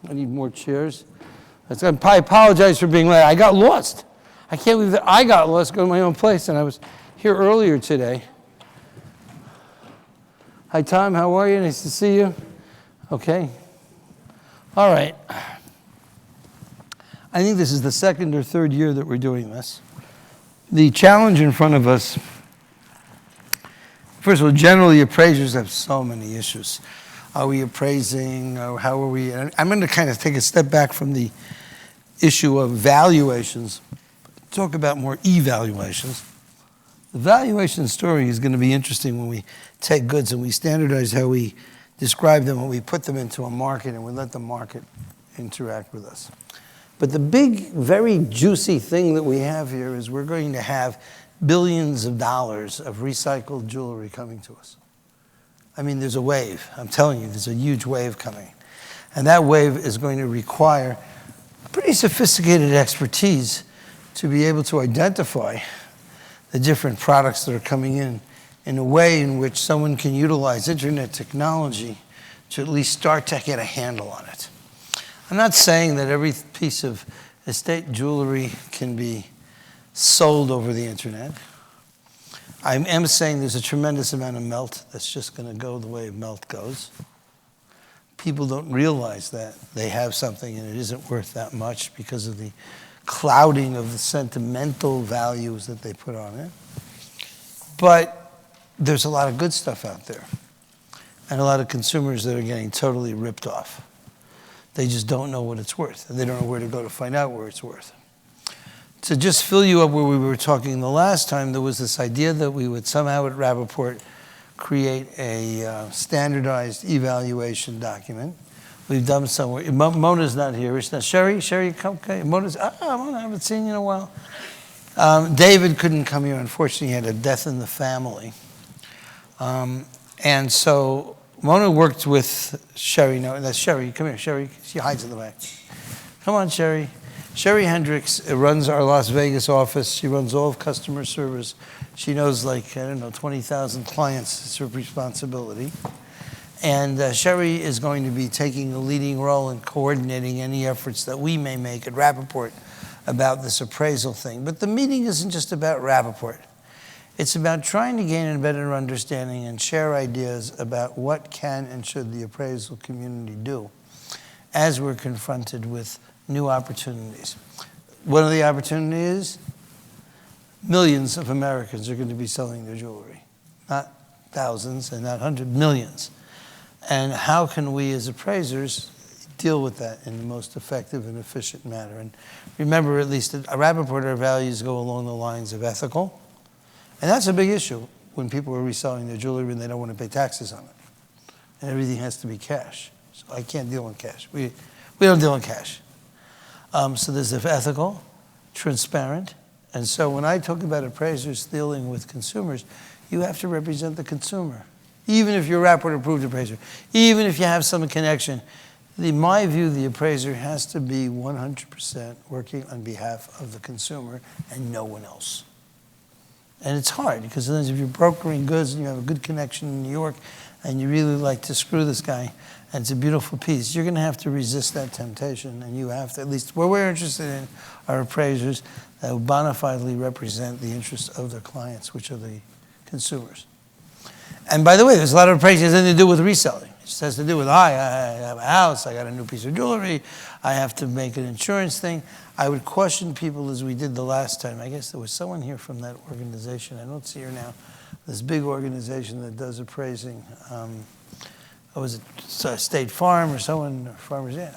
I need more chairs. I apologize for being late. I got lost. I can't believe that I got lost going to my own place, and I was here earlier today. Hi, Tom. How are you? Nice to see you. Okay. All right. I think this is the second or third year that we're doing this. The challenge in front of us, first of all, generally appraisers have so many issues. Are we appraising, or how are we? And I'm going to kind of take a step back from the issue of valuations, talk about more evaluations. The valuation story is going to be interesting when we take goods and we standardize how we describe them, when we put them into a market and we let the market interact with us. But the big, very juicy thing that we have here is we're going to have billions of dollars of recycled jewelry coming to us. I mean, there's a wave. I'm telling you, there's a huge wave coming. And that wave is going to require pretty sophisticated expertise to be able to identify the different products that are coming in a way in which someone can utilize internet technology to at least start to get a handle on it. I'm not saying that every piece of estate jewelry can be sold over the internet. I am saying there's a tremendous amount of melt that's just going to go the way melt goes. People don't realize that they have something and it isn't worth that much because of the clouding of the sentimental values that they put on it. But there's a lot of good stuff out there and a lot of consumers that are getting totally ripped off. They just don't know what it's worth, and they don't know where to go to find out where it's worth. To just fill you up where we were talking the last time, there was this idea that we would somehow at Rapaport create a standardized evaluation document. We've done somewhere. Mona's not here. It's not Sherry. Sherry, come. Okay. Mona, I haven't seen you in a while. David couldn't come here. Unfortunately, he had a death in the family. And so Mona worked with Sherry. No, that's Sherry. Come here, Sherry. She hides in the back. Come on, Sherry. Sherry Hendricks runs our Las Vegas office. She runs all of customer service. She knows 20,000 clients. It's her responsibility. And Sherry is going to be taking a leading role in coordinating any efforts that we may make at Rapaport about this appraisal thing. But the meeting isn't just about Rapaport. It's about trying to gain a better understanding and share ideas about what can and should the appraisal community do as we're confronted with new opportunities. One of the opportunities, millions of Americans are going to be selling their jewelry. Not thousands and not hundreds, millions. And how can we as appraisers deal with that in the most effective and efficient manner? And remember, at least at Rapaport, our values go along the lines of ethical. And that's a big issue when people are reselling their jewelry and they don't want to pay taxes on it. And everything has to be cash. So I can't deal in cash. We don't deal in cash. So there's the ethical, transparent. And so when I talk about appraisers dealing with consumers, you have to represent the consumer. Even if you're a Rapaport approved appraiser, even if you have some connection, in my view, the appraiser has to be 100% working on behalf of the consumer and no one else. And it's hard because sometimes if you're brokering goods and you have a good connection in New York and you really like to screw this guy and it's a beautiful piece, you're going to have to resist that temptation, and you have to, at least what we're interested in are appraisers that bona fidely represent the interests of their clients, which are the consumers. And by the way, there's a lot of appraisers that have to do with reselling. It just has to do with, I have a house, I got a new piece of jewelry, I have to make an insurance thing. I would caution people as we did the last time. I guess there was someone here from that organization. I don't see her now. This big organization that does appraising. Was it State Farm or someone, Farmers, yeah,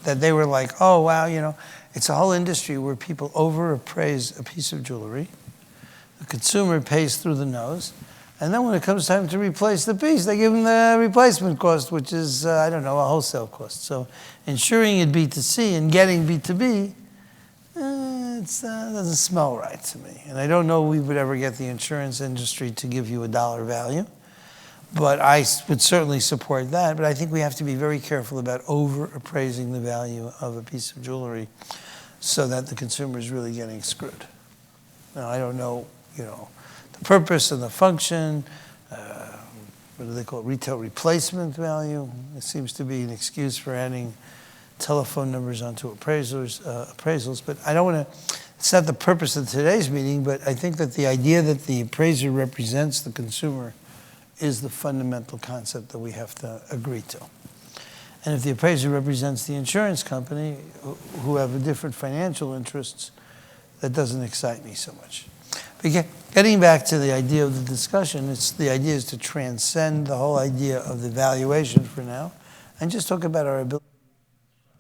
that they were like, oh, wow, it's a whole industry where people over-appraise a piece of jewelry. The consumer pays through the nose. And then when it comes time to replace the piece, they give them the replacement cost, which is, a wholesale cost. So ensuring it B2C and getting B2B, it doesn't smell right to me. And I don't know we would ever get the insurance industry to give you a dollar value. But I would certainly support that. But I think we have to be very careful about over-appraising the value of a piece of jewelry so that the consumer is really getting screwed. Now, I don't know, the purpose and the function, what do they call it, retail replacement value. It seems to be an excuse for adding telephone numbers onto appraisers, appraisals. But I don't want to, it's not the purpose of today's meeting, but I think that the idea that the appraiser represents the consumer is the fundamental concept that we have to agree to. And if the appraiser represents the insurance company, who have different financial interests, that doesn't excite me so much. But getting back to the idea of the discussion, the idea is to transcend the whole idea of the valuation for now, and just talk about our ability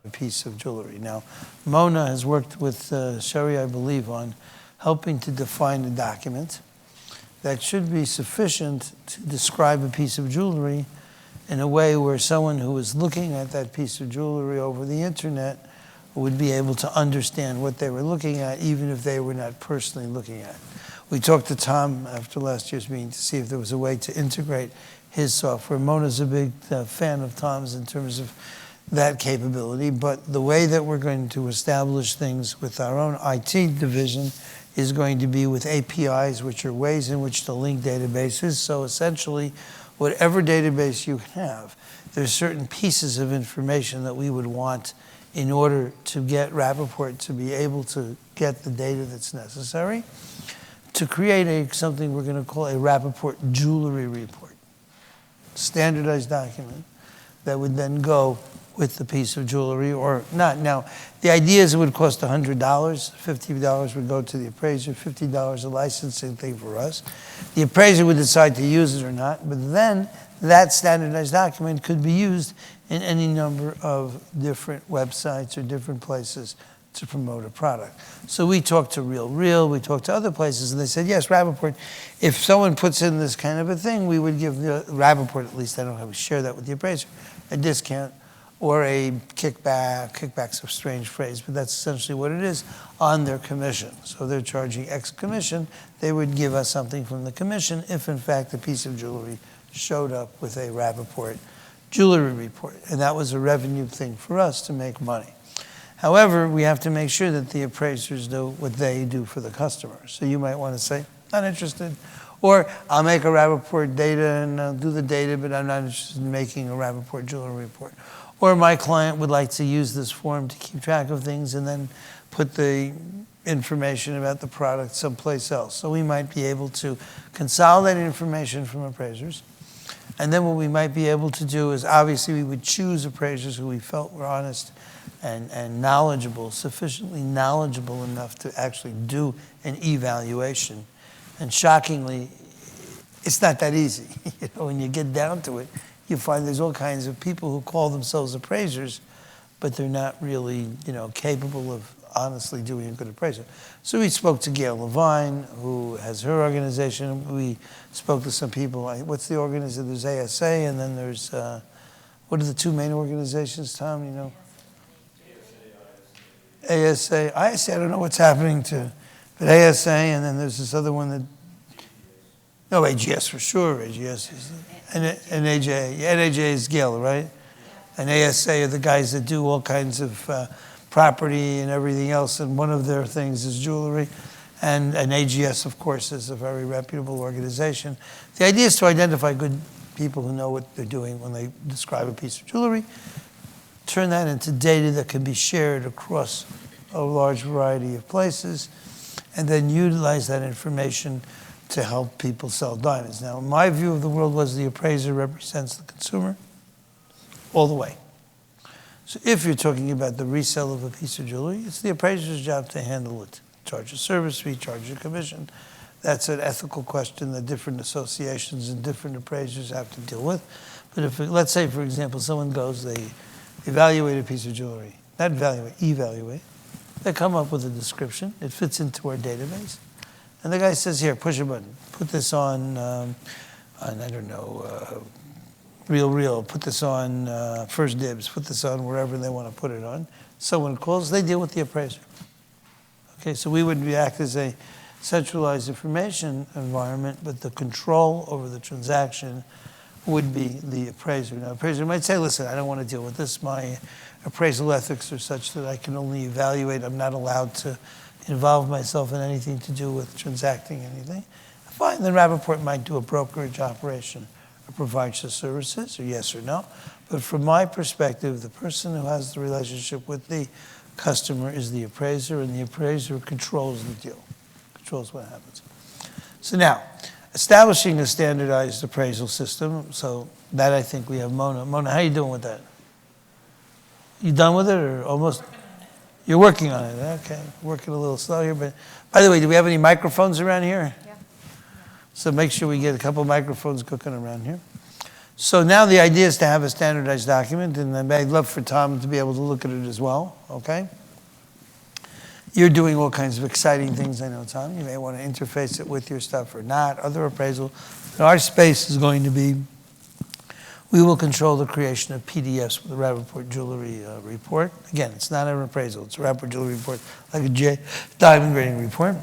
to a piece of jewelry. Now, Mona has worked with Sherry, I believe, on helping to define a document that should be sufficient to describe a piece of jewelry in a way where someone who is looking at that piece of jewelry over the internet would be able to understand what they were looking at, even if they were not personally looking at it. We talked to Tom after last year's meeting to see if there was a way to integrate his software. Mona's a big fan of Tom's in terms of that capability, but the way that we're going to establish things with our own IT division is going to be with APIs, which are ways in which to link databases. So essentially, whatever database you have, there's certain pieces of information that we would want in order to get Rapaport to be able to get the data that's necessary to create something we're going to call a Rapaport jewelry report, standardized document that would then go with the piece of jewelry or not. Now, the idea is it would cost $100, $50 would go to the appraiser, $50 a licensing thing for us. The appraiser would decide to use it or not, but then that standardized document could be used in any number of different websites or different places to promote a product. So we talked to RealReal, we talked to other places, and they said, yes, Rapaport, if someone puts in this kind of a thing, we would give the Rapaport, at least I don't know how we share that with the appraiser, a discount or a kickback. Kickback's a strange phrase, but that's essentially what it is, on their commission. So they're charging X commission, they would give us something from the commission if in fact a piece of jewelry showed up with a Rapaport jewelry report. And that was a revenue thing for us to make money. However, we have to make sure that the appraisers do what they do for the customer. So you might want to say, not interested. Or I'll make a Rapaport data and I'll do the data, but I'm not interested in making a Rapaport jewelry report. Or my client would like to use this form to keep track of things and then put the information about the product someplace else. So we might be able to consolidate information from appraisers. And then what we might be able to do is obviously we would choose appraisers who we felt were honest and knowledgeable, sufficiently knowledgeable enough to actually do an evaluation. And shockingly, it's not that easy. When you get down to it, you find there's all kinds of people who call themselves appraisers, but they're not really, capable of honestly doing a good appraisal. So we spoke to Gail Levine, who has her organization. We spoke to some people. What's the organization? There's ASA, and then there's, what are the two main organizations, Tom, ASA. I don't know what's happening to, but ASA, and then there's this other one that, no, AGS for sure, AGS is, and NAJ. Yeah, NAJ is Gail, right? And ASA are the guys that do all kinds of property and everything else, and one of their things is jewelry. And AGS, of course, is a very reputable organization. The idea is to identify good people who know what they're doing when they describe a piece of jewelry, turn that into data that can be shared across a large variety of places, and then utilize that information to help people sell diamonds. Now, my view of the world was the appraiser represents the consumer all the way. So if you're talking about the resale of a piece of jewelry, it's the appraiser's job to handle it. Charge a service fee, charge a commission. That's an ethical question that different associations and different appraisers have to deal with. But if, let's say, for example, someone goes, they evaluate a piece of jewelry, not evaluate. They come up with a description. It fits into our database. And the guy says, here, push a button. Put this on I don't know, RealReal. Put this on First Dibs. Put this on wherever they want to put it on. Someone calls, they deal with the appraiser. Okay, so we would act as a centralized information environment, but the control over the transaction would be the appraiser. Now, appraiser might say, listen, I don't want to deal with this. My appraisal ethics are such that I can only evaluate. I'm not allowed to involve myself in anything to do with transacting anything. Fine, then Rapaport might do a brokerage operation or provides the services, or yes or no. But from my perspective, the person who has the relationship with the customer is the appraiser, and the appraiser controls the deal, controls what happens. So now, establishing a standardized appraisal system, so that I think we have Mona. Mona, how are you doing with that? You done with it or almost? You're working on it, okay. Working a little slow here, but by the way, do we have any microphones around here? Yeah. So make sure we get a couple microphones cooking around here. So now the idea is to have a standardized document, and I'd love for Tom to be able to look at it as well, okay? You're doing all kinds of exciting things, I know, Tom. You may want to interface it with your stuff or not, other appraisal. Our space is going to be, we will control the creation of PDFs with the Rapaport Jewelry report. Again, it's not an appraisal, it's a Rapaport Jewelry report, like a diamond grading report.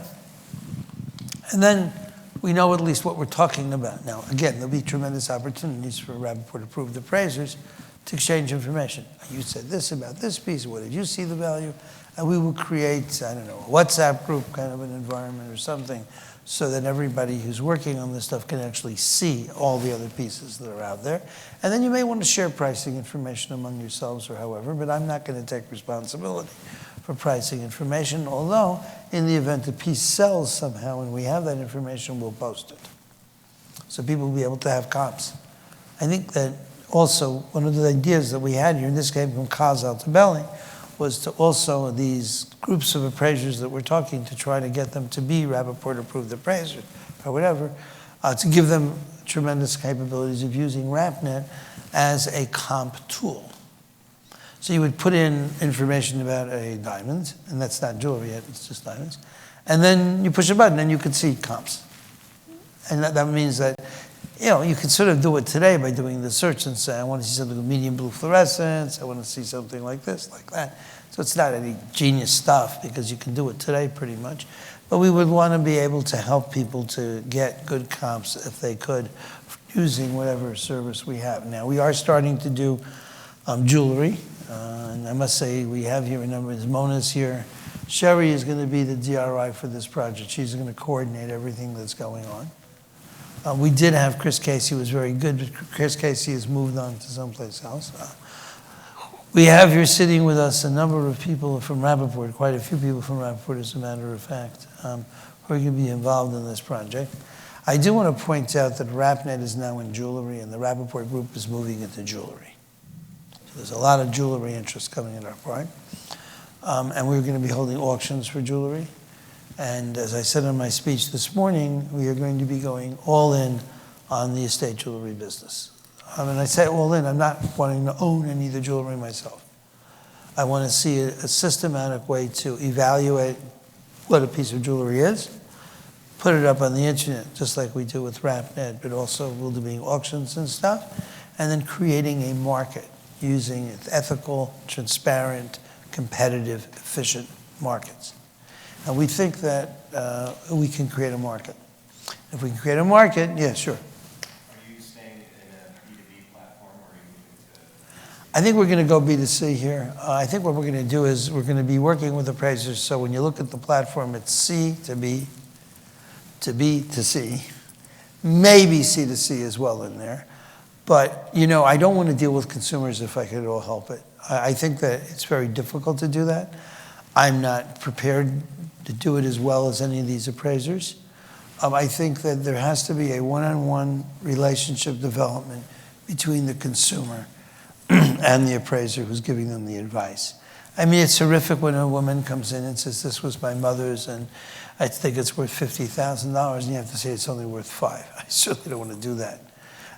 And then we know at least what we're talking about. Now, again, there'll be tremendous opportunities for Rapaport-approved appraisers to exchange information. You said this about this piece, what did you see the value? And we will create, I don't know, a WhatsApp group kind of an environment or something so that everybody who's working on this stuff can actually see all the other pieces that are out there. And then you may want to share pricing information among yourselves or however, but I'm not going to take responsibility for pricing information, although in the event a piece sells somehow and we have that information, we'll post it. So people will be able to have comps. I think that also one of the ideas that we had here, and this came from Kaz Altabelli, was to also these groups of appraisers that we're talking to try to get them to be Rapaport-approved appraisers or whatever, to give them tremendous capabilities of using RapNet as a comp tool. So you would put in information about a diamond, and that's not jewelry yet, it's just diamonds, and then you push a button and you can see comps. And that means that, you know, you can sort of do it today by doing the search and say, I want to see something with medium blue fluorescence, I want to see something like this, like that. So it's not any genius stuff because you can do it today pretty much. But we would want to be able to help people to get good comps if they could using whatever service we have. Now, we are starting to do jewelry. And I must say, we have here a number of Mona's here. Sherry is going to be the DRI for this project. She's going to coordinate everything that's going on. We did have Chris Casey, who was very good, but Chris Casey has moved on to someplace else. We have here sitting with us a number of people from Rapaport, quite a few people from Rapaport, as a matter of fact, who are going to be involved in this project. I do want to point out that RapNet is now in jewelry, and the Rapaport group is moving into jewelry. There's a lot of jewelry interest coming in our part. And we're going to be holding auctions for jewelry. And as I said in my speech this morning, we are going to be going all in on the estate jewelry business. And I say all in, I'm not wanting to own any of the jewelry myself. I want to see a systematic way to evaluate what a piece of jewelry is, put it up on the internet, just like we do with RapNet, but also we'll be doing auctions and stuff, and then creating a market using ethical, transparent, competitive, efficient markets. And we think that we can create a market. If we can create a market, yeah, sure. Are you staying in a B2B platform, or are you moving to? I think we're going to go B2C here. I think what we're going to do is we're going to be working with appraisers. So when you look at the platform, it's C to B to C, maybe C to C as well in there. But, you know, I don't want to deal with consumers if I could at all help it. I think that it's very difficult to do that. I'm not prepared to do it as well as any of these appraisers. I think that there has to be a one-on-one relationship development between the consumer and the appraiser who's giving them the advice. I mean, it's horrific when a woman comes in and says, this was my mother's and I think it's worth $50,000, and you have to say it's only worth $5,000. I certainly don't want to do that.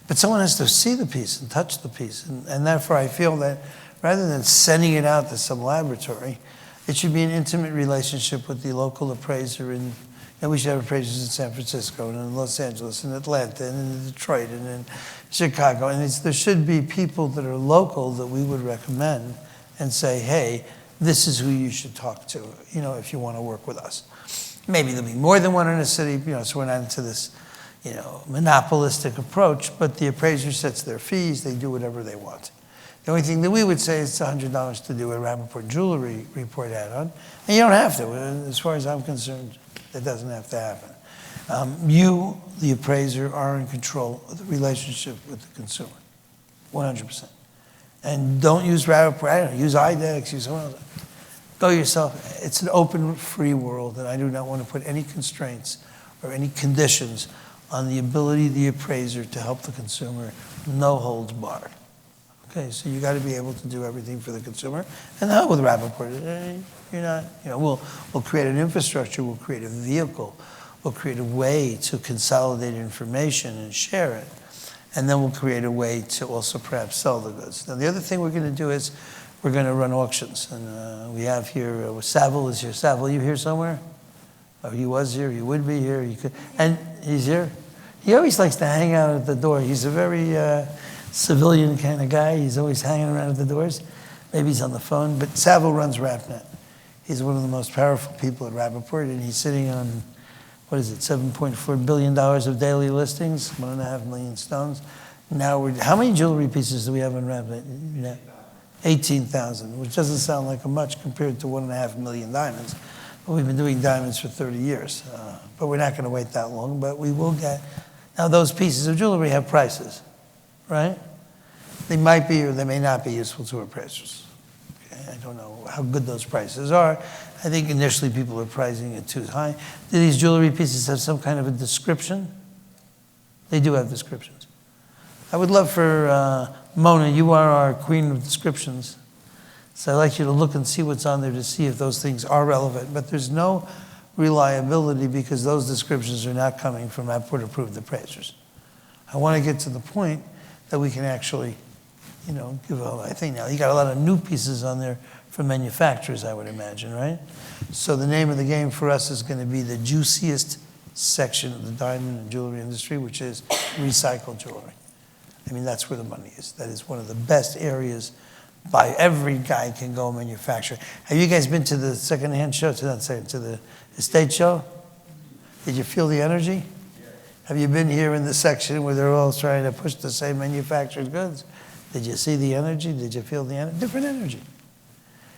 But someone has to see the piece and touch the piece. And therefore, I feel that rather than sending it out to some laboratory, it should be an intimate relationship with the local appraiser. And we should have appraisers in San Francisco and in Los Angeles and Atlanta and in Detroit and in Chicago. And there should be people that are local that we would recommend and say, hey, this is who you should talk to, you know, if you want to work with us. Maybe there'll be more than one in a city, you know, so we're not into this, you know, monopolistic approach, but the appraiser sets their fees, they do whatever they want. The only thing that we would say is it's $100 to do a Rapaport jewelry report add-on, and you don't have to. As far as I'm concerned, it doesn't have to happen. You, the appraiser, are in control of the relationship with the consumer, 100%. And don't use Rapaport, I don't know, use IDEX, use someone else. Go yourself. It's an open, free world, and I do not want to put any constraints or any conditions on the ability of the appraiser to help the consumer, no holds barred. Okay, so you got to be able to do everything for the consumer, and now with Rapaport, you're not, we'll create an infrastructure, we'll create a vehicle, we'll create a way to consolidate information and share it, and then we'll create a way to also perhaps sell the goods. Now, the other thing we're going to do is we're going to run auctions, and we have here, Savile is here. Savile, you here somewhere? Oh, he was here, he would be here, and he's here. He always likes to hang out at the door. He's a very civilian kind of guy. He's always hanging around at the doors. Maybe he's on the phone, but Savile runs RapNet. He's one of the most powerful people at Rapaport, and he's sitting on, what is it, $7.4 billion of daily listings, 1.5 million stones. Now, how many jewelry pieces do we have on RapNet? 18,000, which doesn't sound like much compared to 1.5 million diamonds. But we've been doing diamonds for 30 years. But we're not going to wait that long, but we will get. Now, those pieces of jewelry have prices, right? They might be or they may not be useful to appraisers. Okay? I don't know how good those prices are. I think initially people are pricing it too high. Do these jewelry pieces have some kind of a description? They do have descriptions. I would love for Mona, you are our queen of descriptions. So I'd like you to look and see what's on there to see if those things are relevant. But there's no reliability because those descriptions are not coming from Rapaport-approved appraisers. I want to get to the point that we can actually, give a, I think now, you got a lot of new pieces on there from manufacturers, I would imagine, right? So the name of the game for us is going to be the juiciest section of the diamond and jewelry industry, which is recycled jewelry. I mean, that's where the money is. That is one of the best areas by every guy can go manufacture. Have you guys been to the secondhand show, to the estate show? Did you feel the energy? Yeah. Have you been here in the section where they're all trying to push the same manufactured goods? Did you see the energy? Did you feel the energy? Different energy.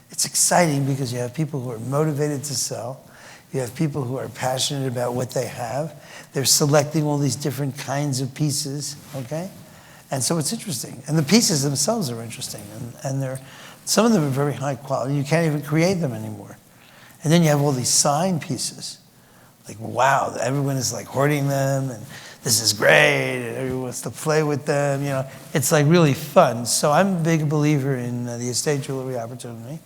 It's exciting because you have people who are motivated to sell. You have people who are passionate about what they have. They're selecting all these different kinds of pieces, okay? And so it's interesting. And the pieces themselves are interesting. And some of them are very high quality. You can't even create them anymore. And then you have all these signed pieces. Like, wow, everyone is like hoarding them, and this is great, and everyone wants to play with them. It's like really fun. So I'm a big believer in the estate jewelry opportunity.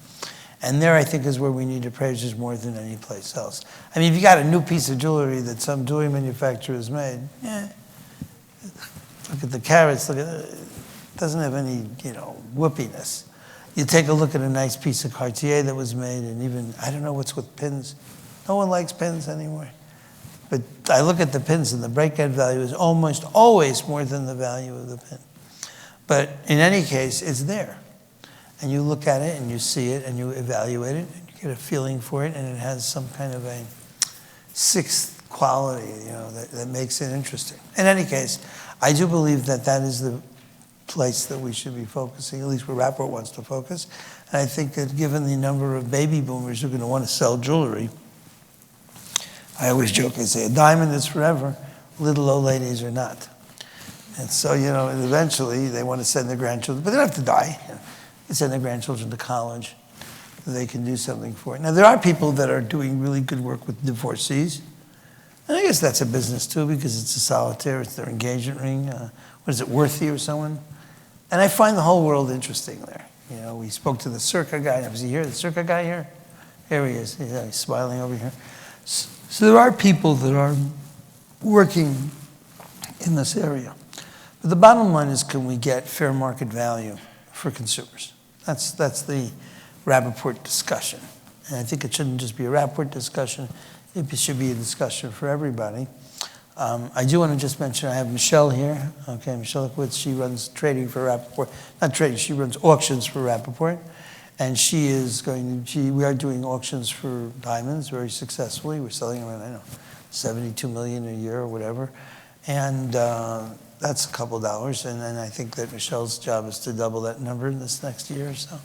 And there, I think, is where we need appraisers more than any place else. I mean, if you got a new piece of jewelry that some jewelry manufacturer has made, look at the carats, look at it. It doesn't have any, whoopiness. You take a look at a nice piece of Cartier that was made, and even, I don't know what's with pins. No one likes pins anymore. But I look at the pins, and the break-out value is almost always more than the value of the pin. But in any case, it's there. And you look at it, and you see it, and you evaluate it, and you get a feeling for it, and it has some kind of a sixth quality, that makes it interesting. In any case, I do believe that that is the place that we should be focusing, at least where Rapaport wants to focus. And I think that given the number of baby boomers who are going to want to sell jewelry, I always joke, I say, a diamond is forever, little old ladies are not. And so, and eventually they want to send their grandchildren, but they don't have to die. They send their grandchildren to college. They can do something for it. Now, there are people that are doing really good work with divorcees. And I guess that's a business too, because it's a solitaire, it's their engagement ring. What is it, Worthy or someone? And I find the whole world interesting there. We spoke to the Circa guy. Was he here? The Circa guy here? Here he is. He's smiling over here. So there are people that are working in this area. But the bottom line is, can we get fair market value for consumers? That's the Rapaport discussion. And I think it shouldn't just be a Rapaport discussion. It should be a discussion for everybody. I do want to just mention, I have Michelle here. Okay, Michelle Woods, she runs trading for Rapaport. Not trading, she runs auctions for Rapaport. And we are doing auctions for diamonds very successfully. We're selling around, 72 million a year or whatever. And that's a couple dollars. And then I think that Michelle's job is to double that number in this next year or so.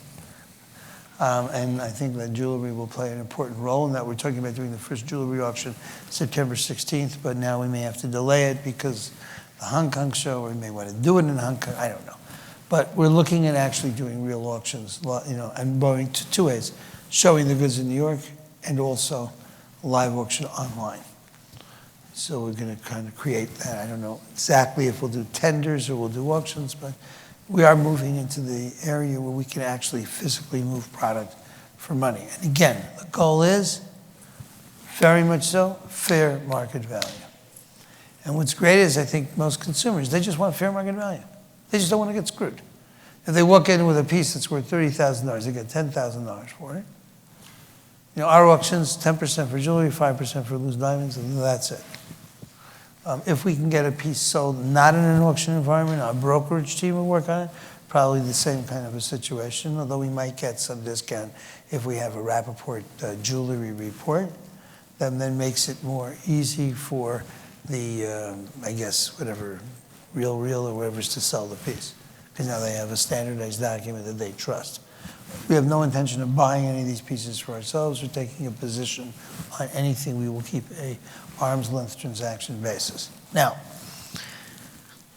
And I think that jewelry will play an important role in that. We're talking about doing the first jewelry auction September 16th, but now we may have to delay it because the Hong Kong show, or we may want to do it in Hong Kong, I don't know. But we're looking at actually doing real auctions, and going to two ways, showing the goods in New York and also a live auction online. So we're going to kind of create that. I don't know exactly if we'll do tenders or we'll do auctions, but we are moving into the area where we can actually physically move product for money. And again, the goal is, very much so, fair market value. And what's great is I think most consumers, they just want fair market value. They just don't want to get screwed. If they walk in with a piece that's worth $30,000, they get $10,000 for it. Our auctions, 10% for jewelry, 5% for loose diamonds, and that's it. If we can get a piece sold not in an auction environment, our brokerage team will work on it, probably the same kind of a situation, although we might get some discount if we have a Rapaport jewelry report. That then makes it more easy for the, I guess, whatever, Real or whoever's to sell the piece. Because now they have a standardized document that they trust. We have no intention of buying any of these pieces for ourselves or taking a position on anything. We will keep a arm's length transaction basis. Now,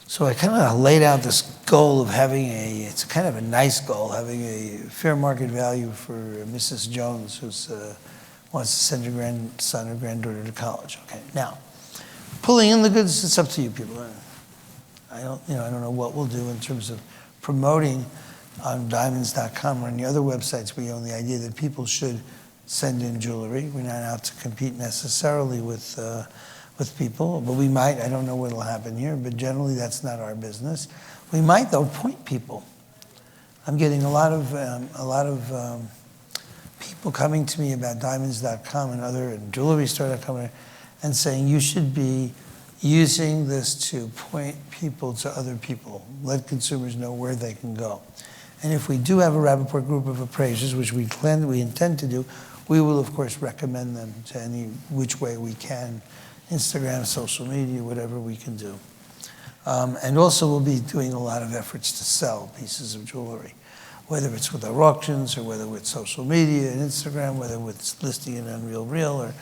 so I kind of laid out this goal of having it's kind of a nice goal, having a fair market value for Mrs. Jones, who wants to send her grandson or granddaughter to college. Okay, now, pulling in the goods, it's up to you people. I don't know what we'll do in terms of promoting on diamonds.com or any other websites. We own the idea that people should send in jewelry. We're not out to compete necessarily with people, but we might. I don't know what will happen here, but generally that's not our business. We might, though, point people. I'm getting a lot of people coming to me about diamonds.com and jewelrystore.com and saying you should be using this to point people to other people, let consumers know where they can go. And if we do have a Rapaport group of appraisers, which we intend to do, we will, of course, recommend them to any which way we can, Instagram, social media, whatever we can do. And also we'll be doing a lot of efforts to sell pieces of jewelry, whether it's with our auctions or whether with social media and Instagram, whether it's listing it on Real or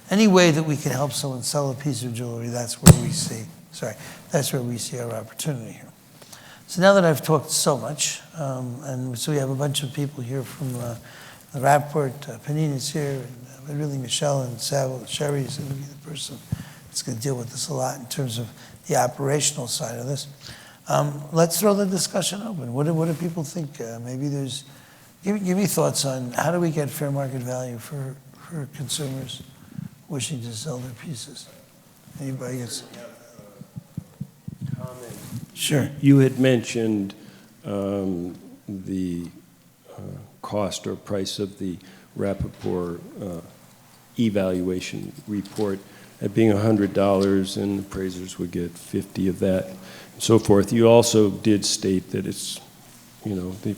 any way that we can help someone sell a piece of jewelry. That's where we see our opportunity here. So now that I've talked so much, and so we have a bunch of people here from the Rapaport, Panina's here, and really Michelle and Sal, Sherry is going to be the person that's going to deal with this a lot in terms of the operational side of this. Let's throw the discussion open. What do people think? Maybe give me thoughts on how do we get fair market value for consumers wishing to sell their pieces. Anybody gets? Comment. Sure. You had mentioned the cost or price of the Rapaport evaluation report at being $100, and appraisers would get 50 of that, and so forth. You also did state that it's, the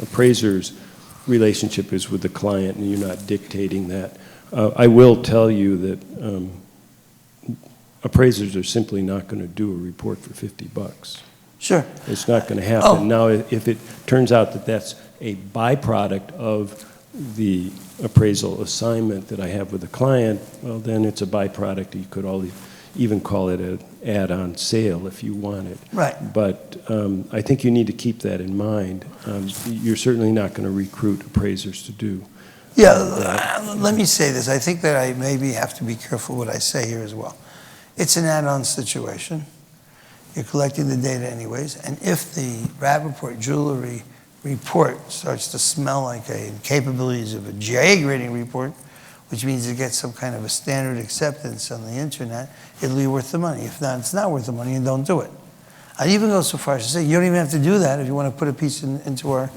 appraiser's relationship is with the client, and you're not dictating that. I will tell you that appraisers are simply not going to do a report for $50. Sure. It's not going to happen. Oh. Now, if it turns out that that's a byproduct of the appraisal assignment that I have with the client, well, then it's a byproduct. You could even call it an add-on sale if you want it. Right. But I think you need to keep that in mind. You're certainly not going to recruit appraisers to do. Yeah, let me say this. I think that I maybe have to be careful what I say here as well. It's an add-on situation. You're collecting the data anyways, and if the Rapaport jewelry report starts to smell like capabilities of a GIA grading report, which means it gets some kind of a standard acceptance on the internet, it'll be worth the money. If not, it's not worth the money, and don't do it. I'd even go so far as to say you don't even have to do that if you want to put a piece into our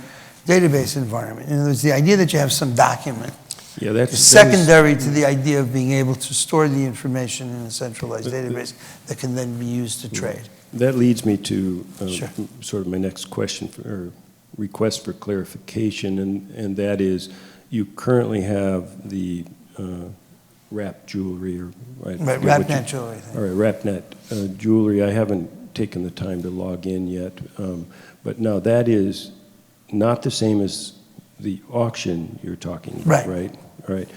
database environment. In other words, the idea that you have some document is secondary to the idea of being able to store the information in a centralized database that can then be used to trade. That leads me to Sure. sort of my next question or request for clarification, and that is, you currently have the Rap jewelry, or right, RapNet jewelry. All right, RapNet jewelry. I haven't taken the time to log in yet, but now that is not the same as the auction you're talking about, Right. right?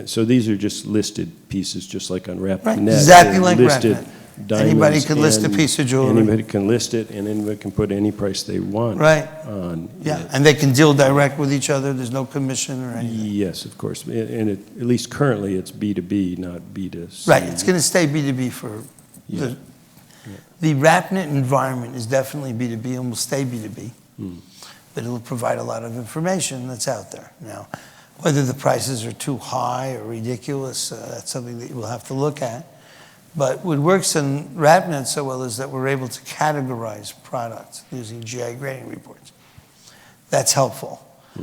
So these are just listed pieces, just like on Right, Rapaport. exactly like Listed Rapaport. diamonds Anybody could list a and piece of jewelry. Anybody can list it, and anybody can put any price they want Right. on Yeah, it. and they can deal direct with each other, there's no commission or anything. Yes, of course. And at least currently, it's B2B, not B2C. Right, it's going to stay B2B for, Yeah. the RapNet environment is definitely B2B and will stay B2B, but it'll provide a lot of information that's out there. Now, whether the prices are too high or ridiculous, that's something that we'll have to look at. But what works in RapNet so well is that we're able to categorize products using GI grading reports. That's helpful.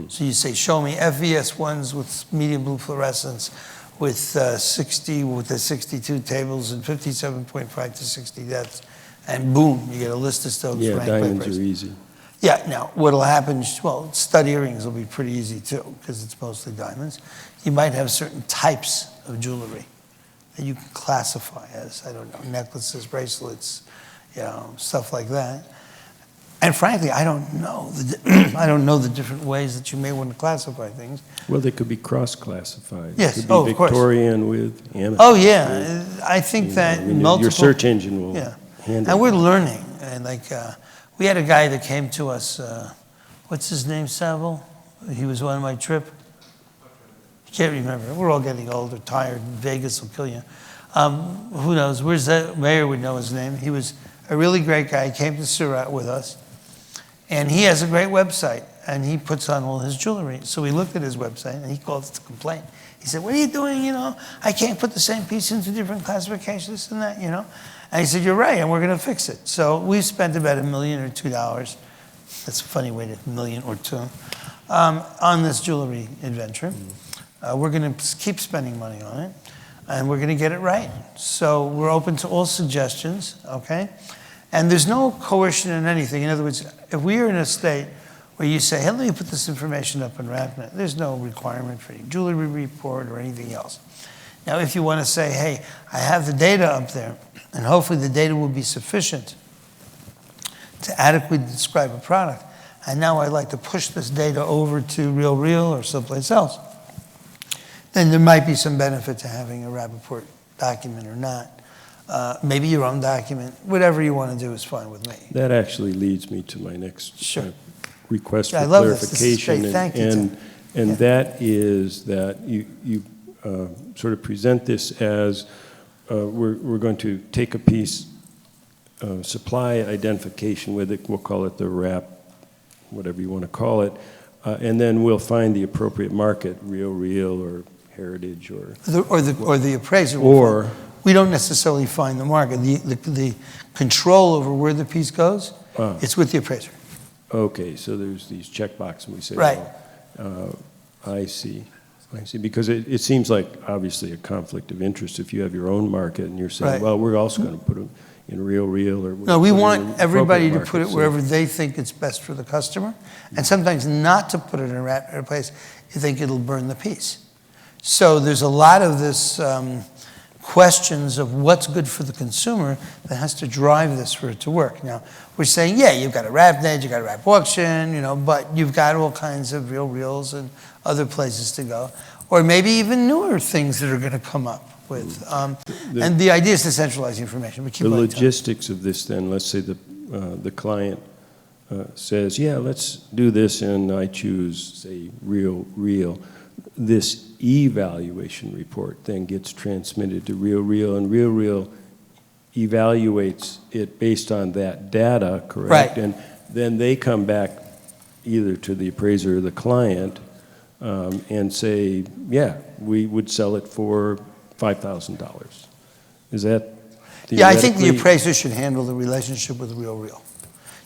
So you say, show me FVS ones with medium blue fluorescence with the 62 tables and 57.5 to 60 depths, and boom, you get a list of stones Yeah, ranked by diamonds price. are easy. Yeah, now, what'll happen, well, stud earrings will be pretty easy too, because it's mostly diamonds. You might have certain types of jewelry that you can classify as, I don't know, necklaces, bracelets, stuff like that. And frankly, I don't know I don't know the different ways that you may want to classify things. Well, they could be cross-classified. Yes, It could oh, be of course. Victorian with amethyst. Oh, yeah, I think that I mean, multiple... Your search engine will Yeah, handle and we're that. learning, and like, we had a guy that came to us, what's his name, Saville? He was on my trip. Can't remember. We're all getting older, tired. Vegas will kill you. Who knows? Where's that? Mayor would know his name. He was a really great guy. He came to Surat with us, and he has a great website, and he puts on all his jewelry. So we looked at his website, and he called us to complain. He said, "What are you doing? I can't put the same piece into different classifications, this and that, And he said, "You're right, and we're going to fix it." So we've spent about $1 million or $2. That's a funny way to $1 million or $2 on this jewelry adventure. We're going to keep spending money on it, and we're going to get it right. So we're open to all suggestions, okay? And there's no coercion in anything. In other words, if we are in a state where you say, hey, let me put this information up in RapNet, there's no requirement for any jewelry report or anything else. Now, if you want to say, hey, I have the data up there, and hopefully the data will be sufficient to adequately describe a product, and now I'd like to push this data over to RealReal or someplace else, then there might be some benefit to having a Rapaport document or not. Maybe your own document. Whatever you want to do is fine with me. That actually leads me to my next Sure. Request Yeah, I for love this. This is clarification. great. Thank you, Tim. And Yeah. that is that you sort of present this as we're going to take a piece, supply identification with it, we'll call it the RAP, whatever you want to call it, and then we'll find the appropriate market, RealReal or Heritage or The appraiser will Or- find. We don't necessarily find the market. The control over where the piece goes, it's with the appraiser. Okay, so there's these checkboxes, and we say, Right. I see, because it seems like obviously a conflict of interest if you have your own market and you're saying, Right. well, we're also going to put them in RealReal or. No, we put it in want the everybody to appropriate put it market, so- wherever they think it's best for the customer, and sometimes not to put it in a place you think it'll burn the piece. So there's a lot of this questions of what's good for the consumer that has to drive this for it to work. Now, we're saying, yeah, you've got a RapNet, you've got a Rap Auction, but you've got all kinds of RealReals and other places to go, or maybe even newer things that are going to come up with. And the idea is to centralize information. But keep The going, Tom. logistics of this then, let's say the client says, yeah, let's do this, and I choose, say, RealReal. This evaluation report then gets transmitted to RealReal, and RealReal evaluates it based on that data, correct? Right. And then they come back either to the appraiser or the client and say, yeah, we would sell it for $5,000. Is that Yeah, I think the theoretically- appraiser should handle the relationship with the RealReal.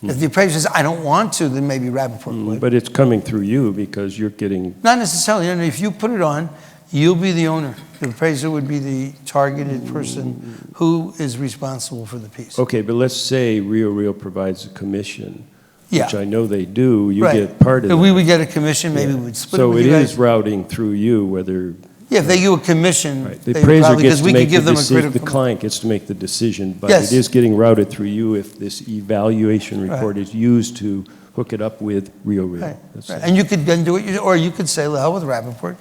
If the appraiser says, I don't want to, then maybe Rapaport would. But it's coming through you because you're getting, Not necessarily. If you put it on, you'll be the owner. The appraiser would be the targeted person who is responsible for the piece. okay, but let's say RealReal provides a commission, Yeah. which I know they do, you Right. get part of If it. we would get a commission, maybe we'd split it So with it you is guys. routing through you, whether, Yeah, if they do a commission, right, the they appraiser probably, gets because to we make could the give them a decision, critical. the client gets to make the decision, but Yes. it is getting routed through you if this evaluation report is used to hook it up with Real. Right, That's right. it. And you could then do it, or you could say, the hell with Rapaport.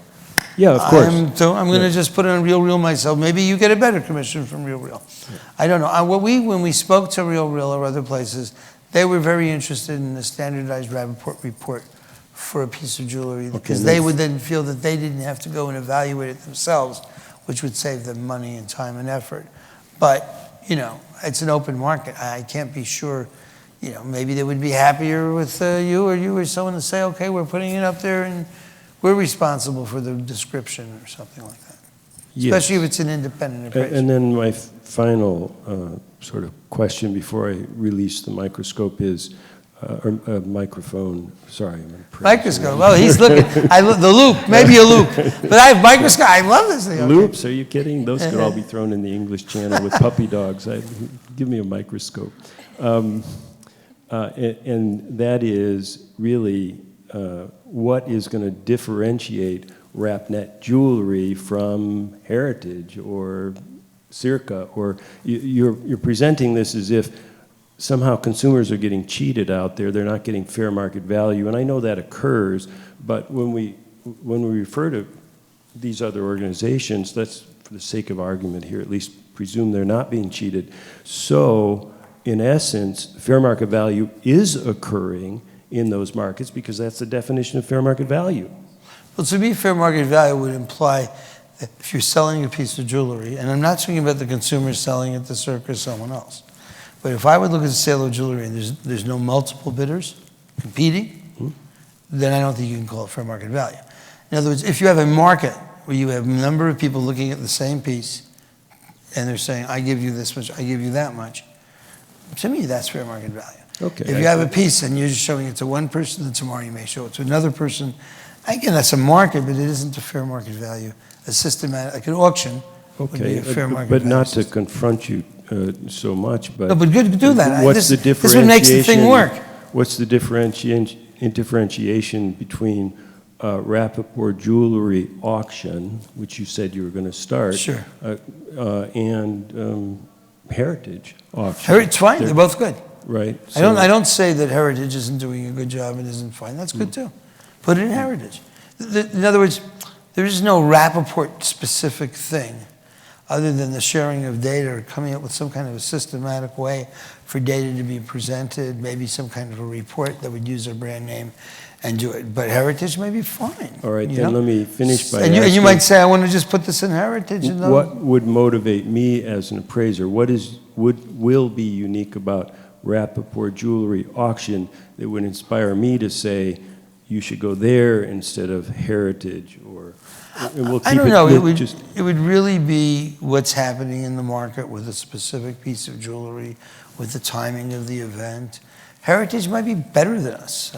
Yeah, of course. I'm going to just put it on Real myself. Maybe you get a better commission from Real. I don't know. When we spoke to Real or other places, they were very interested in the standardized Rapaport report for a piece of jewelry, because they would then feel that they didn't have to go and evaluate it themselves, which would save them money and time and effort. But, it's an open market. I can't be sure, maybe they would be happier with you or someone to say, okay, we're putting it up there and we're responsible for the description or something like that. Yes. Especially if it's an independent appraiser. And then my final sort of question before I release the microscope is, or microphone, sorry. I'm an appraiser. Microscope. Well, he's looking. The loop, maybe a loop. But I have microscope. I love this thing. Okay. Loops, are you kidding? Those could all be thrown in the English Channel with puppy dogs. Give me a microscope. And that is really what is going to differentiate RapNet jewelry from Heritage or Circa, or you're presenting this as if somehow consumers are getting cheated out there. They're not getting fair market value, and I know that occurs. But when we refer to these other organizations, let's, for the sake of argument here, at least presume they're not being cheated. So, in essence, fair market value is occurring in those markets because that's the definition of fair market value. Well, to me, fair market value would imply that if you're selling a piece of jewelry, and I'm not speaking about the consumer selling it to Circa or someone else, but if I would look at the sale of jewelry and there's no multiple bidders competing, then I don't think you can call it fair market value. In other words, if you have a market where you have a number of people looking at the same piece and they're saying, I give you this much, I give you that much, to me, that's fair market value. Okay. If you have a piece and you're just showing it to one person, then tomorrow you may show it to another person. Again, that's a market, but it isn't a fair market value. A systematic, like an auction, would be a fair market value. But not to confront you so much, but... No, but good to do that. What's the This is what makes the thing work. What's the differentiation between Rapaport jewelry auction, which you said you were going to start, Sure. And Heritage auction? It's fine, they're both good. Right. I don't say that Heritage isn't doing a good job and isn't fine. That's good too. Put it in Heritage. In other words, there is no Rapaport specific thing other than the sharing of data or coming up with some kind of a systematic way for data to be presented, maybe some kind of a report that would use a brand name and do it. But Heritage may be fine. All right, then let me finish by and you asking, might say, I want to just put this in Heritage. And what would motivate me as an appraiser? What will be unique about Rapaport jewelry auction that would inspire me to say, you should go there instead of Heritage, or we'll keep I don't know. It would really be what's happening in the market with a specific piece of jewelry, with the timing of the event. Heritage might be better than us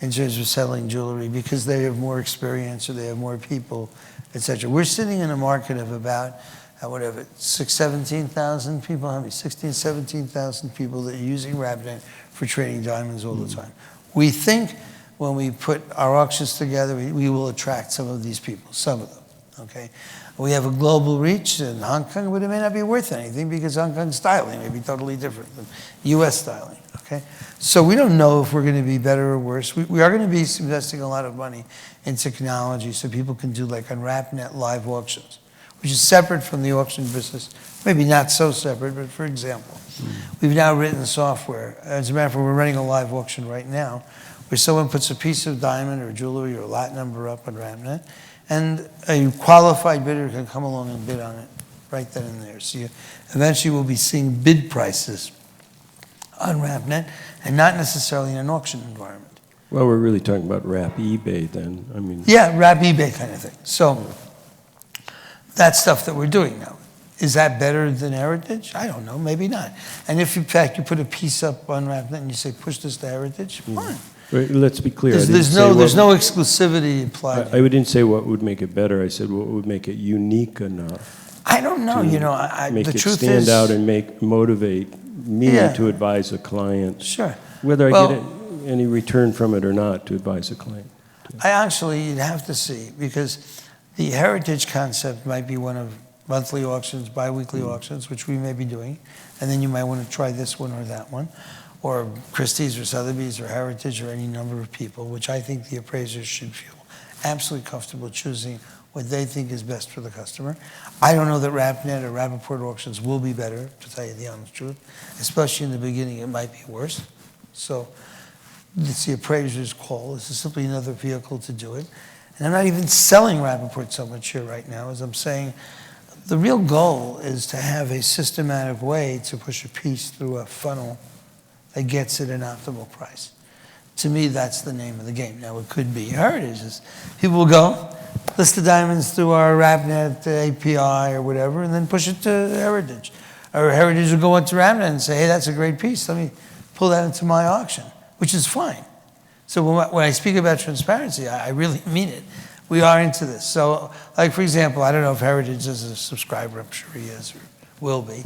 in terms of selling jewelry because they have more experience or they have more people, etc. We're sitting in a market of about, 17,000 people, how many? 16, 17,000 people that are using RapNet for trading diamonds all the time. We think when we put our auctions together, we will attract some of these people, some of them, okay? We have a global reach in Hong Kong, but it may not be worth anything because Hong Kong styling may be totally different than US styling, okay? So we don't know if we're going to be better or worse. We are going to be investing a lot of money in technology so people can do like on RapNet live auctions, which is separate from the auction business. Maybe not so separate, but for example, we've now written software. As a matter of fact, we're running a live auction right now where someone puts a piece of diamond or jewelry or lot number up on RapNet, and a qualified bidder can come along and bid on it right then and there. So you eventually will be seeing bid prices on RapNet and not necessarily in an auction environment. Well, we're really talking about Rap eBay then. I mean, yeah, Rap eBay kind of thing. So that's stuff that we're doing now. Is that better than Heritage? I don't know, maybe not. And if in fact you put a piece up on RapNet and you say push this to Heritage, fine. Let's be clear. There's no exclusivity applied. I didn't say what would make it better. I said what would make it unique enough. I don't know. Make the it truth stand is, out and motivate me to advise a client. Sure. Whether I get any return from it or not, to advise a client. You'd have to see, because the Heritage concept might be one of monthly auctions, bi-weekly auctions, which we may be doing, and then you might want to try this one or that one. or Christie's or Sotheby's or Heritage or any number of people, which I think the appraisers should feel absolutely comfortable choosing what they think is best for the customer. I don't know that RapNet or Rapaport auctions will be better, to tell you the honest truth. Especially in the beginning, it might be worse. So it's the appraiser's call. This is simply another vehicle to do it. And I'm not even selling Rapaport so much here right now, as I'm saying the real goal is to have a systematic way to push a piece through a funnel that gets it an optimal price. To me, that's the name of the game. Now, it could be Heritage. People will go, list the diamonds through our RapNet API or whatever, and then push it to Heritage. Or Heritage will go into RapNet and say, hey, that's a great piece. Let me pull that into my auction, which is fine. So when I speak about transparency, I really mean it. We are into this. So, like, for example, I don't know if Heritage is a subscriber. I'm sure he is or will be.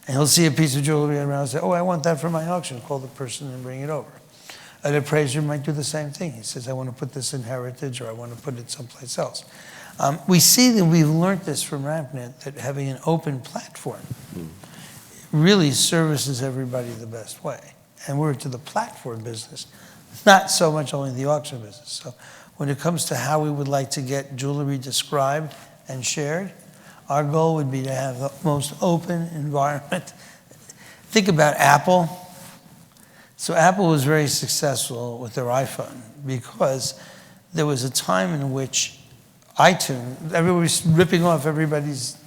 And he'll see a piece of jewelry around and say, oh, I want that for my auction. Call the person and bring it over. An appraiser might do the same thing. He says, I want to put this in Heritage or I want to put it someplace else. We see that we've learned this from RapNet, that having an open platform really services everybody the best way. And we're into the platform business, not so much only the auction business. So when it comes to how we would like to get jewelry described and shared, our goal would be to have the most open environment. Think about Apple. So Apple was very successful with their iPhone because there was a time in which iTunes, everybody was ripping off everybody's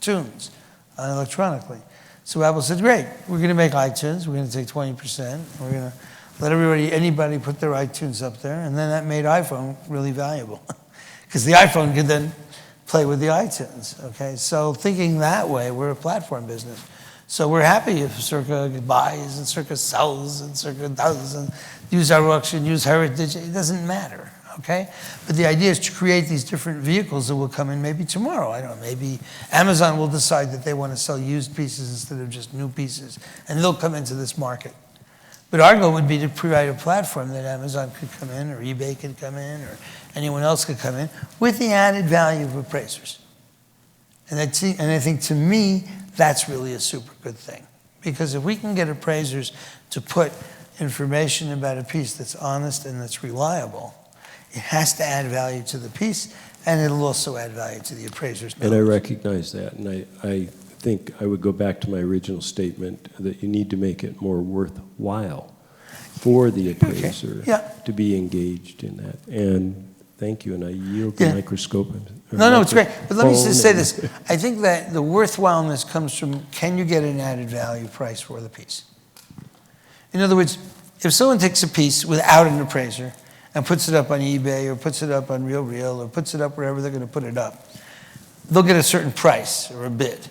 tunes electronically. So Apple said, great, we're going to make iTunes. We're going to take 20%. We're going to let anybody put their iTunes up there. And then that made iPhone really valuable because the iPhone could then play with the iTunes, okay? So thinking that way, we're a platform business. So we're happy if Circa buys and Circa sells and Circa does and use our auction, use Heritage. It doesn't matter, okay? But the idea is to create these different vehicles that will come in maybe tomorrow. I don't know, maybe Amazon will decide that they want to sell used pieces instead of just new pieces, and they'll come into this market. But our goal would be to provide a platform that Amazon could come in, or eBay could come in, or anyone else could come in, with the added value of appraisers. And I think, to me, that's really a super good thing. Because if we can get appraisers to put information about a piece that's honest and that's reliable, it has to add value to the piece, and it'll also add value to the appraisers. And I recognize that, and I think I would go back to my original statement that you need to make it more worthwhile for the appraiser to be engaged in that. And thank you, and I yield the microscope. No, it's great. But let me just say this. I think that the worthwhileness comes from, can you get an added value price for the piece? In other words, if someone takes a piece without an appraiser and puts it up on eBay or puts it up on RealReal or puts it up wherever they're going to put it up, they'll get a certain price or a bid.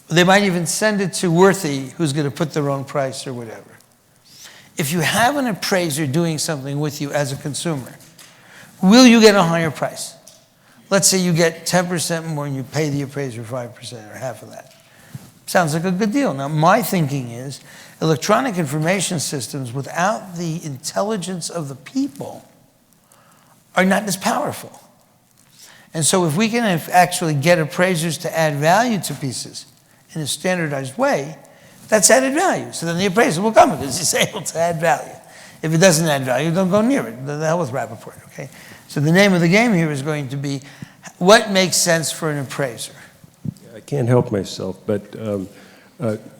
They might even send it to Worthy, who's going to put their own price or whatever. If you have an appraiser doing something with you as a consumer, will you get a higher price? Let's say you get 10% more and you pay the appraiser 5% or half of that. Sounds like a good deal. Now, my thinking is electronic information systems without the intelligence of the people are not as powerful. And so if we can actually get appraisers to add value to pieces in a standardized way, that's added value. So then the appraiser will come because he's able to add value. If it doesn't add value, don't go near it. The hell with Rapaport, okay? So the name of the game here is going to be, what makes sense for an appraiser? I can't help myself, but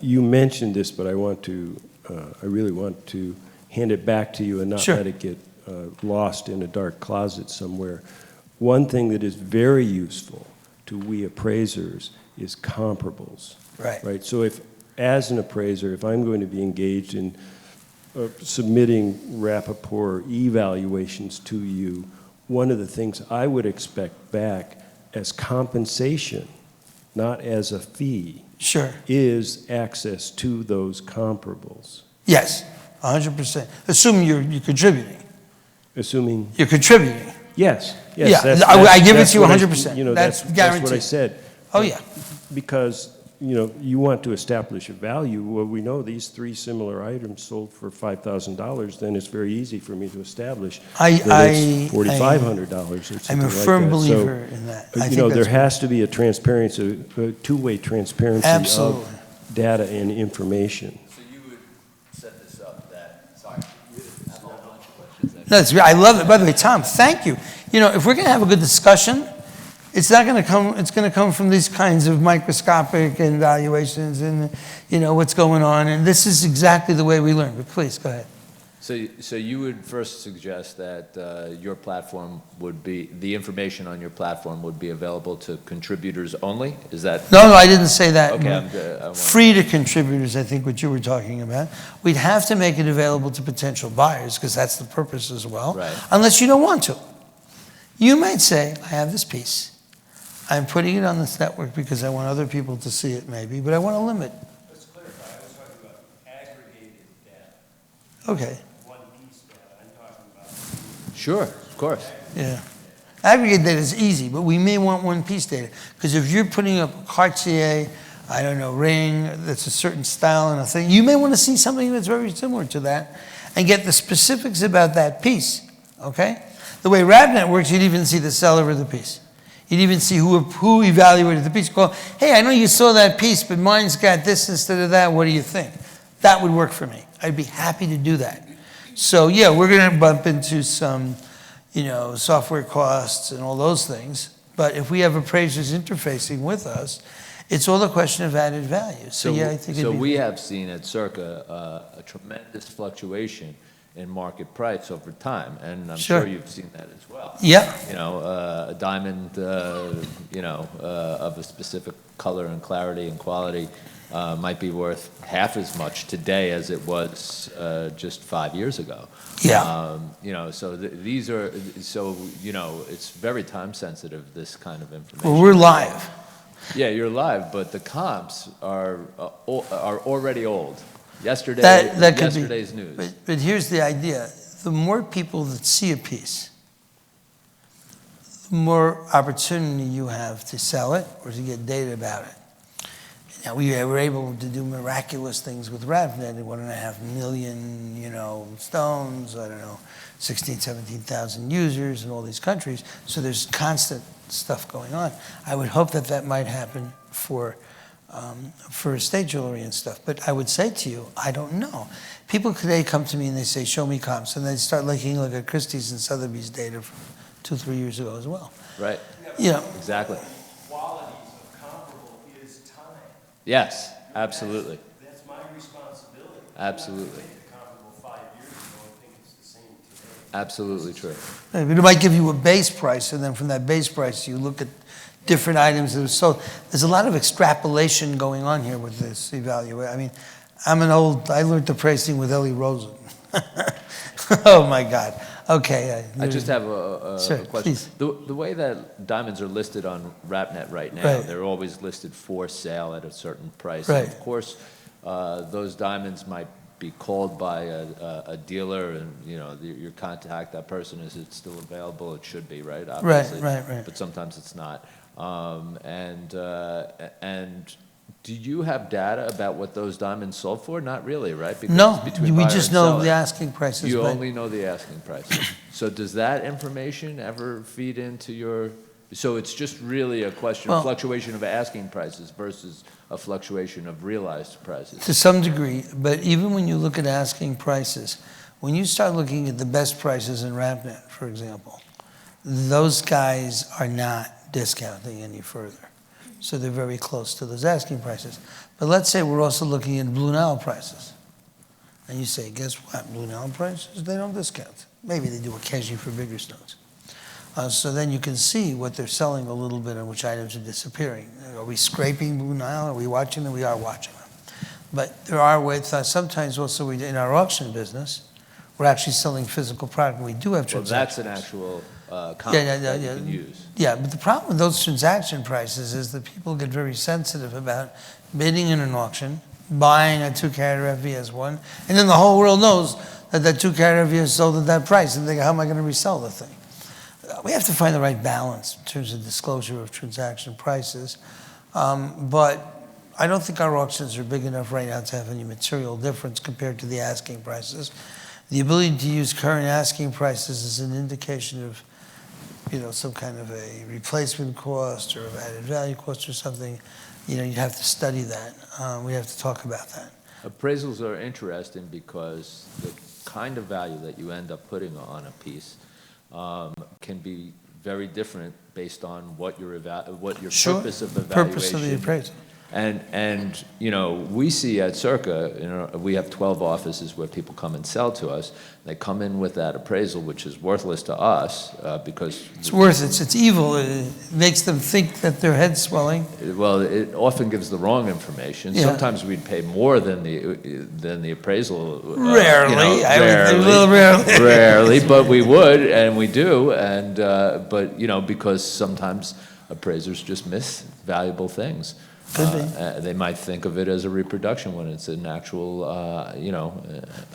you mentioned this, but I really want to hand it back to you and not let it get lost in a dark closet somewhere. One thing that is very useful to we appraisers is comparables. Right. So if, as an appraiser, if I'm going to be engaged in submitting Rapaport evaluations to you, one of the things I would expect back as compensation, not as a fee, is access to those comparables. Yes, 100%. Assuming you're contributing. Assuming you're contributing. Yes. Yeah, I give it to you 100%. That's guaranteed. That's what I said. Oh, yeah. Because you want to establish a value. Well, we know these three similar items sold for $5,000. Then it's very easy for me to establish that it's $4,500 or something like that. I'm a firm believer in that. There has to be a transparency, a two-way transparency of data and information. So you would set the No, it's, I love it. By the way, Tom, thank you. You know, if we're going to have a good discussion, it's not going to come, it's going to come from these kinds of microscopic evaluations and, you know, what's going on. And this is exactly the way we learn. But please, go ahead. So you would first suggest that your platform would be, the information on your platform would be available to contributors only? Is that? No, I didn't say that. Okay, I'm good. Free to contributors, I think what you were talking about. We'd have to make it available to potential buyers because that's the purpose as well. Right. Unless you don't want to. You might say, I have this piece. I'm putting it on this network because I want other people to see it maybe, but I want to limit. Let's clarify, I was talking about aggregated data. Okay. One piece data, I'm talking about. Sure, of course. Yeah. Aggregate data is easy, but we may want one piece data. Because if you're putting up a Cartier, I don't know, ring that's a certain style and a thing, you may want to see something that's very similar to that and get the specifics about that piece, okay? The way RavNet works, you'd even see the seller of the piece. You'd even see who evaluated the piece. Call, hey, I know you saw that piece, but mine's got this instead of that. What do you think? That would work for me. I'd be happy to do that. So yeah, we're going to bump into some, you know, software costs and all those things. But if we have appraisers interfacing with us, it's all a question of added value. So yeah, I think. So we have seen at Circa a tremendous fluctuation in market price over time, and I'm Sure. sure you've seen that as well. Yeah. You know, a diamond, you know, of a specific color and clarity and quality might be worth half as much today as it was just 5 years ago. Yeah. You know, so these are, so, you know, it's very time sensitive, this kind of information. Well, we're live. Yeah, you're live, but the comps are already old. Yesterday, That could be. yesterday's news. But here's the idea. The more people that see a piece, the more opportunity you have to sell it or to get data about it. Now, we were able to do miraculous things with RavNet, 1.5 million, you know, stones, I don't know, 16, 17,000 users in all these countries. So there's constant stuff going on. I would hope that that might happen for estate jewelry and stuff. But I would say to you, I don't know. People today come to me and they say, show me comps. And they start looking at Christie's and Sotheby's data from 2-3 years ago as well. Right. You know, Exactly. Qualities of comparable is time. Yes, absolutely. That's my responsibility. Absolutely. Comparable 5 years ago, I think it's the same today. Absolutely true. it might give you a base price, and then from that base price, you look at different items that are sold. There's a lot of extrapolation going on here with this evaluation. I mean, I learned the pricing with Ellie Rosen. Oh my God. Okay. I just have a Sure, question. please. The way that diamonds are listed on RapNet right now, Right. they're always listed for sale at a certain price. Right. And of course, those diamonds might be called by a dealer, and you know your contact that person. Is it still available? It should be, right? Obviously. Right. But sometimes it's not. And do you have data about what those diamonds sold for? Not really, right? Because No, it's between we buyer just and know seller. the asking prices. You but- only know the asking price. So does that information ever feed into your, so it's just really a question Well- of fluctuation of asking prices versus a fluctuation of realized prices? To some degree, but even when you look at asking prices, when you start looking at the best prices in RapNet, for example, those guys are not discounting any further. So they're very close to those asking prices. But let's say we're also looking at Blue Nile prices. And you say, guess what? Blue Nile prices, they don't discount. Maybe they do occasionally for bigger stones. So then you can see what they're selling a little bit and which items are disappearing. Are we scraping Blue Nile? Are we watching them? We are watching them. But there are ways, sometimes also in our auction business, we're actually selling physical product. We do have Well, transactions. that's an actual comp Yeah. that you can use. Yeah, but the problem with those transaction prices is that people get very sensitive about bidding in an auction, buying a 2-carat FV one, and then the whole world knows that that 2-carat FV is sold at that price, and they go, how am I going to resell the thing? We have to find the right balance in terms of disclosure of transaction prices, but I don't think our auctions are big enough right now to have any material difference compared to the asking prices. The ability to use current asking prices is an indication of, you know, some kind of a replacement cost or of added value cost or something. You know, you'd have to study that. We have to talk about that. Appraisals are interesting because the kind of value that you end up putting on a piece can be very different based on what your Sure. purpose of evaluation. Purpose of the appraisal. And you know, we see at Circa, you know, we have 12 offices where people come and sell to us. They come in with that appraisal, which is worthless to us because It's worth it. It's evil. It makes them think that their head's swelling. well, it often gives the wrong information. Yeah. Sometimes we'd pay more than the appraisal. Rarely. You know, I would think a rarely, little rarely. rarely, but we would, and we do, and but you know, because sometimes appraisers just miss valuable things. Could be. They might think of it as a reproduction when it's an actual, you know.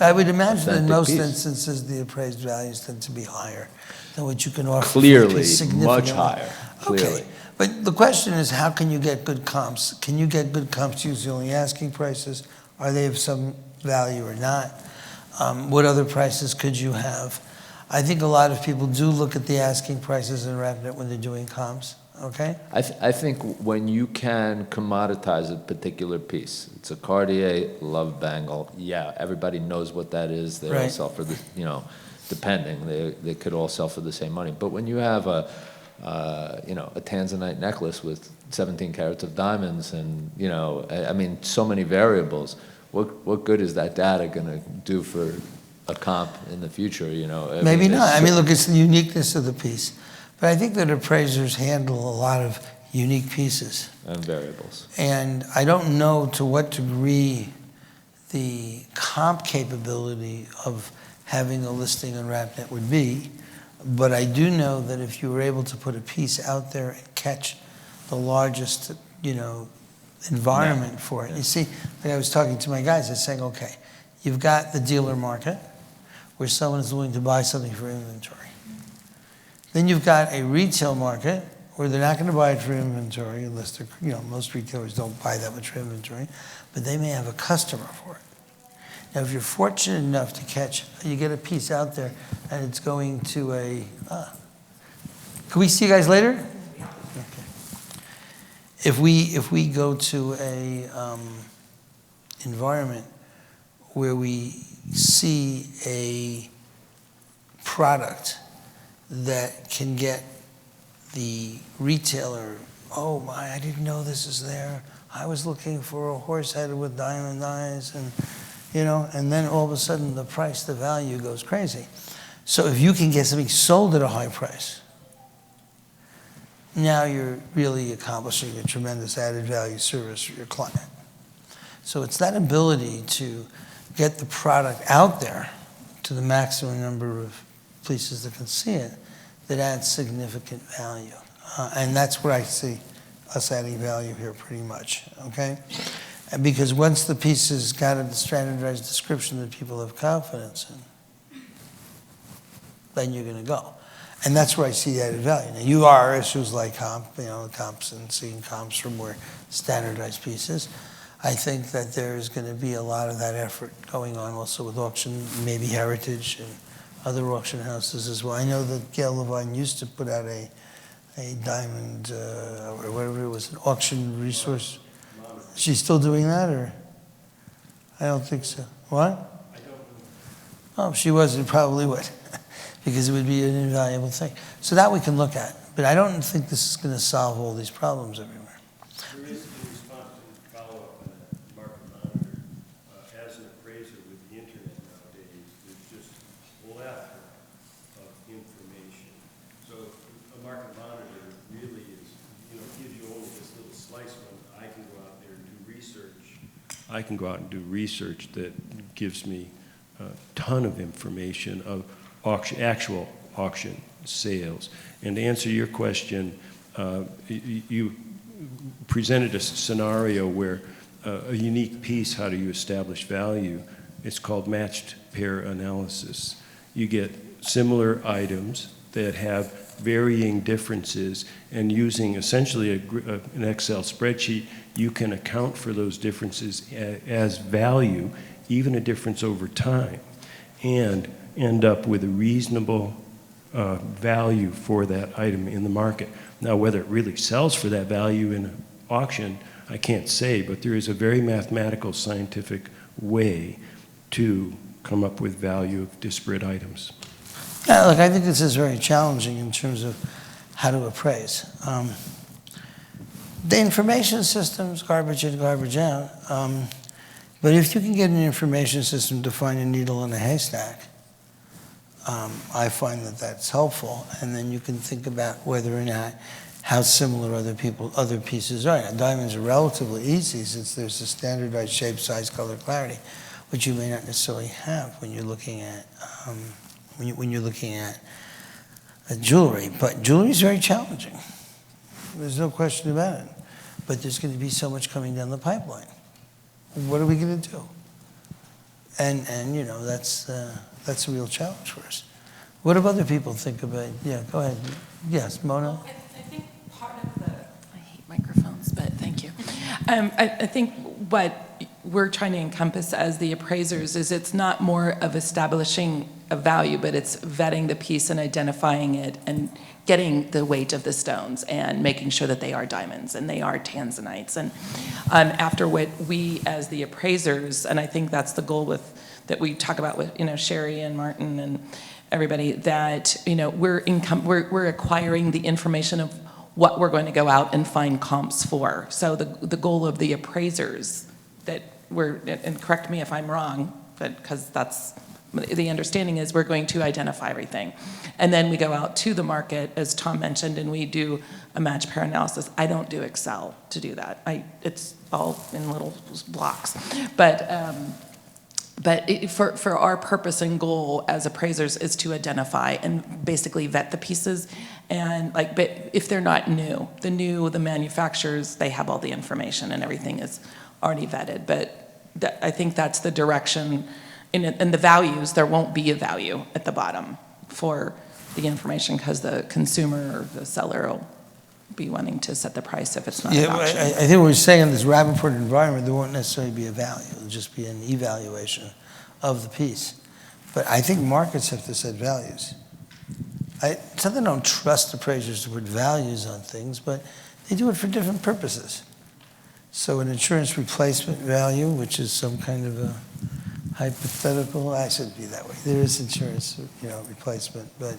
I would imagine in authentic most piece. instances, the appraised values tend to be higher than what you can offer. for the Clearly, piece, significantly. much higher, clearly. Okay, but the question is, how can you get good comps? Can you get good comps using only asking prices? Are they of some value or not? What other prices could you have? I think a lot of people do look at the asking prices in RapNet when they're doing comps, okay? I think when you can commoditize a particular piece, it's a Cartier love bangle. Yeah, everybody knows what that is. They all Right. sell for the, you know, depending, they could all sell for the same money. But when you have a, you know, a Tanzanite necklace with 17 carats of diamonds, and you know, I mean, so many variables. What good is that data going to do for a comp in the future? You know, Maybe not. I it's- mean, look, it's the uniqueness of the piece. But I think that appraisers handle a lot of unique pieces. and variables. And I don't know to what degree the comp capability of having a listing on RapNet would be, but I do know that if you were able to put a piece out there and catch the largest, you know, environment for it. You see, like I was talking to my guys, I was saying, okay, you've got the dealer market where someone is willing to buy something for inventory. Then you've got a retail market where they're not going to buy it for inventory unless they're, you know, most retailers don't buy that much for inventory, but they may have a customer for it. Now, if you're fortunate enough to catch, you get a piece out there and it's going to a, can we see you guys later? Okay. If we go to a environment where we see a product that can get the retailer, oh my, I didn't know this is there. I was looking for a horse head with diamond eyes, and you know, and then all of a sudden the price, the value goes crazy. So if you can get something sold at a high price, now you're really accomplishing a tremendous added value service for your client. So it's that ability to get the product out there to the maximum number of places that can see it that adds significant value. And that's where I see us adding value here pretty much, okay? And because once the piece has got a standardized description that people have confidence in, then you're gonna go. And that's where I see added value. Now, you are issues like comp, you know, comps and seeing comps for more standardized pieces. I think that there is going to be a lot of that effort going on also with auction, maybe Heritage and other auction houses as well. I know that Gail Levine used to put out a diamond, or whatever it was, an auction resource. She's still doing that, or? I don't think so. What? I don't know. Oh, if she was, it probably would, because it would be an invaluable thing. So that we can look at, but I don't think this is going to solve all these problems everywhere. There is, in response to follow-up on that market monitor, as an appraiser with the internet nowadays, there's just a plethora of information. So a market monitor really is, you know, gives you only this little slice when I can go out there and do research. I can go out and do research that gives me a ton of information of actual auction sales. And to answer your question, you presented a scenario where a unique piece, how do you establish value? It's called matched pair analysis. You get similar items that have varying differences, and using essentially an Excel spreadsheet, you can account for those differences as value, even a difference over time, and end up with a reasonable value for that item in the market. Now, whether it really sells for that value in an auction, I can't say, but there is a very mathematical, scientific way to come up with value of disparate items. Yeah, look, I think this is very challenging in terms of how to appraise. The information system's garbage in, garbage out. But if you can get an information system to find a needle in a haystack, I find that that's helpful. And then you can think about whether or not how similar other pieces are. Now, diamonds are relatively easy since there's a standardized shape, size, color, clarity, which you may not necessarily have when you're looking at jewelry. But jewelry is very challenging. There's no question about it. But there's going to be so much coming down the pipeline. What are we going to do? And you know, that's a real challenge for us. What do other people think about? Yeah, go ahead. Yes, Mona? I think part of the, I hate microphones, but thank you. I think what we're trying to encompass as the appraisers is it's not more of establishing a value, but it's vetting the piece and identifying it and getting the weight of the stones and making sure that they are diamonds and they are tanzanites. And after what we as the appraisers, and I think that's the goal that we talk about with, you know, Sherry and Martin and everybody, that, you know, we're acquiring the information of what we're going to go out and find comps for. So the goal of the appraisers that and correct me if I'm wrong, but because that's the understanding is we're going to identify everything. And then we go out to the market, as Tom mentioned, and we do a match pair analysis. I don't do Excel to do that. It's all in little blocks. But for our purpose and goal as appraisers is to identify and basically vet the pieces. And but if they're not new, the manufacturers, they have all the information and everything is already vetted. But I think that's the direction. In the values, there won't be a value at the bottom for the information because the consumer or the seller will be wanting to set the price if it's not an auction. I think what we're saying in this Rapaport environment, there won't necessarily be a value. It'll just be an evaluation of the piece. But I think markets have to set values. It's not that I don't trust appraisers to put values on things, but they do it for different purposes. So an insurance replacement value, which is some kind of a hypothetical, I shouldn't be that way. There is insurance, replacement. But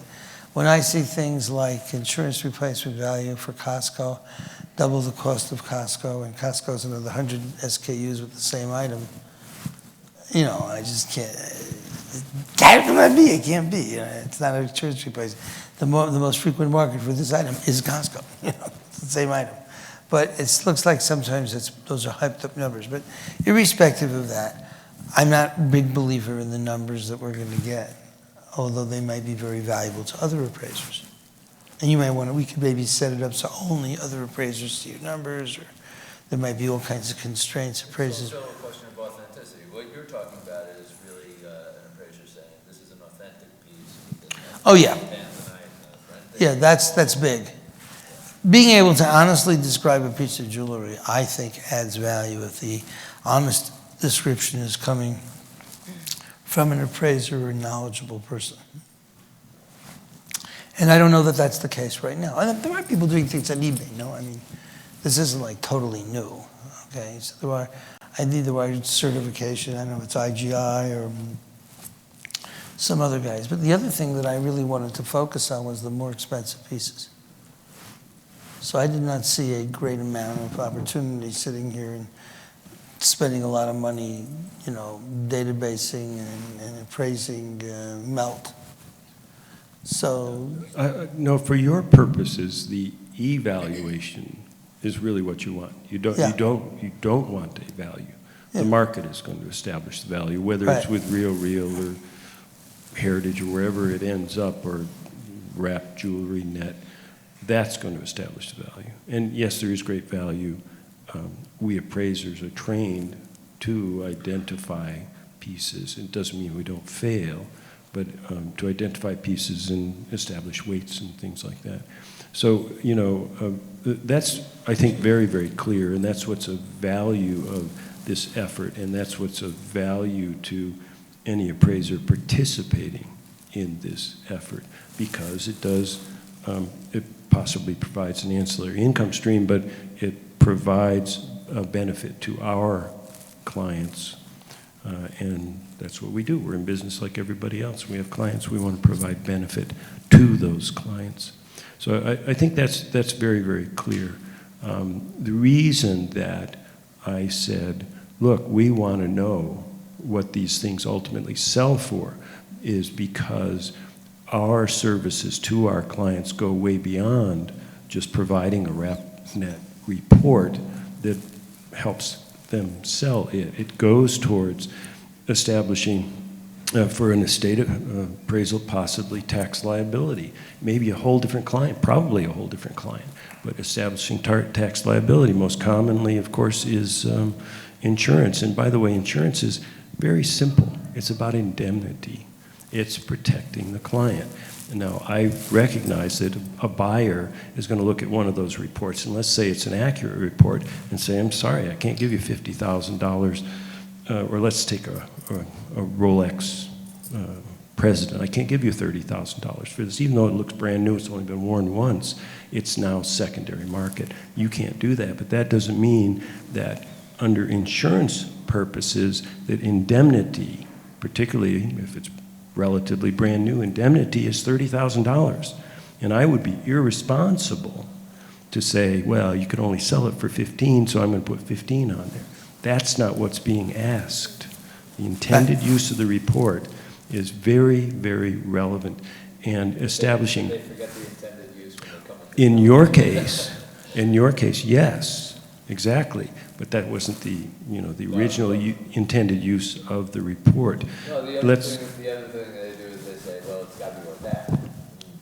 when I see things like insurance replacement value for Costco, double the cost of Costco, and Costco's another 100 SKUs with the same item, I just can't. How can that be? It can't be. It's not an insurance replacement. The most frequent market for this item is Costco. It's the same item. But it looks like sometimes those are hyped up numbers. But irrespective of that, I'm not a big believer in the numbers that we're going to get, although they might be very valuable to other appraisers. And we could maybe set it up so only other appraisers see your numbers, or there might be all kinds of constraints. Appraisers. It's also a question of authenticity. What you're talking about is really an appraiser saying this is an authentic piece. Oh yeah. Yeah, that's big. Being able to honestly describe a piece of jewelry, I think, adds value if the honest description is coming from an appraiser or a knowledgeable person. And I don't know that that's the case right now. And there are people doing things on eBay, this isn't like totally new, okay? So I need the right certification. I don't know if it's IGI or some other guys. But the other thing that I really wanted to focus on was the more expensive pieces. So I did not see a great amount of opportunity sitting here and spending a lot of money, databasing and appraising melt. So no, for your purposes, the evaluation is really what you want. You don't want a value. Yeah. The market is going to establish the value, whether it's with Real or Heritage or wherever it ends up, or Wrap Jewelry Net. That's going to establish the value. And yes, there is great value. We appraisers are trained to identify pieces. It doesn't mean we don't fail, but to identify pieces and establish weights and things like that. So, that's, I think, very, very clear, and that's what's of value of this effort, and that's what's of value to any appraiser participating in this effort, because it does, it possibly provides an ancillary income stream, but it provides a benefit to our clients And that's what we do. We're in business like everybody else. We have clients. We want to provide benefit to those clients. So I think that's very, very clear. The reason that I said, look, we want to know what these things ultimately sell for is because our services to our clients go way beyond just providing a RapNet report that helps them sell it. It goes towards establishing, for an estate appraisal, possibly tax liability. Maybe a whole different client, probably a whole different client, but establishing tax liability most commonly, of course, is insurance. And by the way, insurance is very simple. It's about indemnity. It's protecting the client. Now, I recognize that a buyer is going to look at one of those reports, and let's say it's an accurate report, and say, I'm sorry, I can't give you $50,000, or let's take a Rolex President. I can't give you $30,000 for this. Even though it looks brand new, it's only been worn once, it's now secondary market. You can't do that, but that doesn't mean that under insurance purposes, that indemnity, particularly if it's relatively brand new, indemnity is $30,000. And I would be irresponsible to say, well, you could only sell it for 15, so I'm going to put 15 on there. That's not what's being asked. The intended use of the report is very, very relevant. And establishing, They forget the intended use when they come up. in your case, yes, exactly. But that wasn't the, the original intended use of the report. No, the other thing they do is they say, well, it's got to be worth that.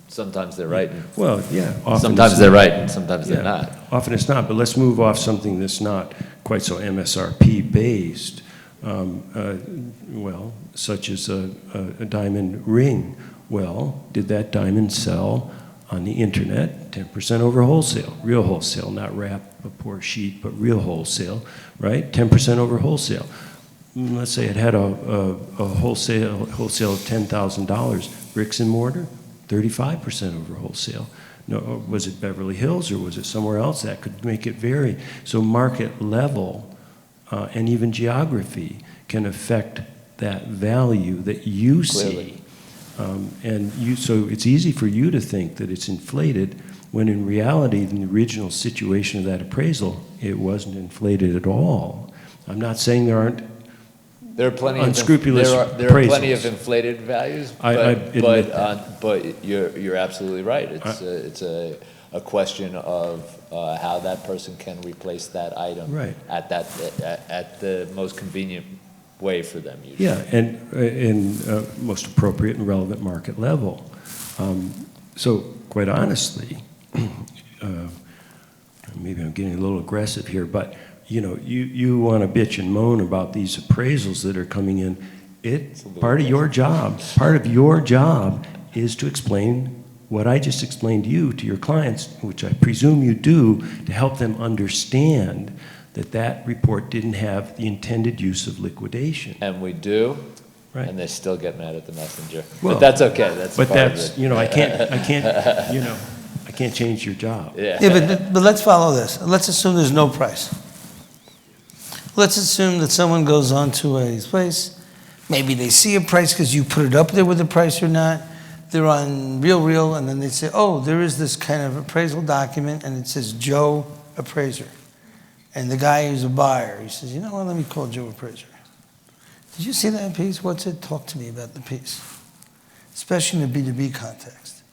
Sometimes they're right. And Well, yeah. Often sometimes they're right and sometimes they're Yeah, not. often it's not, but let's move off something that's not quite so MSRP based, well, such as a diamond ring. Well, did that diamond sell on the internet 10% over wholesale, real wholesale, not Rapaport sheet, but real wholesale, right? 10% over wholesale. Let's say it had a wholesale of $10,000, bricks and mortar, 35% over wholesale. No, was it Beverly Hills or was it somewhere else? That could make it vary. So market level and even geography can affect that value that you Clearly. see. So it's easy for you to think that it's inflated when in reality, in the original situation of that appraisal, it wasn't inflated at all. I'm not saying there aren't There are plenty unscrupulous there are plenty appraisals. of inflated values, I admit that. but you're absolutely right. It's a question of how that person can replace that item Right. at the most convenient way for them usually. Yeah, and in most appropriate and relevant market level. So quite honestly, maybe I'm getting a little aggressive here, but you want to bitch and moan about these appraisals that are coming in. Part of your job is to explain what I just explained to you, to your clients, which I presume you do, to help them understand that report didn't have the intended use of liquidation. And we do, Right. and they still get mad at the messenger. Well, but that's okay. That's But part that's, of it. I can't change your job. Yeah. Yeah, but let's follow this. Let's assume there's no price. Let's assume that someone goes onto a place, maybe they see a price because you put it up there with the price or not. They're on Real, and then they say, oh, there is this kind of appraisal document, and it says Joe Appraiser. And the guy who's a buyer, he says, you know what, let me call Joe Appraiser. Did you see that piece? What's it? Talk to me about the piece, especially in a B2B context.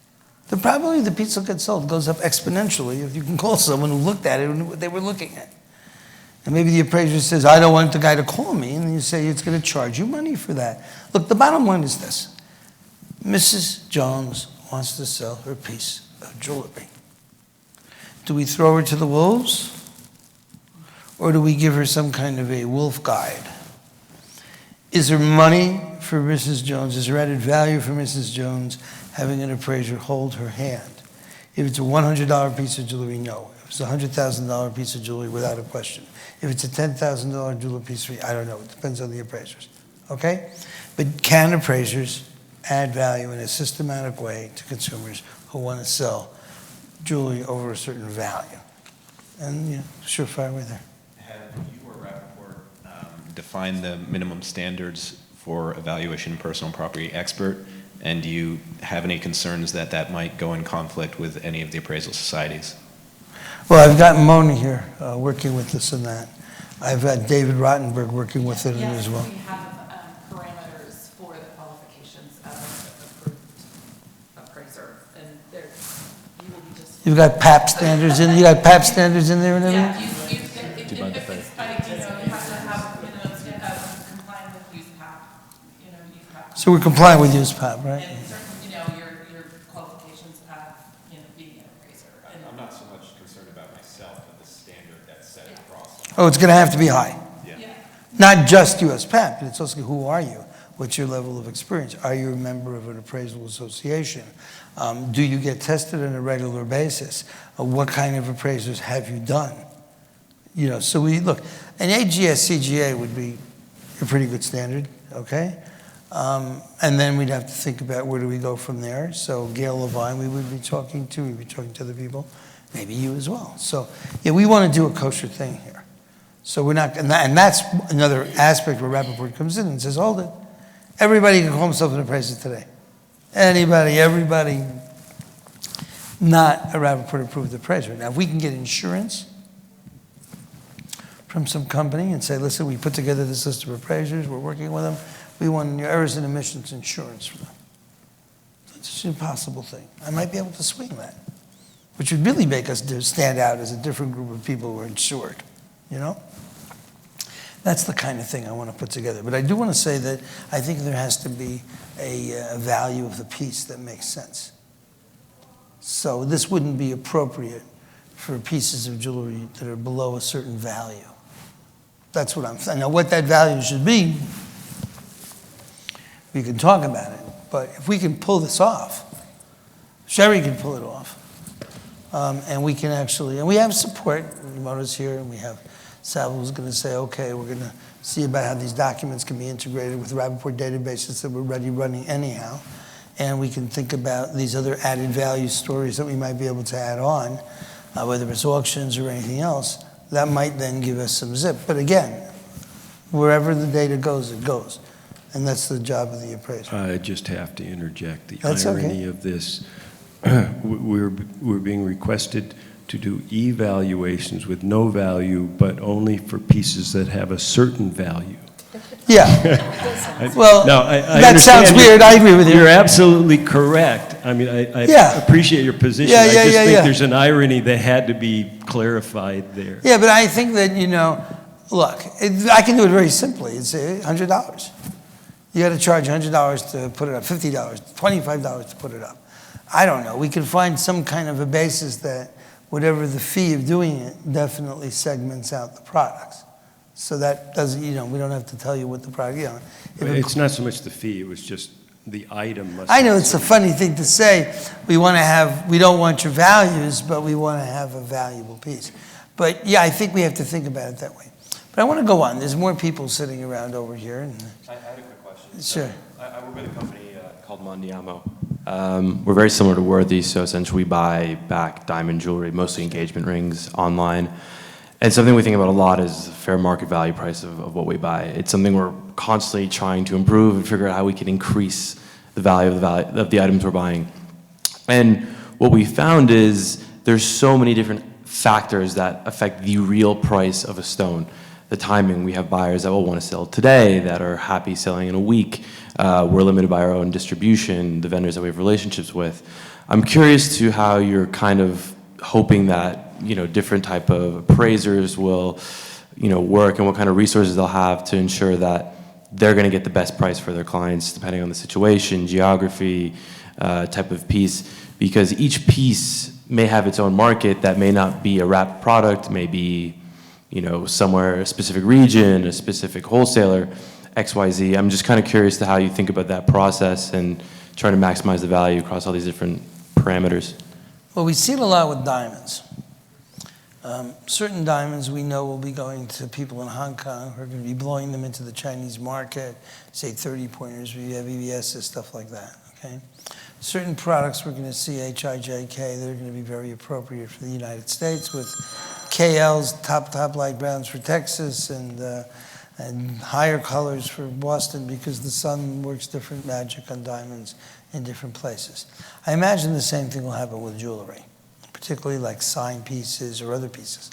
Probably the piece will get sold, goes up exponentially if you can call someone who looked at it and knew what they were looking at. And maybe the appraiser says, I don't want the guy to call me, and you say it's going to charge you money for that. Look, the bottom line is this. Mrs. Jones wants to sell her piece of jewelry. Do we throw her to the wolves? Or do we give her some kind of a wolf guide? Is there money for Mrs. Jones? Is there added value for Mrs. Jones having an appraiser hold her hand? If it's a $100 piece of jewelry, no. If it's a $100,000 piece of jewelry, without a question. If it's a $10,000 jewelry piece, I don't know. It depends on the appraisers. Okay? But can appraisers add value in a systematic way to consumers who want to sell jewelry over a certain value? And, surefire way there. Have you or Rapaport define the minimum standards for evaluation of personal property expert? And do you have any concerns that that might go in conflict with any of the appraisal societies? Well, I've got Mona here working with us on that. I've got David Rottenberg working with it as well. Yes, we have parameters for the qualifications of an approved appraiser, and there, you will be just. You've got PAP standards in, you got PAP standards in there and everything? Yeah, if it's like, you have to have minimum complying with use PAP, use PAP. So we're complying with use PAP, right? And certain, your qualifications of, being an appraiser. I'm not so much concerned about myself, but the standard that's set across. Oh, it's going to have to be high. Yeah. Not just US PAP, but it's also who are you? What's your level of experience? Are you a member of an appraisal association? Do you get tested on a regular basis? What kind of appraisers have you done? So we look, an AGS CGA would be a pretty good standard, okay? And then we'd have to think about where do we go from there. So Gail Levine, we would be talking to, we'd be talking to other people, maybe you as well. So yeah, we want to do a kosher thing here. So we're not, and that's another aspect where Rapaport comes in and says, hold it. Everybody can call himself an appraiser today. Everybody, not a Rapaport approved appraiser. Now, if we can get insurance from some company and say, listen, we put together this list of appraisers, we're working with them, we want your errors and omissions insurance for them. It's an impossible thing. I might be able to swing that, which would really make us stand out as a different group of people who are insured, That's the kind of thing I want to put together. But I do want to say that I think there has to be a value of the piece that makes sense. So this wouldn't be appropriate for pieces of jewelry that are below a certain value. That's what I'm saying. Now, what that value should be, we can talk about it. But if we can pull this off, Sherry can pull it off. And we can actually, and we have support. Mona's here, and we have Sal who's going to say, okay, we're going to see about how these documents can be integrated with Rapaport databases that we're already running anyhow. And we can think about these other added value stories that we might be able to add on, whether it's auctions or anything else. That might then give us some zip. But again, wherever the data goes, it goes. And that's the job of the appraiser. I just have to interject the That's irony okay. of this. We're being requested to do evaluations with no value, but only for pieces that have a certain value. Yeah. Well, Now, I that sounds understand weird. I agree with you. You're absolutely correct. I mean, I Yeah. appreciate your position. Yeah, I just think yeah. there's an irony that had to be clarified there. Yeah, but I think that, look, I can do it very simply. It's $100. You got to charge $100 to put it up, $50, $25 to put it up. I don't know. We can find some kind of a basis that whatever the fee of doing it definitely segments out the products. So that doesn't, we don't have to tell you what the product, It's not so much the fee, it was just the item must. I know it's a funny thing to say. We don't want your values, but we want to have a valuable piece. But yeah, I think we have to think about it that way. But I want to go on. There's more people sitting around over here. And I had a quick question. Sure. I work with a company called Mondiamo. We're very similar to Worthy, so essentially we buy back diamond jewelry, mostly engagement rings, online. And something we think about a lot is the fair market value price of what we buy. It's something we're constantly trying to improve and figure out how we can increase the value of the items we're buying. And what we found is there's so many different factors that affect the real price of a stone. The timing, we have buyers that will want to sell today that are happy selling in a week. We're limited by our own distribution, the vendors that we have relationships with. I'm curious to how you're kind of hoping that, different type of appraisers will, work and what kind of resources they'll have to ensure that they're going to get the best price for their clients depending on the situation, geography, type of piece, because each piece may have its own market that may not be a wrapped product, may be, somewhere, a specific region, a specific wholesaler, XYZ. I'm just kind of curious to how you think about that process and trying to maximize the value across all these different parameters. well, we see it a lot with diamonds. Certain diamonds we know will be going to people in Hong Kong who are going to be blowing them into the Chinese market, say 30-pointers, we have EVSs, stuff like that, okay? Certain products we're going to see HIJK, they're going to be very appropriate for the United States with KLs, top light browns for Texas, and and higher colors for Boston because the sun works different magic on diamonds in different places. I imagine the same thing will happen with jewelry, particularly like sign pieces or other pieces.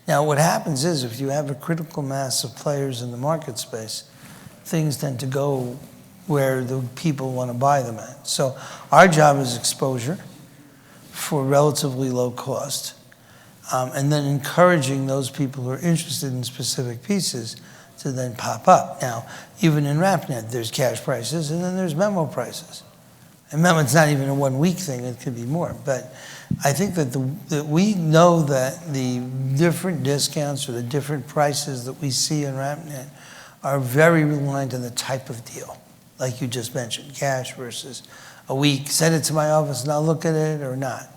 Now, what happens is if you have a critical mass of players in the market space, things tend to go where the people want to buy them at. So our job is exposure for relatively low cost, and then encouraging those people who are interested in specific pieces to then pop up. Now, even in RapNet, there's cash prices and then there's memo prices. And memo, it's not even a 1 week thing, it could be more. But I think that we know that the different discounts or the different prices that we see in RapNet are very reliant on the type of deal, like you just mentioned, cash versus a week, send it to my office and I'll look at it or not.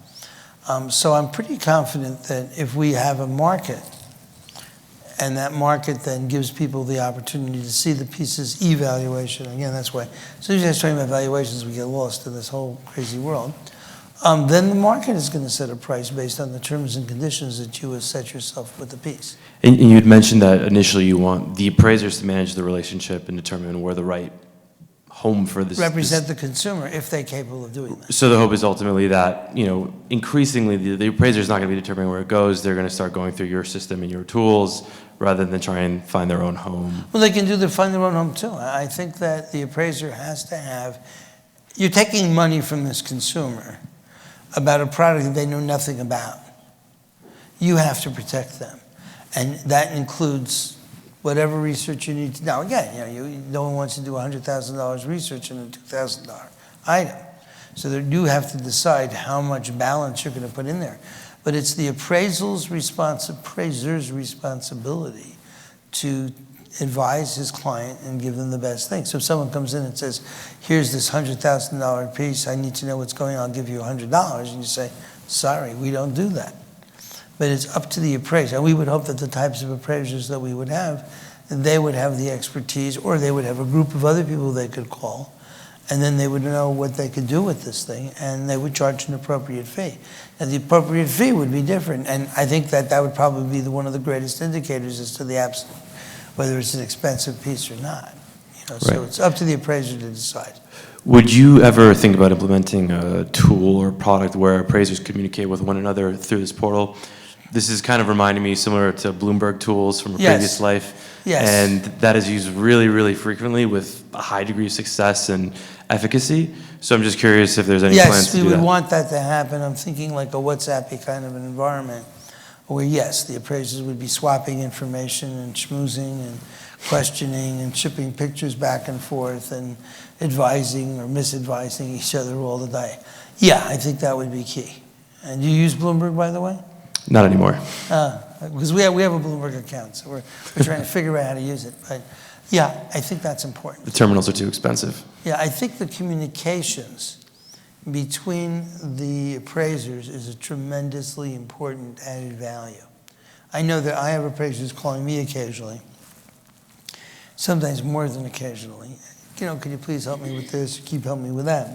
So I'm pretty confident that if we have a market, and that market then gives people the opportunity to see the pieces evaluation. Again, that's why as soon as you start talking about valuations, we get lost in this whole crazy world. Then the market is going to set a price based on the terms and conditions that you have set yourself with the piece. And you'd mentioned that initially you want the appraisers to manage the relationship and determine where the right home for this. Represent the consumer if they're capable of doing that. So the hope is ultimately that, increasingly the appraiser is not going to be determining where it goes. They're going to start going through your system and your tools rather than try and find their own home. Well, they can find their own home too. I think that the appraiser has to have, you're taking money from this consumer about a product that they know nothing about. You have to protect them. And that includes whatever research you need to. Now, again, no one wants to do $100,000 research in a $2,000 item. So you have to decide how much balance you're going to put in there. But it's the appraiser's responsibility to advise his client and give them the best thing. So if someone comes in and says, here's this $100,000 piece, I need to know what's going on, I'll give you $100, and you say, sorry, we don't do that. But it's up to the appraiser. And we would hope that the types of appraisers that we would have, they would have the expertise, or they would have a group of other people they could call, and then they would know what they could do with this thing, and they would charge an appropriate fee. And the appropriate fee would be different, and I think that would probably be one of the greatest indicators as to the absolute, whether it's an expensive piece or not. So it's up to the appraiser to decide. Would you ever think about implementing a tool or product where appraisers communicate with one another through this portal? This is kind of reminding me similar to Bloomberg tools from a previous life. Yes. And that is used really, really frequently with a high degree of success and efficacy. So I'm just curious if there's any plans to do that. Yes, we would want that to happen. I'm thinking like a WhatsApp-y kind of an environment where, yes, the appraisers would be swapping information and schmoozing and questioning and shipping pictures back and forth and advising or misadvising each other all the day. Yeah, I think that would be key. And do you use Bloomberg, by the way? Not anymore. Because we have a Bloomberg account, so we're trying to figure out how to use it. But yeah, I think that's important. The terminals are too expensive. Yeah, I think the communications between the appraisers is a tremendously important added value. I know that I have appraisers calling me occasionally, sometimes more than occasionally. Could you please help me with this, or keep helping me with that?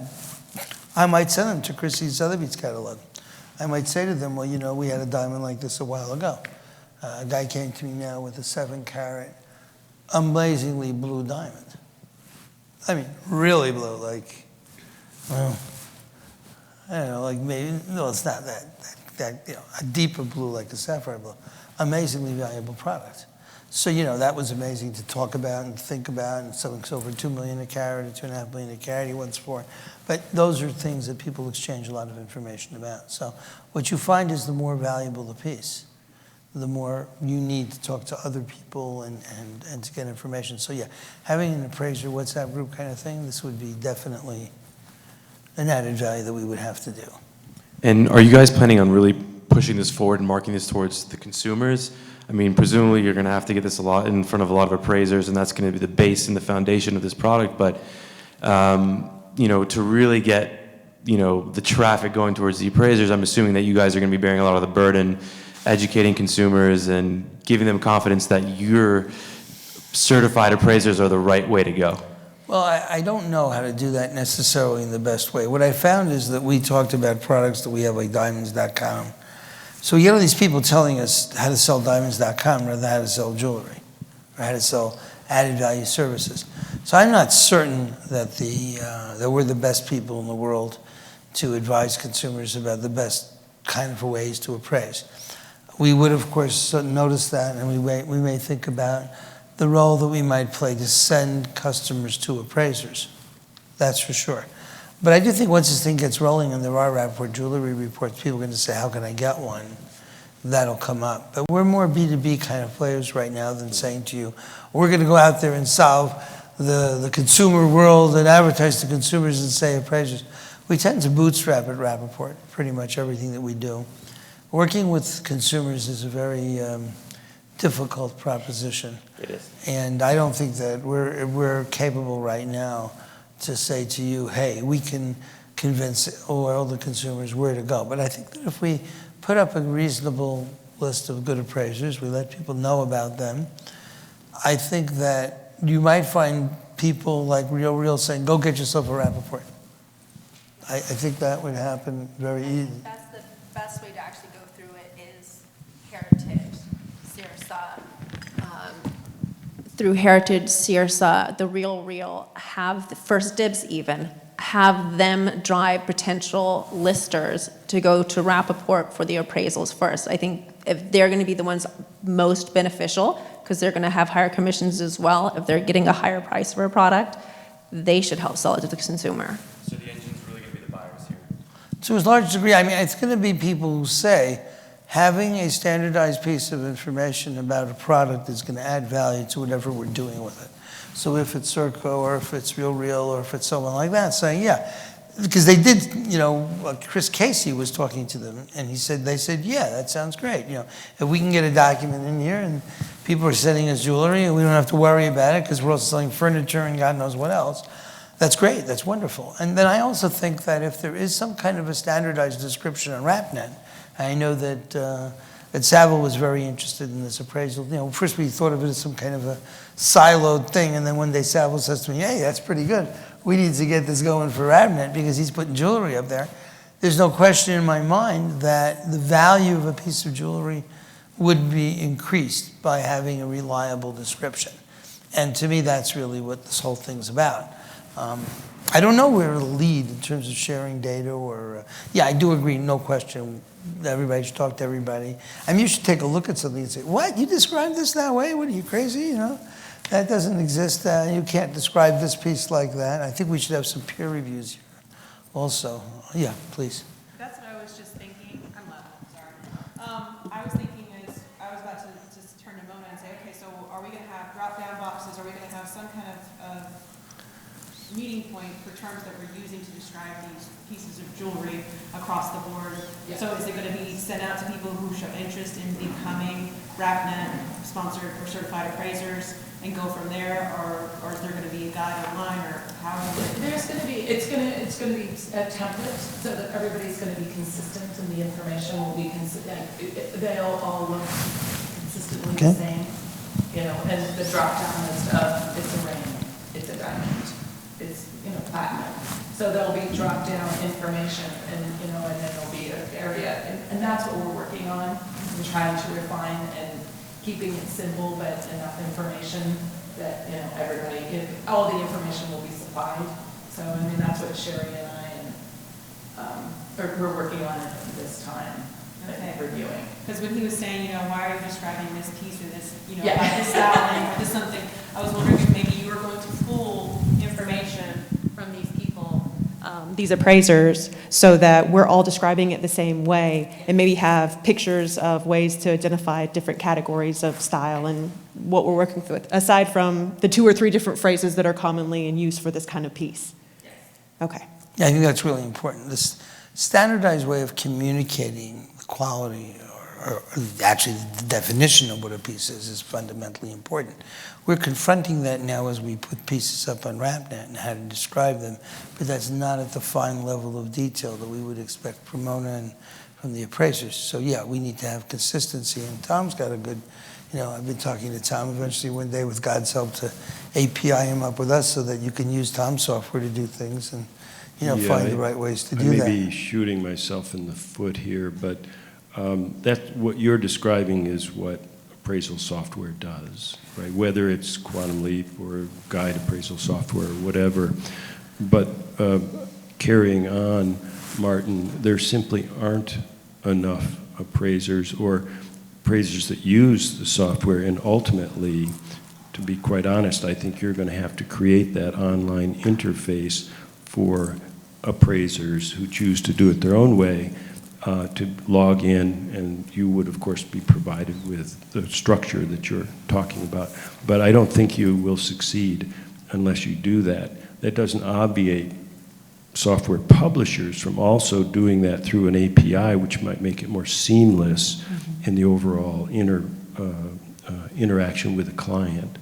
I might send them to Chrissy's Sotheby's catalog. I might say to them, well, we had a diamond like this a while ago. A guy came to me now with a 7-carat, amazingly blue diamond. I mean, really blue, like, well, I don't know, like maybe, no, it's not that a deeper blue like a sapphire blue. Amazingly valuable product. So, that was amazing to talk about and think about, and something's over $2 million a carat or $2.5 million a carat he wants for. But those are things that people exchange a lot of information about. So what you find is the more valuable the piece, the more you need to talk to other people and to get information. So yeah, having an appraiser WhatsApp group kind of thing, this would be definitely an added value that we would have to do. And are you guys planning on really pushing this forward and marketing this towards the consumers? I mean, presumably you're going to have to get this a lot in front of a lot of appraisers, and that's going to be the base and the foundation of this product. But to really get the traffic going towards the appraisers, I'm assuming that you guys are going to be bearing a lot of the burden, educating consumers and giving them confidence that your certified appraisers are the right way to go. Well, I don't know how to do that necessarily in the best way. What I found is that we talked about products that we have like diamonds.com. So we get all these people telling us how to sell diamonds.com rather than how to sell jewelry or how to sell added value services. So I'm not certain that that we're the best people in the world to advise consumers about the best kind of ways to appraise. We would, of course, notice that, and we may think about the role that we might play to send customers to appraisers. That's for sure. But I do think once this thing gets rolling and there are Rapaport jewelry reports, people are going to say, how can I get one? That'll come up. But we're more B2B kind of players right now than saying to you, we're going to go out there and solve the consumer world and advertise to consumers and say appraisers. We tend to bootstrap at Rapaport, pretty much everything that we do. Working with consumers is a very difficult proposition. It is. And I don't think that we're capable right now to say to you, hey, we can convince all the consumers where to go. But I think that if we put up a reasonable list of good appraisers, we let people know about them, I think that you might find people like Real saying, go get yourself a Rapaport. I think that would happen very easily. That's the best way to actually go through it is Heritage, Sirsa. Through Heritage, Sirsa, the Real have the first dibs even, have them drive potential listers to go to Rapaport for the appraisals first. I think if they're going to be the ones most beneficial, because they're going to have higher commissions as well, if they're getting a higher price for a product, they should help sell it to the consumer. So the engine's really going to be the buyers here. To a large degree, I mean, it's going to be people who say, having a standardized piece of information about a product is going to add value to whatever we're doing with it. So if it's Circo, or if it's Real, or if it's someone like that, saying, yeah, because they did, Chris Casey was talking to them, and they said, yeah, that sounds great. If we can get a document in here, and people are sending us jewelry, and we don't have to worry about it, because we're also selling furniture and God knows what else, that's great, that's wonderful. And then I also think that if there is some kind of a standardized description on RapNet, I know that Savile was very interested in this appraisal. First we thought of it as some kind of a siloed thing, and then one day Savile says to me, hey, that's pretty good. We need to get this going for RapNet because he's putting jewelry up there. There's no question in my mind that the value of a piece of jewelry would be increased by having a reliable description. And to me, that's really what this whole thing's about. I don't know where it'll lead in terms of sharing data or, yeah, I do agree, no question. Everybody should talk to everybody. I mean, you should take a look at something and say, what, you described this that way? What, are you crazy? That doesn't exist. You can't describe this piece like that. I think we should have some peer reviews here also. Yeah, please. That's what I was just thinking. I'm left, sorry. I was thinking I was about to just turn to Mona and say, okay, so are we going to have drop-down boxes? Are we going to have some kind of meeting point for terms that we're using to describe these pieces of jewelry across the board? Yeah. So is it going to be sent out to people who show interest in becoming RapNet sponsored or certified appraisers and go from there, or is there going to be a guide online, or how? There's going to be, it's going to be a template so that everybody's going to be consistent and the information will be consistent. They'll all look consistently the same, and the drop down list of it's a ring, it's a diamond, it's platinum. So there'll be drop down information, and and then there'll be an area, and that's what we're working on and trying to refine and keeping it simple, but enough information that, everybody, all the information will be supplied. So, I mean, that's what Sherry and I we're working on it this time, reviewing. Because when he was saying, why are you describing this piece or this, Yeah. by this styling or this something, I was wondering if maybe you were going to pull information from these people, these appraisers, so that we're all describing it the same way, and maybe have pictures of ways to identify different categories of style and what we're working with, aside from the 2 or 3 different phrases that are commonly in use for this kind of piece. Yes. Okay. Yeah, I think that's really important. This standardized way of communicating the quality or actually the definition of what a piece is fundamentally important. We're confronting that now as we put pieces up on RapNet and how to describe them, but that's not at the fine level of detail that we would expect from Mona and from the appraisers. So yeah, we need to have consistency, and Tom's got a good, I've been talking to Tom eventually one day with God's help to API him up with us so that you can use Tom's software to do things and, find the right ways to do that. I may be shooting myself in the foot here, but that's what you're describing is what appraisal software does, right? Whether it's Quantum Leap or Guide appraisal software or whatever. But carrying on, Martin, there simply aren't enough appraisers or appraisers that use the software, and ultimately, to be quite honest, I think you're going to have to create that online interface for appraisers who choose to do it their own way to log in, and you would, of course, be provided with the structure that you're talking about. But I don't think you will succeed unless you do that. That doesn't obviate software publishers from also doing that through an API, which might make it more seamless in the overall interaction with a client,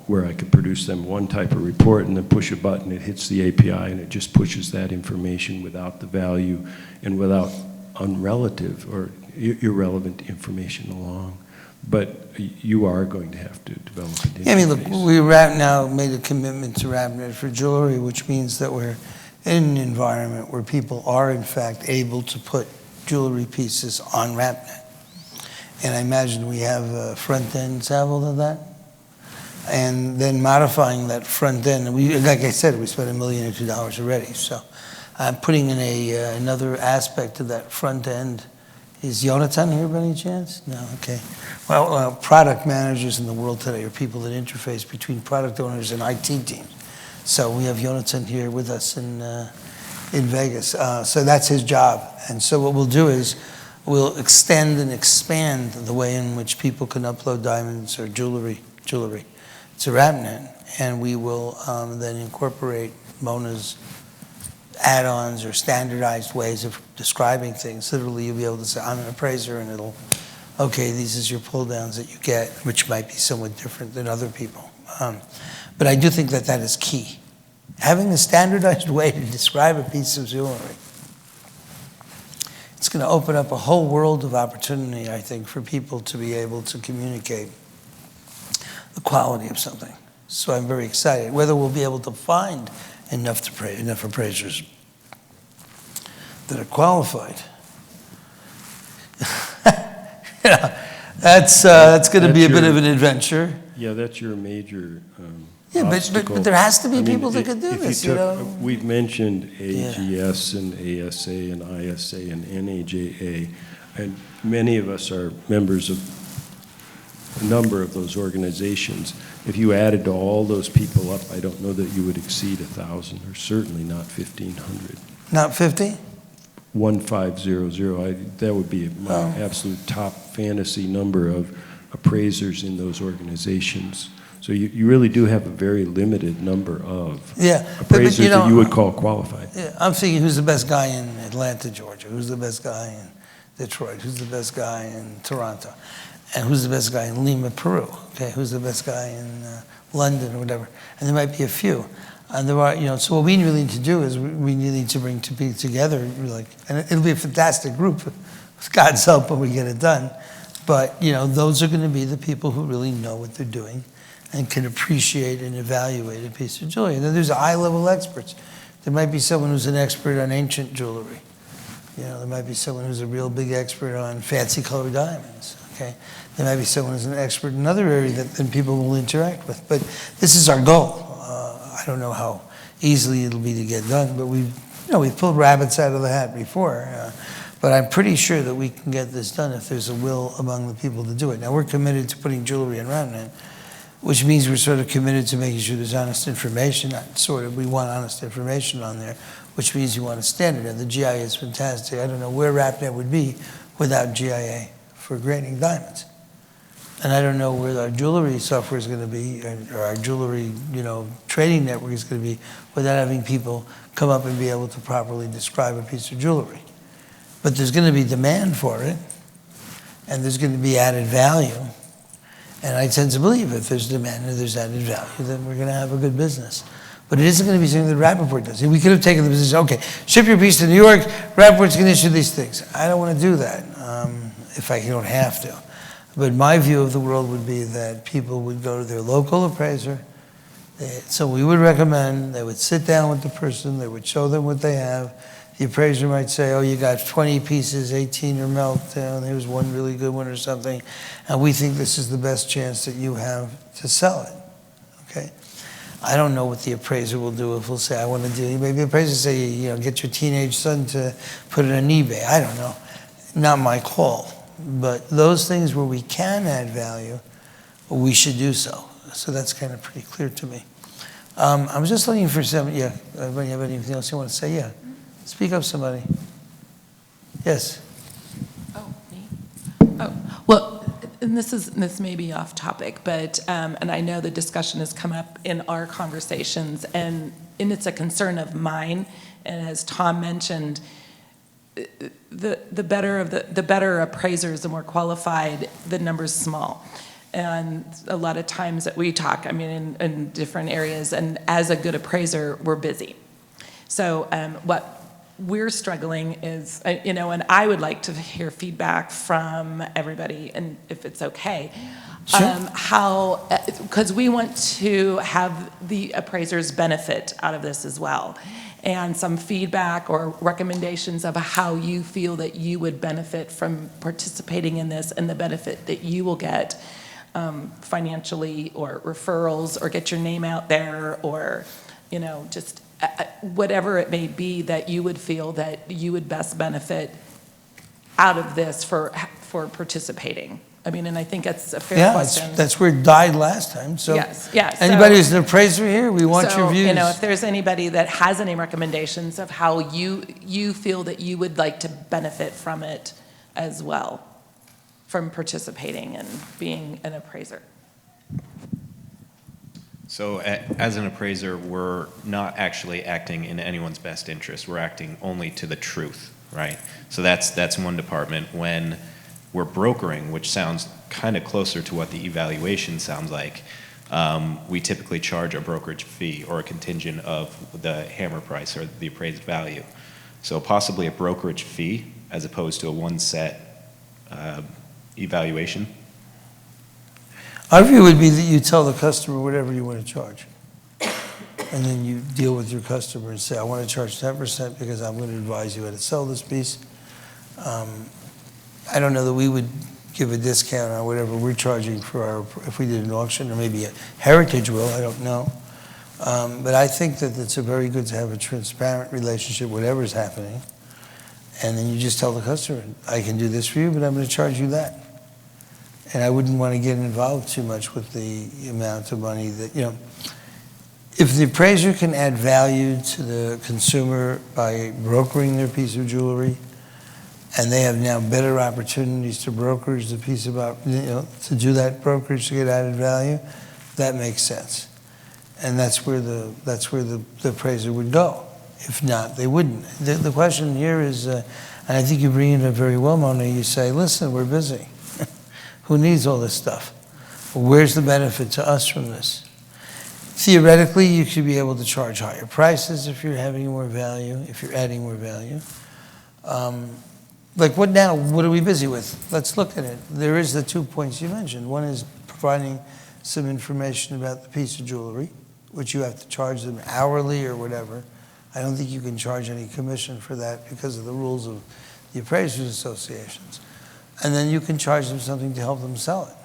where I could produce them one type of report and then push a button, it hits the API, and it just pushes that information without the value and without unrelative or irrelevant information along. But you are going to have to develop an interface. Yeah, I mean, look, we now made a commitment to RapNet for jewelry, which means that we're in an environment where people are, in fact, able to put jewelry pieces on RapNet. And I imagine we have a front end sample of that. And then modifying that front end. And we, like I said, we spent $1 million or $2 already. So I'm putting in another aspect to that front end. Is Jonathan here by any chance? No, okay. Well, product managers in the world today are people that interface between product owners and IT teams. So we have Jonathan here with us in Vegas. So that's his job. And so what we'll do is we'll extend and expand the way in which people can upload diamonds or jewelry to RapNet, and we will then incorporate Mona's add-ons or standardized ways of describing things. Literally, you'll be able to say, I'm an appraiser, and it'll, okay, these is your pull-downs that you get, which might be somewhat different than other people. But I do think that that is key. Having a standardized way to describe a piece of jewelry, it's going to open up a whole world of opportunity, I think, for people to be able to communicate the quality of something. So I'm very excited. Whether we'll be able to find enough appraisers that are qualified. That's going to be a bit of an adventure. Yeah, that's your major Yeah, obstacle. but there has to be I mean, people that could do if this, you you took- know? We've mentioned AGS and ASA and ISA and NAJA, and many of us are members of a number of those organizations. If you added all those people up, I don't know that you would exceed 1,000, or certainly not 1,500. Not 50? 1500. That would be my absolute top fantasy number of appraisers in those organizations. So you really do have a very limited number of appraisers you know, that you would call qualified. Yeah, I'm thinking, who's the best guy in Atlanta, Georgia? Who's the best guy in Detroit? Who's the best guy in Toronto? And who's the best guy in Lima, Peru? Okay, who's the best guy in London or whatever? And there might be a few. And there are, you know, so what we really need to do is we need to bring two people together, and it'll be a fantastic group with God's help when we get it done. But, you know, those are going to be the people who really know what they're doing and can appreciate and evaluate a piece of jewelry. And then there's high-level experts. There might be someone who's an expert on ancient jewelry. You know, there might be someone who's a real big expert on fancy colored diamonds, okay? There might be someone who's an expert in another area that then people will interact with. But this is our goal. I don't know how easily it'll be to get done, but we've pulled rabbits out of the hat before. But I'm pretty sure that we can get this done if there's a will among the people to do it. Now, we're committed to putting jewelry in RapNet, which means we're sort of committed to making sure there's honest information. Not sort of, we want honest information on there, which means you want a standard. And the GIA is fantastic. I don't know where RapNet would be without GIA for grading diamonds. And I don't know where our jewelry software is going to be, or our jewelry, trading network is going to be, without having people come up and be able to properly describe a piece of jewelry. But there's going to be demand for it, and there's going to be added value. And I tend to believe if there's demand and there's added value, then we're going to have a good business. But it isn't going to be something that Rapaport does. We could have taken the position, okay, ship your piece to New York, Rapaport's going to issue these things. I don't want to do that if I don't have to. But my view of the world would be that people would go to their local appraiser. So we would recommend they would sit down with the person, they would show them what they have, The appraiser might say, oh, you got 20 pieces, 18 are meltdown, here's one really good one or something, and we think this is the best chance that you have to sell it, okay? I don't know what the appraiser will do if we'll say, I want to do, maybe the appraiser say, you know, get your teenage son to put it on eBay. I don't know. Not my call. But those things where we can add value, we should do so. So that's kind of pretty clear to me. I was just looking for some, yeah, anybody have anything else you want to say? Yeah. Speak up, somebody. Yes. Oh, me? Oh, well, and this may be off topic, but, and I know the discussion has come up in our conversations, and it's a concern of mine, and as Tom mentioned, the better appraisers, the more qualified, the number's small. And a lot of times that we talk, I mean, in different areas, and as a good appraiser, we're busy. So what we're struggling is, you know, and I would like to hear feedback from everybody, and if it's okay, Sure. because we want to have the appraisers benefit out of this as well, and some feedback or recommendations of how you feel that you would benefit from participating in this and the benefit that you will get financially, or referrals, or get your name out there, or, you know, just whatever it may be that you would feel that you would best benefit out of this for participating. I mean, and I think that's a fair question. That's where it died last time. So Yes, yes. anybody who's an appraiser here, we want your views. You know, if there's anybody that has any recommendations of how you feel that you would like to benefit from it as well, from participating and being an appraiser. So as an appraiser, we're not actually acting in anyone's best interest. We're acting only to the truth, right? So that's one department. When we're brokering, which sounds kind of closer to what the evaluation sounds like, we typically charge a brokerage fee or a contingent of the hammer price or the appraised value. So possibly a brokerage fee as opposed to a one set evaluation. Our view would be that you tell the customer whatever you want to charge. And then you deal with your customer and say, I want to charge 10% because I'm going to advise you how to sell this piece. I don't know that we would give a discount on whatever we're charging for our, if we did an auction, or maybe a Heritage will, I don't know. But I think that it's a very good to have a transparent relationship, whatever's happening. And then you just tell the customer, I can do this for you, but I'm going to charge you that. And I wouldn't want to get involved too much with the amount of money that, you know, if the appraiser can add value to the consumer by brokering their piece of jewelry, and they have now better opportunities to brokerage the piece about, you know, to do that brokerage to get added value, that makes sense. And that's where the appraiser would go. If not, they wouldn't. The question here is, and I think you bring it up very well, Mona, you say, listen, we're busy. Who needs all this stuff? Where's the benefit to us from this? Theoretically, you should be able to charge higher prices if you're having more value, if you're adding more value. Like what now? What are we busy with? Let's look at it. There is the 2 points you mentioned. One is providing some information about the piece of jewelry, which you have to charge them hourly or whatever. I don't think you can charge any commission for that because of the rules of the appraisers associations. And then you can charge them something to help them sell it.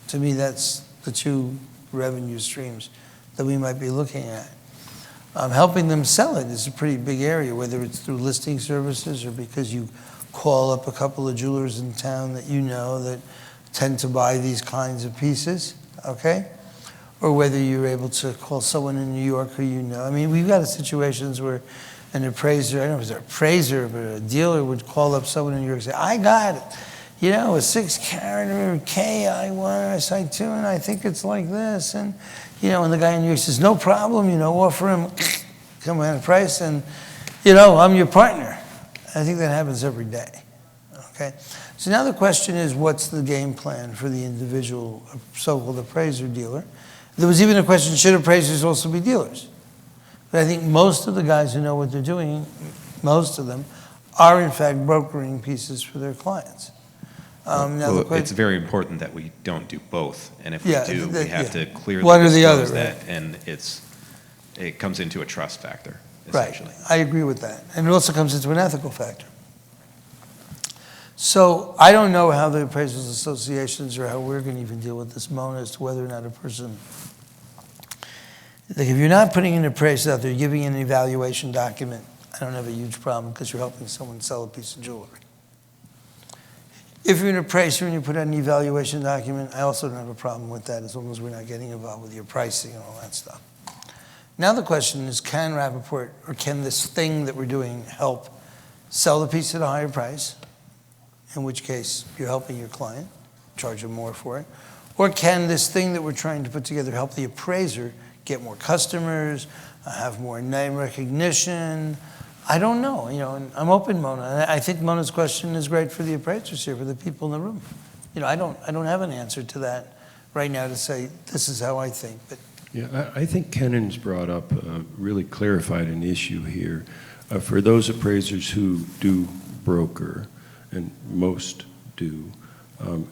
To me, that's the two revenue streams that we might be looking at. Helping them sell it is a pretty big area, whether it's through listing services or because you call up a couple of jewelers in town that you know that tend to buy these kinds of pieces, okay? Or whether you're able to call someone in New York who you know. I mean, we've got situations where an appraiser, I don't know if it's an appraiser, but a dealer would call up someone in New York and say, I got it. You know, a 6 carat KI1 or Site 2, and I think it's like this. And, you know, and the guy in New York says, no problem, you know, offer him, come on, a price, and, you know, I'm your partner. I think that happens every day, okay? So now the question is, what's the game plan for the individual so-called appraiser dealer? There was even a question, should appraisers also be dealers? But I think most of the guys who know what they're doing, most of them, are in fact brokering pieces for their clients. It's very important that we don't do both, and if we do, we have to clearly one or the other, disclose that, right? and it comes into a trust factor. essentially. Right, I agree with that. And it also comes into an ethical factor. So I don't know how the appraisals associations or how we're going to even deal with this, Mona, as to whether or not a person, like if you're not putting an appraisal out there, you're giving an evaluation document, I don't have a huge problem because you're helping someone sell a piece of jewelry. If you're an appraiser and you put out an evaluation document, I also don't have a problem with that as long as we're not getting involved with your pricing and all that stuff. Now the question is, can Rapaport, or can this thing that we're doing help sell the piece at a higher price, in which case you're helping your client, charge them more for it, or can this thing that we're trying to put together help the appraiser get more customers, have more name recognition? I don't know, and I'm open, Mona. And I think Mona's question is great for the appraisers here, for the people in the room. I don't have an answer to that right now to say, this is how I think, but. Yeah, I think Kennan's brought up, really clarified an issue here. For those appraisers who do broker, and most do,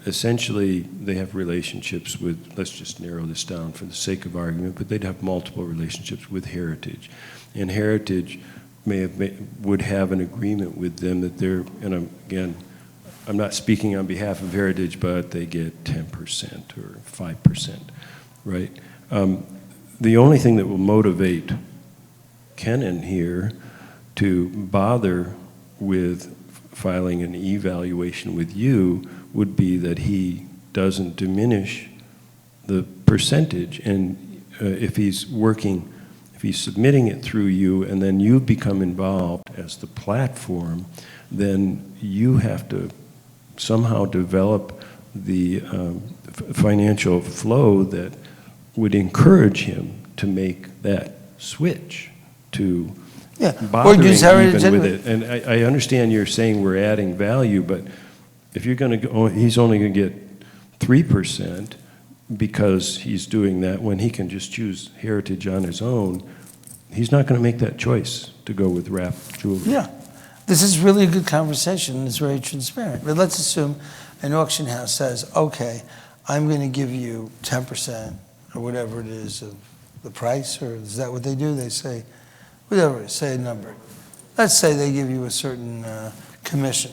essentially they have relationships with, let's just narrow this down for the sake of argument, but they'd have multiple relationships with Heritage. And Heritage would have an agreement with them that they're, and again, I'm not speaking on behalf of Heritage, but they get 10% or 5%, right? The only thing that will motivate Kennan here to bother with filing an evaluation with you would be that he doesn't diminish the percentage. And if he's submitting it through you and then you become involved as the platform, then you have to somehow develop the financial flow that would encourage him to make that switch to bothering even with it. And I understand you're saying we're adding value, but if you're going to go, he's only going to get 3% because he's doing that when he can just choose Heritage on his own, he's not going to make that choice to go with Rap Jewelry. Yeah, this is really a good conversation. It's very transparent. But let's assume an auction house says, okay, I'm going to give you 10% or whatever it is of the price, or is that what they do? They say, whatever, say a number. Let's say they give you a certain commission,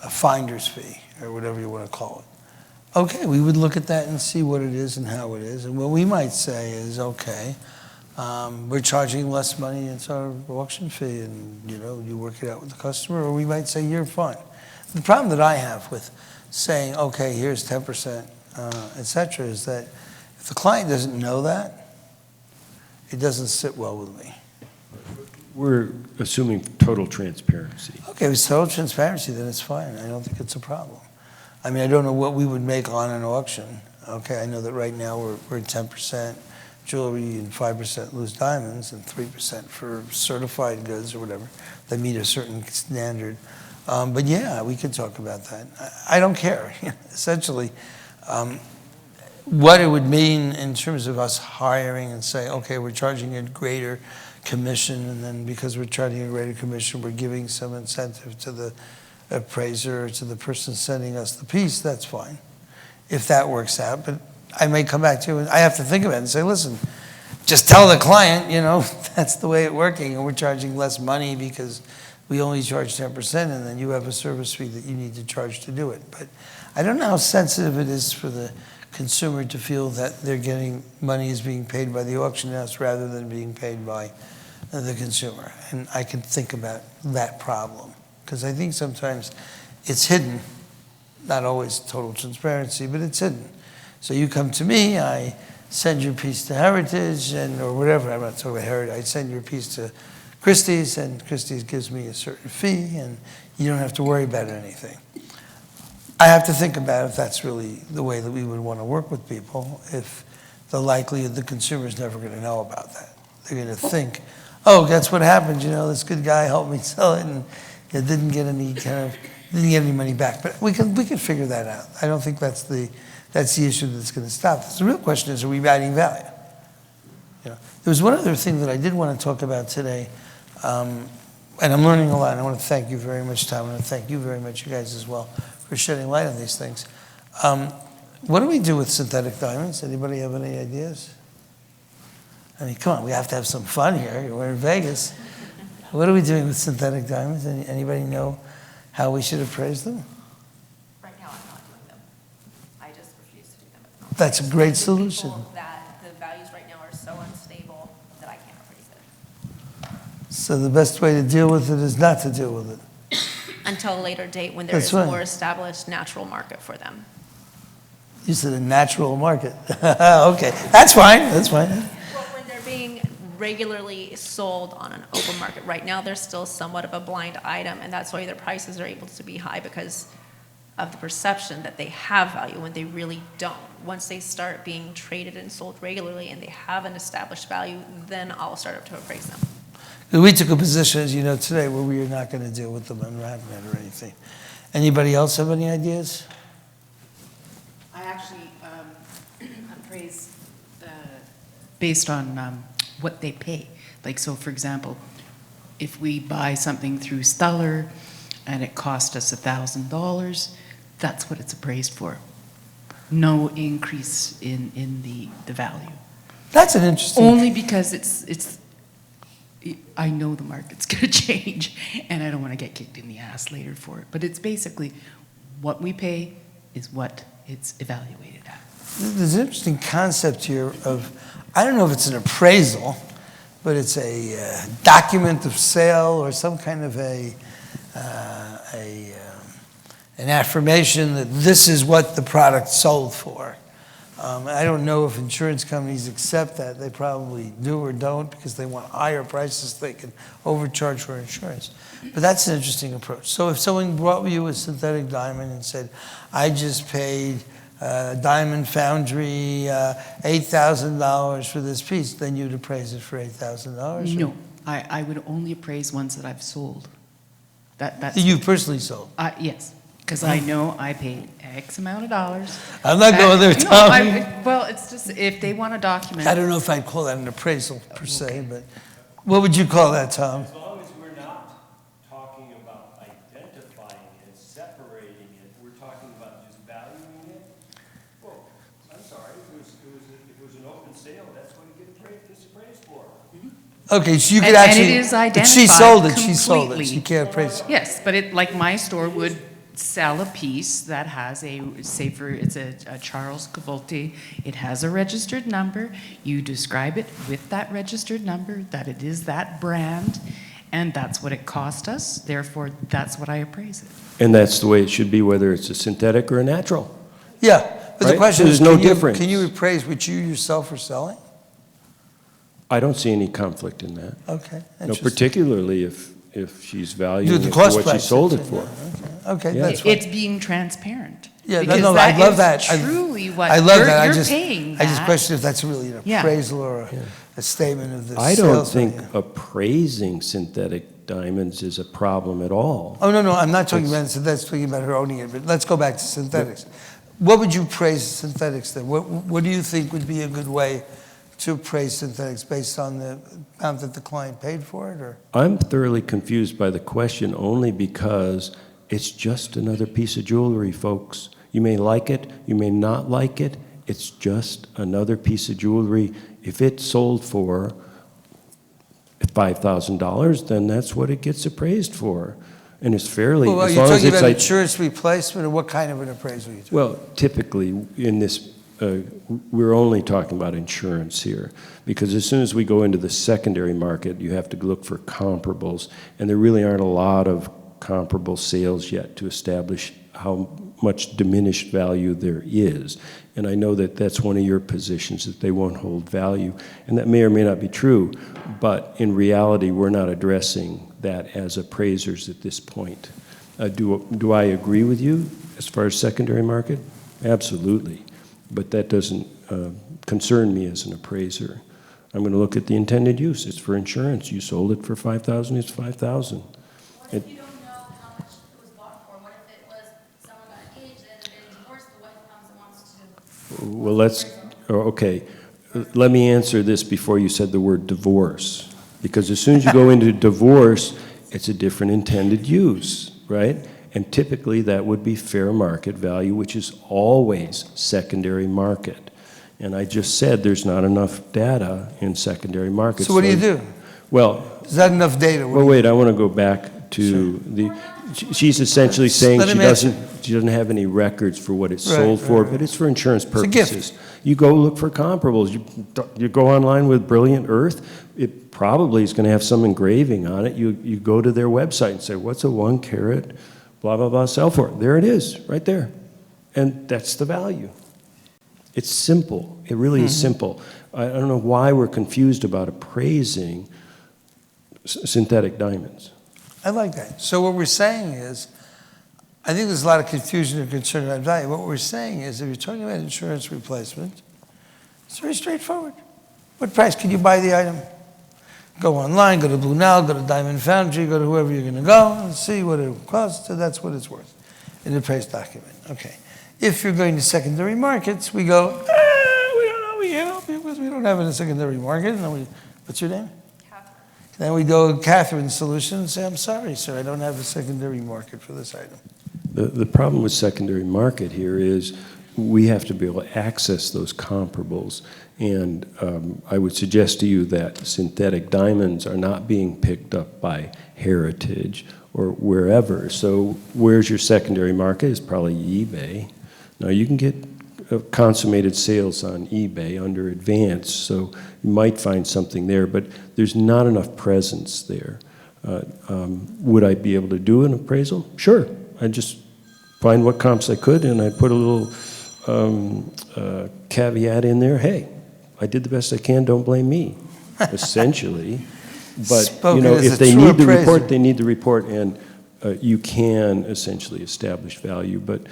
a finder's fee, or whatever you want to call it. Okay, we would look at that and see what it is and how it is. And what we might say is, okay, we're charging less money, it's our auction fee, and you work it out with the customer, or we might say, you're fine. The problem that I have with saying, okay, here's 10%, et cetera, is that if the client doesn't know that, it doesn't sit well with me. We're assuming total transparency. Okay, with total transparency, then it's fine. I don't think it's a problem. I mean, I don't know what we would make on an auction. Okay, I know that right now we're at 10% jewelry and 5% loose diamonds and 3% for certified goods or whatever that meet a certain standard. But yeah, we could talk about that. I don't care. Essentially, what it would mean in terms of us hiring and say, okay, we're charging a greater commission, and then because we're charging a greater commission, we're giving some incentive to the appraiser or to the person sending us the piece, that's fine, if that works out. But I may come back to you and I have to think about it and say, listen, just tell the client, that's the way it's working, and we're charging less money because we only charge 10%, and then you have a service fee that you need to charge to do it. But I don't know how sensitive it is for the consumer to feel that they're getting money is being paid by the auction house rather than being paid by the consumer. And I can think about that problem, because I think sometimes it's hidden, not always total transparency, but it's hidden. So you come to me, I send your piece to Heritage, or whatever, I'm not talking about Heritage, I send your piece to Christie's, and Christie's gives me a certain fee, and you don't have to worry about anything. I have to think about if that's really the way that we would want to work with people, if the likelihood the consumer is never going to know about that. They're going to think, oh, that's what happened, this good guy helped me sell it, and it didn't get any money back. But we can figure that out. I don't think that's the issue that's going to stop this. The real question is, are we adding value? There was one other thing that I did want to talk about today, and I'm learning a lot, and I want to thank you very much, Tom. I want to thank you very much, you guys as well, for shedding light on these things. What do we do with synthetic diamonds? Anybody have any ideas? I mean, come on, we have to have some fun here. We're in Vegas. What are we doing with synthetic diamonds? Anybody know how we should appraise them? Right now, I'm not doing them. I just refuse to do them. That's a great The solution. people that the values right now are so unstable that I can't appraise it. So the best way to deal with it is not to deal with it. Until a later date when there That's is right. a more established natural market for them. You said a natural market. Okay, that's fine, that's fine. Well, when they're being regularly sold on an open market, right now, they're still somewhat of a blind item, and that's why their prices are able to be high because of the perception that they have value when they really don't. Once they start being traded and sold regularly and they have an established value, then I'll start up to appraise them. We took a position, as you know, today where we are not going to deal with them on RapNet or anything. Anybody else have any ideas? I actually appraise based on what they pay. Like, so for example, if we buy something through Stellar and it cost us $1,000, that's what it's appraised for. No increase in the value. That's an interesting. Only because it's I know the market's going to change, and I don't want to get kicked in the ass later for it. But it's basically what we pay is what it's evaluated at. There's an interesting concept here of, I don't know if it's an appraisal, but it's a document of sale or some kind of an affirmation that this is what the product sold for. I don't know if insurance companies accept that. They probably do or don't because they want higher prices. They can overcharge for insurance. But that's an interesting approach. So if someone brought you a synthetic diamond and said, I just paid Diamond Foundry $8,000 for this piece, then you'd appraise it for $8,000? No, I would only appraise ones that I've sold. That's You personally sold? yes, because I know I paid X amount of dollars. I'm not going there, No, Tom. well, it's just if they want a document. I don't know if I'd call that an appraisal per se, but what would you call that, Tom? As long as we're not talking about identifying it, separating it, we're talking about just valuing it. Well, I'm sorry, if it was an open sale, that's what you get this appraised for. Okay, so you could And actually. it is if she sold it, identified she sold it. completely. She can't appraise it. Yes, but it, like my store would sell a piece that has it's a Charles Cavolti. It has a registered number. You describe it with that registered number, that it is that brand, and that's what it cost us. Therefore, that's what I appraise it. And that's the way it should be, whether it's a synthetic or a natural. Yeah, but the Right? question There's is, no can you- difference. Can you appraise what you yourself are selling? I don't see any conflict in that. Okay, No, interesting. particularly if she's Do valuing the it for cost what she price. sold it for. Okay, Yeah. that's fine. It's being transparent. Yeah, because no, I love is that. truly what I love you're, that. you're paying. I just that. question if that's really an Yeah. appraisal or a statement of the I don't sales think value. appraising synthetic diamonds is a problem at all. Oh, no, I'm not talking about synthetics, talking about her owning it, but let's go back to synthetics. What would you praise synthetics then? What do you think would be a good way to appraise synthetics based on the amount that the client paid for it, or? I'm thoroughly confused by the question only because it's just another piece of jewelry, folks. You may like it, you may not like it. It's just another piece of jewelry. If it's sold for $5,000, then that's what it gets appraised for. And it's fairly, Well, are as you long as talking it's about like, insurance replacement, or what kind of an appraisal are you talking? well, typically in this, we're only talking about insurance here, because as soon as we go into the secondary market, you have to look for comparables, and there really aren't a lot of comparable sales yet to establish how much diminished value there is. And I know that that's one of your positions, that they won't hold value, and that may or may not be true, but in reality, we're not addressing that as appraisers at this point. Do I agree with you as far as secondary market? Absolutely. But that doesn't concern me as an appraiser. I'm going to look at the intended use. It's for insurance. You sold it for $5,000, it's $5,000. What if you don't know how much it was bought for? What if it was someone got engaged and then divorced, the wife comes and wants to? Well, okay. Let me answer this before you said the word divorce. Because as soon as you go into divorce, it's a different intended use, right? And typically that would be fair market value, which is always secondary market. And I just said there's not enough data in secondary markets. So what do you do? Well, Is that enough data? well, wait, I want to go back to she's essentially saying Let she him answer. doesn't have any records for what it's Right, sold for, right. but it's for insurance a purposes. gift. You go look for comparables. You go online with Brilliant Earth, it probably is going to have some engraving on it. You go to their website and say, what's a 1 carat, blah, blah, blah, sell for? There it is, right there. And that's the value. It's simple. It really is simple. I don't know why we're confused about appraising synthetic diamonds. I like that. So what we're saying is, I think there's a lot of confusion and concern about value. What we're saying is, if you're talking about insurance replacement, it's very straightforward. What price can you buy the item? Go online, go to Blue Nile, go to Diamond Foundry, go to whoever you're going to go and see what it costs, and that's what it's worth in the price document. Okay. If you're going to secondary markets, we go, we don't know, we can't help you because we don't have it in a secondary market. And then what's your name? Catherine. Then we go to Catherine's solution and say, I'm sorry, sir, I don't have a secondary market for this item. The problem with secondary market here is we have to be able to access those comparables. And I would suggest to you that synthetic diamonds are not being picked up by Heritage or wherever. So where's your secondary market? It's probably eBay. Now you can get consummated sales on eBay under advance, so you might find something there, but there's not enough presence there. Would I be able to do an appraisal? Sure. I just find what comps I could, and I put a little caveat in there. Hey, I did the best I can. Don't blame me. Essentially, but Spoken you know, as if a they true need the appraiser. report, they need the report, and you can essentially establish value. But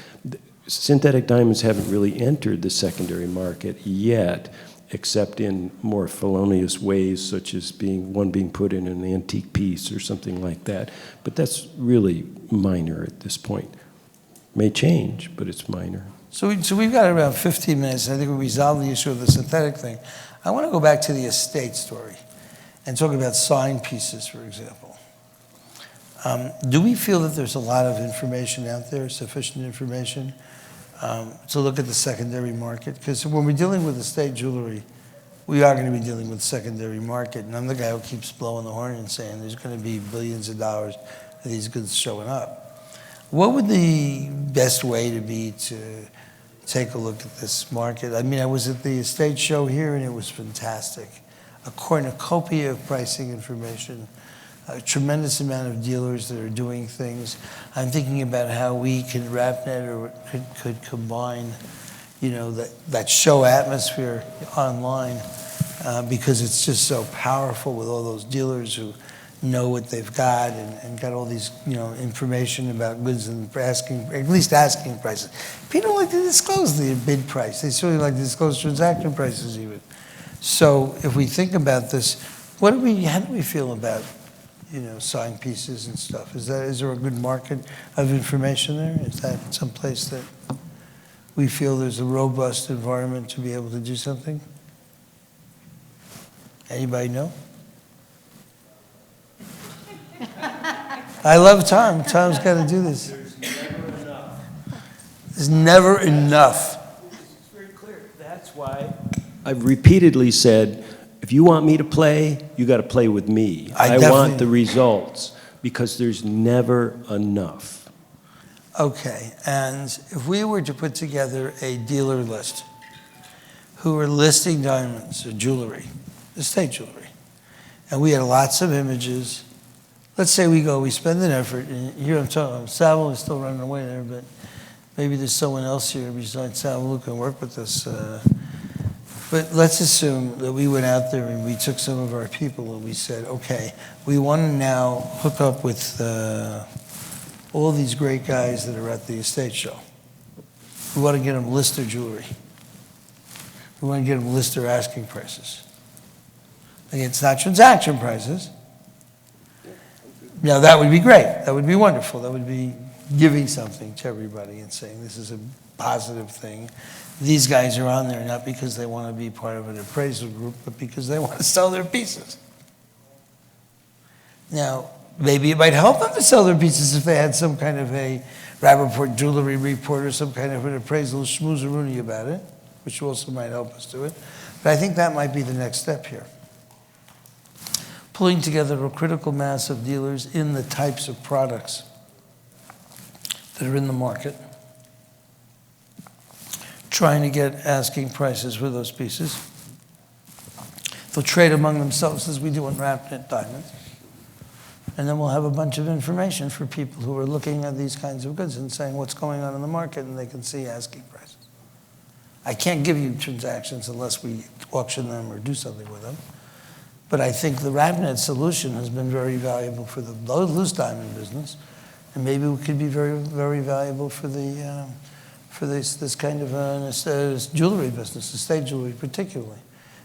synthetic diamonds haven't really entered the secondary market yet, except in more felonious ways, such as one being put in an antique piece or something like that. But that's really minor at this point. May change, but it's minor. So we've got around 15 minutes, and I think we resolved the issue of the synthetic thing. I want to go back to the estate story and talk about sign pieces, for example. Do we feel that there's a lot of information out there, sufficient information, to look at the secondary market? Because when we're dealing with estate jewelry, we are going to be dealing with secondary market, and I'm the guy who keeps blowing the horn and saying there's going to be billions of dollars of these goods showing up. What would the best way to be to take a look at this market? I mean, I was at the estate show here, and it was fantastic. A cornucopia of pricing information, a tremendous amount of dealers that are doing things. I'm thinking about how we could RapNet or could combine, you know, that show atmosphere online because it's just so powerful with all those dealers who know what they've got and got all these, you know, information about goods and at least asking prices. People don't like to disclose the bid price. They certainly like to disclose transaction prices even. So if we think about this, how do we feel about, you know, sign pieces and stuff? Is there a good market of information there? Is that someplace that we feel there's a robust environment to be able to do something? Anybody know? I love Tom. Tom's got to do this. There's never enough. There's never enough. It's very clear. That's why I've repeatedly said, if you want me to play, you got to play with me. I want the results because there's never enough. Okay, and if we were to put together a dealer list who are listing diamonds or jewelry, estate jewelry, and we had lots of images. Let's say we spend an effort, and here I'm talking, Sal is still running away there, but maybe there's someone else here besides Sal who can work with us. But let's assume that we went out there and we took some of our people and we said, okay, we want to now hook up with all these great guys that are at the estate show. We want to get them to list their jewelry. We want to get them to list their asking prices. Again, it's not transaction prices. Now, that would be great. That would be wonderful. That would be giving something to everybody and saying this is a positive thing. These guys are on there not because they want to be part of an appraisal group, but because they want to sell their pieces. Now, maybe it might help them to sell their pieces if they had some kind of a Rapaport jewelry report or some kind of an appraisal schmoozeroonie about it, which also might help us do it. But I think that might be the next step here. pulling together a critical mass of dealers in the types of products that are in the market, trying to get asking prices for those pieces. They'll trade among themselves as we do in Rapnet Diamonds. And then we'll have a bunch of information for people who are looking at these kinds of goods and saying what's going on in the market, and they can see asking prices. I can't give you transactions unless we auction them or do something with them. But I think the Rapnet solution has been very valuable for the loose diamond business, and maybe it could be very, very valuable for the for this kind of jewelry business, estate jewelry particularly.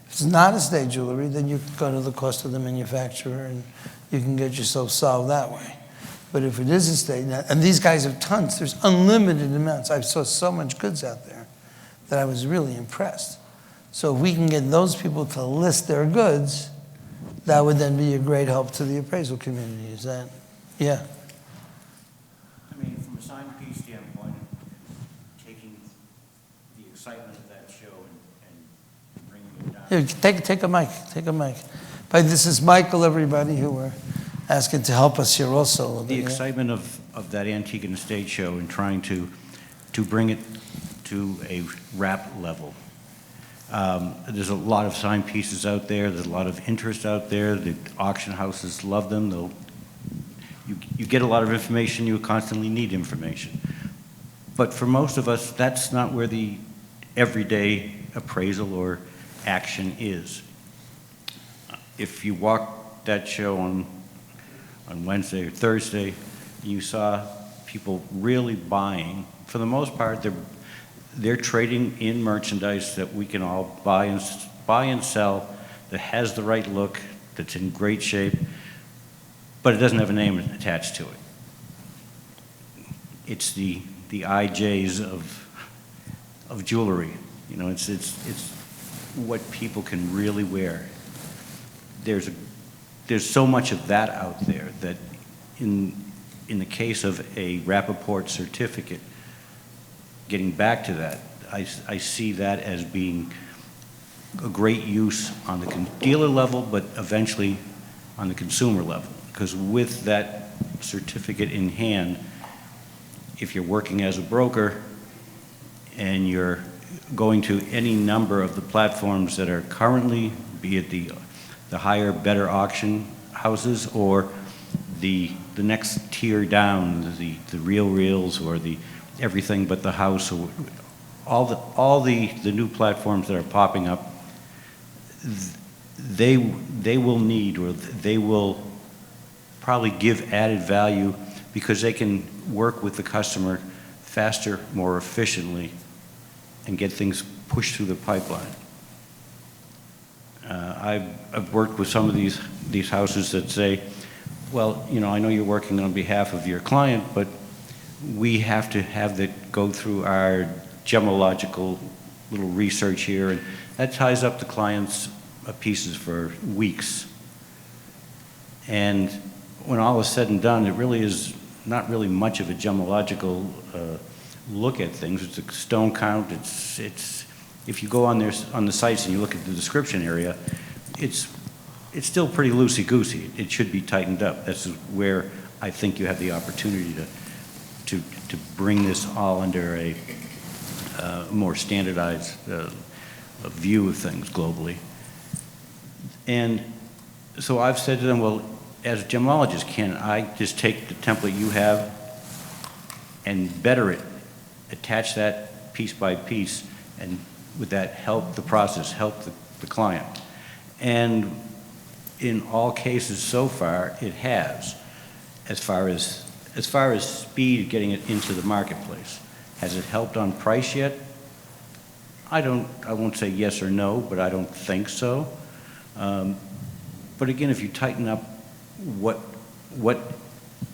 If it's not estate jewelry, then you go to the cost of the manufacturer and you can get yourself solved that way. But if it is estate, and these guys have tons, there's unlimited amounts. I saw so much goods out there that I was really impressed. So if we can get those people to list their goods, that would then be a great help to the appraisal community. Is that, yeah? I mean, from a sign piece standpoint, taking the excitement of that show and bringing it down. Here, take a mic. But this is Michael, everybody, who we're asking to help us here also. A little The bit, yeah. excitement of that antique and estate show and trying to bring it to a wrap level. There's a lot of sign pieces out there. There's a lot of interest out there. The auction houses love them. You get a lot of information. You constantly need information. But for most of us, that's not where the everyday appraisal or action is. If you walk that show on Wednesday or Thursday, you saw people really buying. For the most part, they're trading in merchandise that we can all buy and sell, that has the right look, that's in great shape, but it doesn't have a name attached to it. It's the IJs of jewelry. You know, it's what people can really wear. There's so much of that out there that in the case of a Rapaport certificate, getting back to that, I see that as being a great use on the dealer level, but eventually on the consumer level. Because with that certificate in hand, if you're working as a broker and you're going to any number of the platforms that are currently, be it the higher, better auction houses or the next tier down, the real reels or the everything but the house, or all the new platforms that are popping up, they will need, or they will probably give added value because they can work with the customer faster, more efficiently, and get things pushed through the pipeline. I've worked with some of these houses that say, well, you know, I know you're working on behalf of your client, but we have to have that go through our gemological little research here, and that ties up the client's pieces for weeks. And when all is said and done, it really is not really much of a gemological look at things. It's a stone count. It's if you go on the sites and you look at the description area, it's still pretty loosey-goosey. It should be tightened up. That's where I think you have the opportunity to bring this all under a more standardized view of things globally. And so I've said to them, well, as a gemologist, can I just take the template you have and better it, attach that piece by piece, and would that help the process, help the client? And in all cases so far, it has, as far as speed getting it into the marketplace. Has it helped on price yet? I won't say yes or no, but I don't think so. But again, if you tighten up what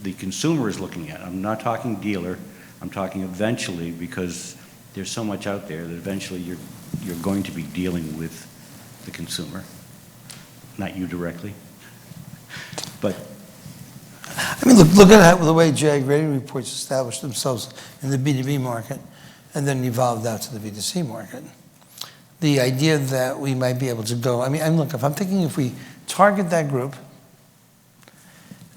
the consumer is looking at, I'm not talking dealer, I'm talking eventually, because there's so much out there that eventually you're going to be dealing with the consumer, not you directly. But I mean, look at how the way JA Grading Reports established themselves in the B2B market and then evolved out to the B2C market. The idea that we might be able to go, I mean, look, if I'm thinking if we target that group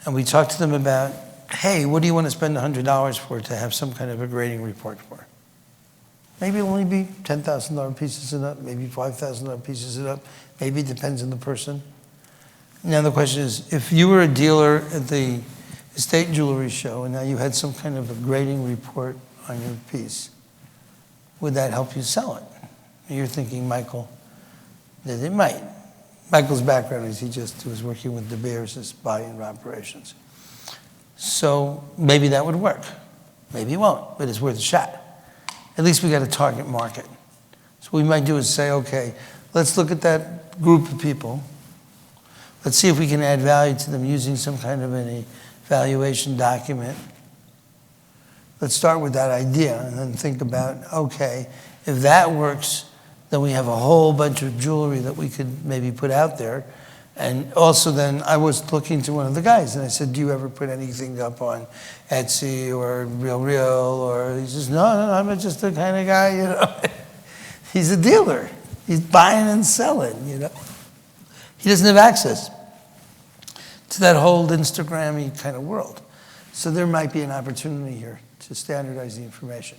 and we talk to them about, hey, what do you want to spend $100 for to have some kind of a grading report for? Maybe it'll only be $10,000 pieces and up, maybe $5,000 pieces and up. Maybe it depends on the person. Now the question is, if you were a dealer at the estate jewelry show and now you had some kind of a grading report on your piece, would that help you sell it? And you're thinking, Michael, that it might. Michael's background is he was working with De Beers as buy-in operations. So maybe that would work. Maybe it won't, but it's worth a shot. At least we got a target market. So what we might do is say, okay, let's look at that group of people. Let's see if we can add value to them using some kind of an evaluation document. Let's start with that idea and then think about, okay, if that works, then we have a whole bunch of jewelry that we could maybe put out there. And also then I was looking to one of the guys and I said, do you ever put anything up on Etsy or RealReal? Or he says, no, I'm just the kind of guy, you know. He's a dealer. He's buying and selling, you know. He doesn't have access to that whole Instagram-y kind of world. So there might be an opportunity here to standardize the information.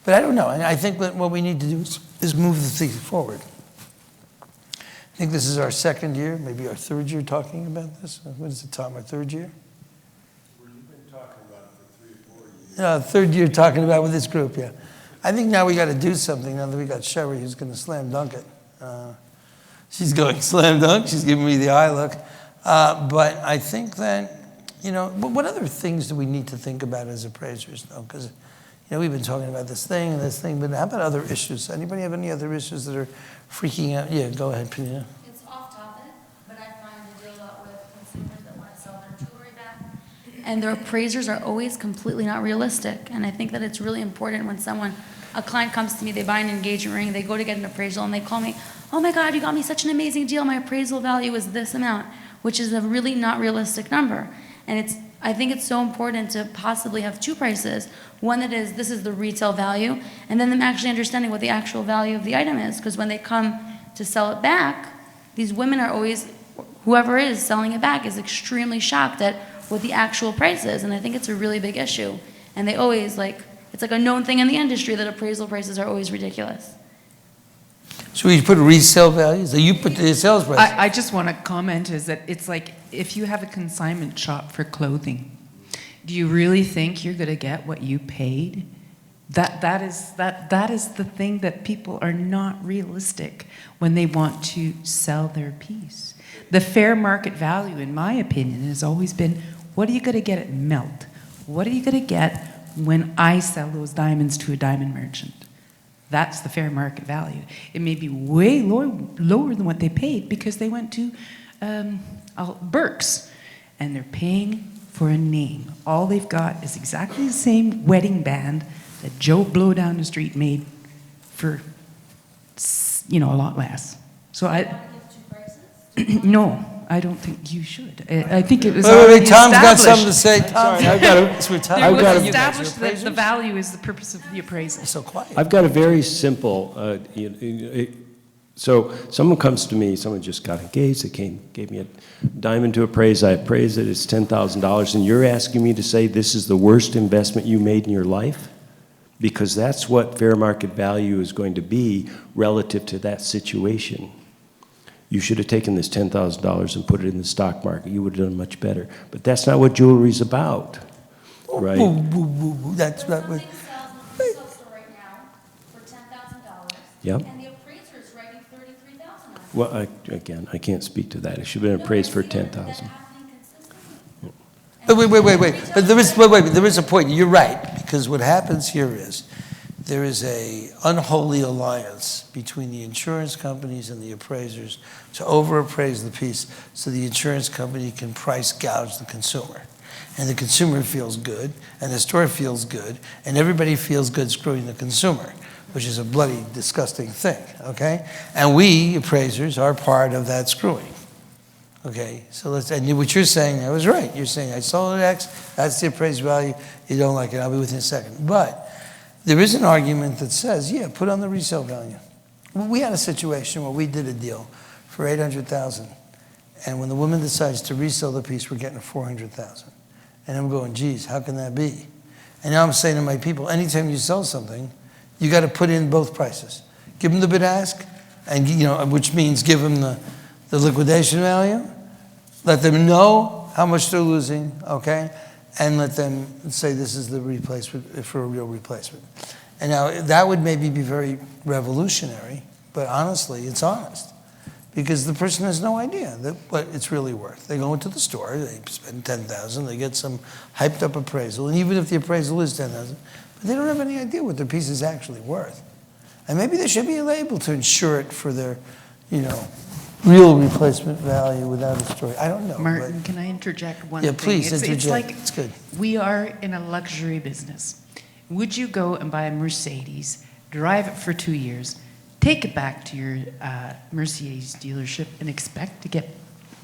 But I don't know. I think that what we need to do is move the thing forward. I think this is our second year, maybe our third year talking about this. What is it, Tom, our third year? Well, you've been talking about it for 3 or 4 years. Third year talking about it with this group, yeah. I think now we got to do something now that we got Sherry who's going to slam dunk it. She's going slam dunk. She's giving me the eye look. But I think that, you know, what other things do we need to think about as appraisers, though? Because, you know, we've been talking about this thing and this thing, but how about other issues? Anybody have any other issues that are freaking out? Yeah, go ahead, Pina. It's off topic, but I find to deal a lot with consumers that want to sell their jewelry back. And their appraisers are always completely not realistic. And I think that it's really important when a client comes to me, they buy an engagement ring, they go to get an appraisal, and they call me, oh my God, you got me such an amazing deal. My appraisal value is this amount, which is a really not realistic number. And I think it's so important to possibly have two prices. One that is, this is the retail value, and then them actually understanding what the actual value of the item is. Because when they come to sell it back, these women are always, whoever is selling it back is extremely shocked at what the actual price is. And I think it's a really big issue. And they always it's like a known thing in the industry that appraisal prices are always ridiculous. So we put resale values? So you put the sales price? I just want to comment is that it's like if you have a consignment shop for clothing, do you really think you're going to get what you paid? That is the thing that people are not realistic when they want to sell their piece. The fair market value, in my opinion, has always been, what are you going to get at melt? What are you going to get when I sell those diamonds to a diamond merchant? That's the fair market value. It may be way lower than what they paid because they went to Burke's and they're paying for a name. All they've got is exactly the same wedding band that Joe Blow down the street made for, a lot less. So no, I don't think you should. I think it was Wait, Tom's got established. something to say. Tom, I've got a, It was established that the value is the purpose of the appraisal. So quiet. I've got a very simple, so someone comes to me, someone just got engaged, they gave me a diamond to appraise, I appraise it, it's $10,000, and you're asking me to say this is the worst investment you made in your life? Because that's what fair market value is going to be relative to that situation. You should have taken this $10,000 and put it in the stock market. You would have done much better. But that's not what jewelry's about, right? That's not what. Something sells in the resale store right now for $10,000. Yep. And the appraiser is writing $33,000. Well, again, I can't speak to that. It should have been appraised for $10,000. Wait. But there is a point. You're right, because what happens here is there is a unholy alliance between the insurance companies and the appraisers to overappraise the piece so the insurance company can price gouge the consumer. And the consumer feels good, and the store feels good, and everybody feels good screwing the consumer, which is a bloody, disgusting thing, okay? And we, appraisers, are part of that screwing. Okay, so and what you're saying, I was right. You're saying, I sold it X, that's the appraised value, you don't like it, I'll be within a second. But there is an argument that says, yeah, put on the resale value. We had a situation where we did a deal for $800,000, And when the woman decides to resell the piece, we're getting $400,000. And I'm going, geez, how can that be? And now I'm saying to my people, anytime you sell something, you got to put in both prices. Give them the bid ask, and which means give them the liquidation value. Let them know how much they're losing, okay? And let them say this is the replacement for a real replacement. And now that would maybe be very revolutionary, but honestly, it's honest. Because the person has no idea what it's really worth. They go into the store, they spend $10,000, they get some hyped up appraisal, and even if the appraisal is $10,000, but they don't have any idea what their piece is actually worth. And maybe they should be able to insure it for their, real replacement value without a story. I don't know. Martin, can I interject one Yeah, thing? please interject. It's like It's good. we are in a luxury business. Would you go and buy a Mercedes, drive it for 2 years, take it back to your Mercedes dealership and expect to get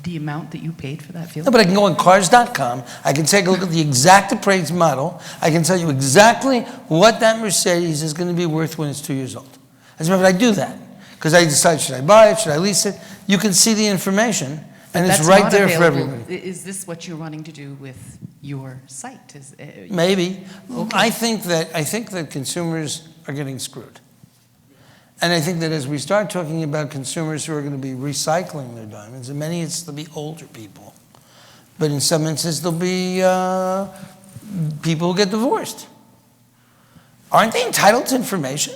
the amount that you paid for that vehicle? No, but I can go on cars.com. I can take a look at the exact appraised model. I can tell you exactly what that Mercedes is going to be worth when it's 2 years old. As a matter of fact, I do that because I decide, should I buy it, should I lease it? You can see the information, and it's That's right not there for available. everybody. Is this what you're wanting to do with your site? Maybe. Okay. I think that consumers are getting screwed. And I think that as we start talking about consumers who are going to be recycling their diamonds, in many instances they'll be older people, but in some instances they'll be people who get divorced. Aren't they entitled to information?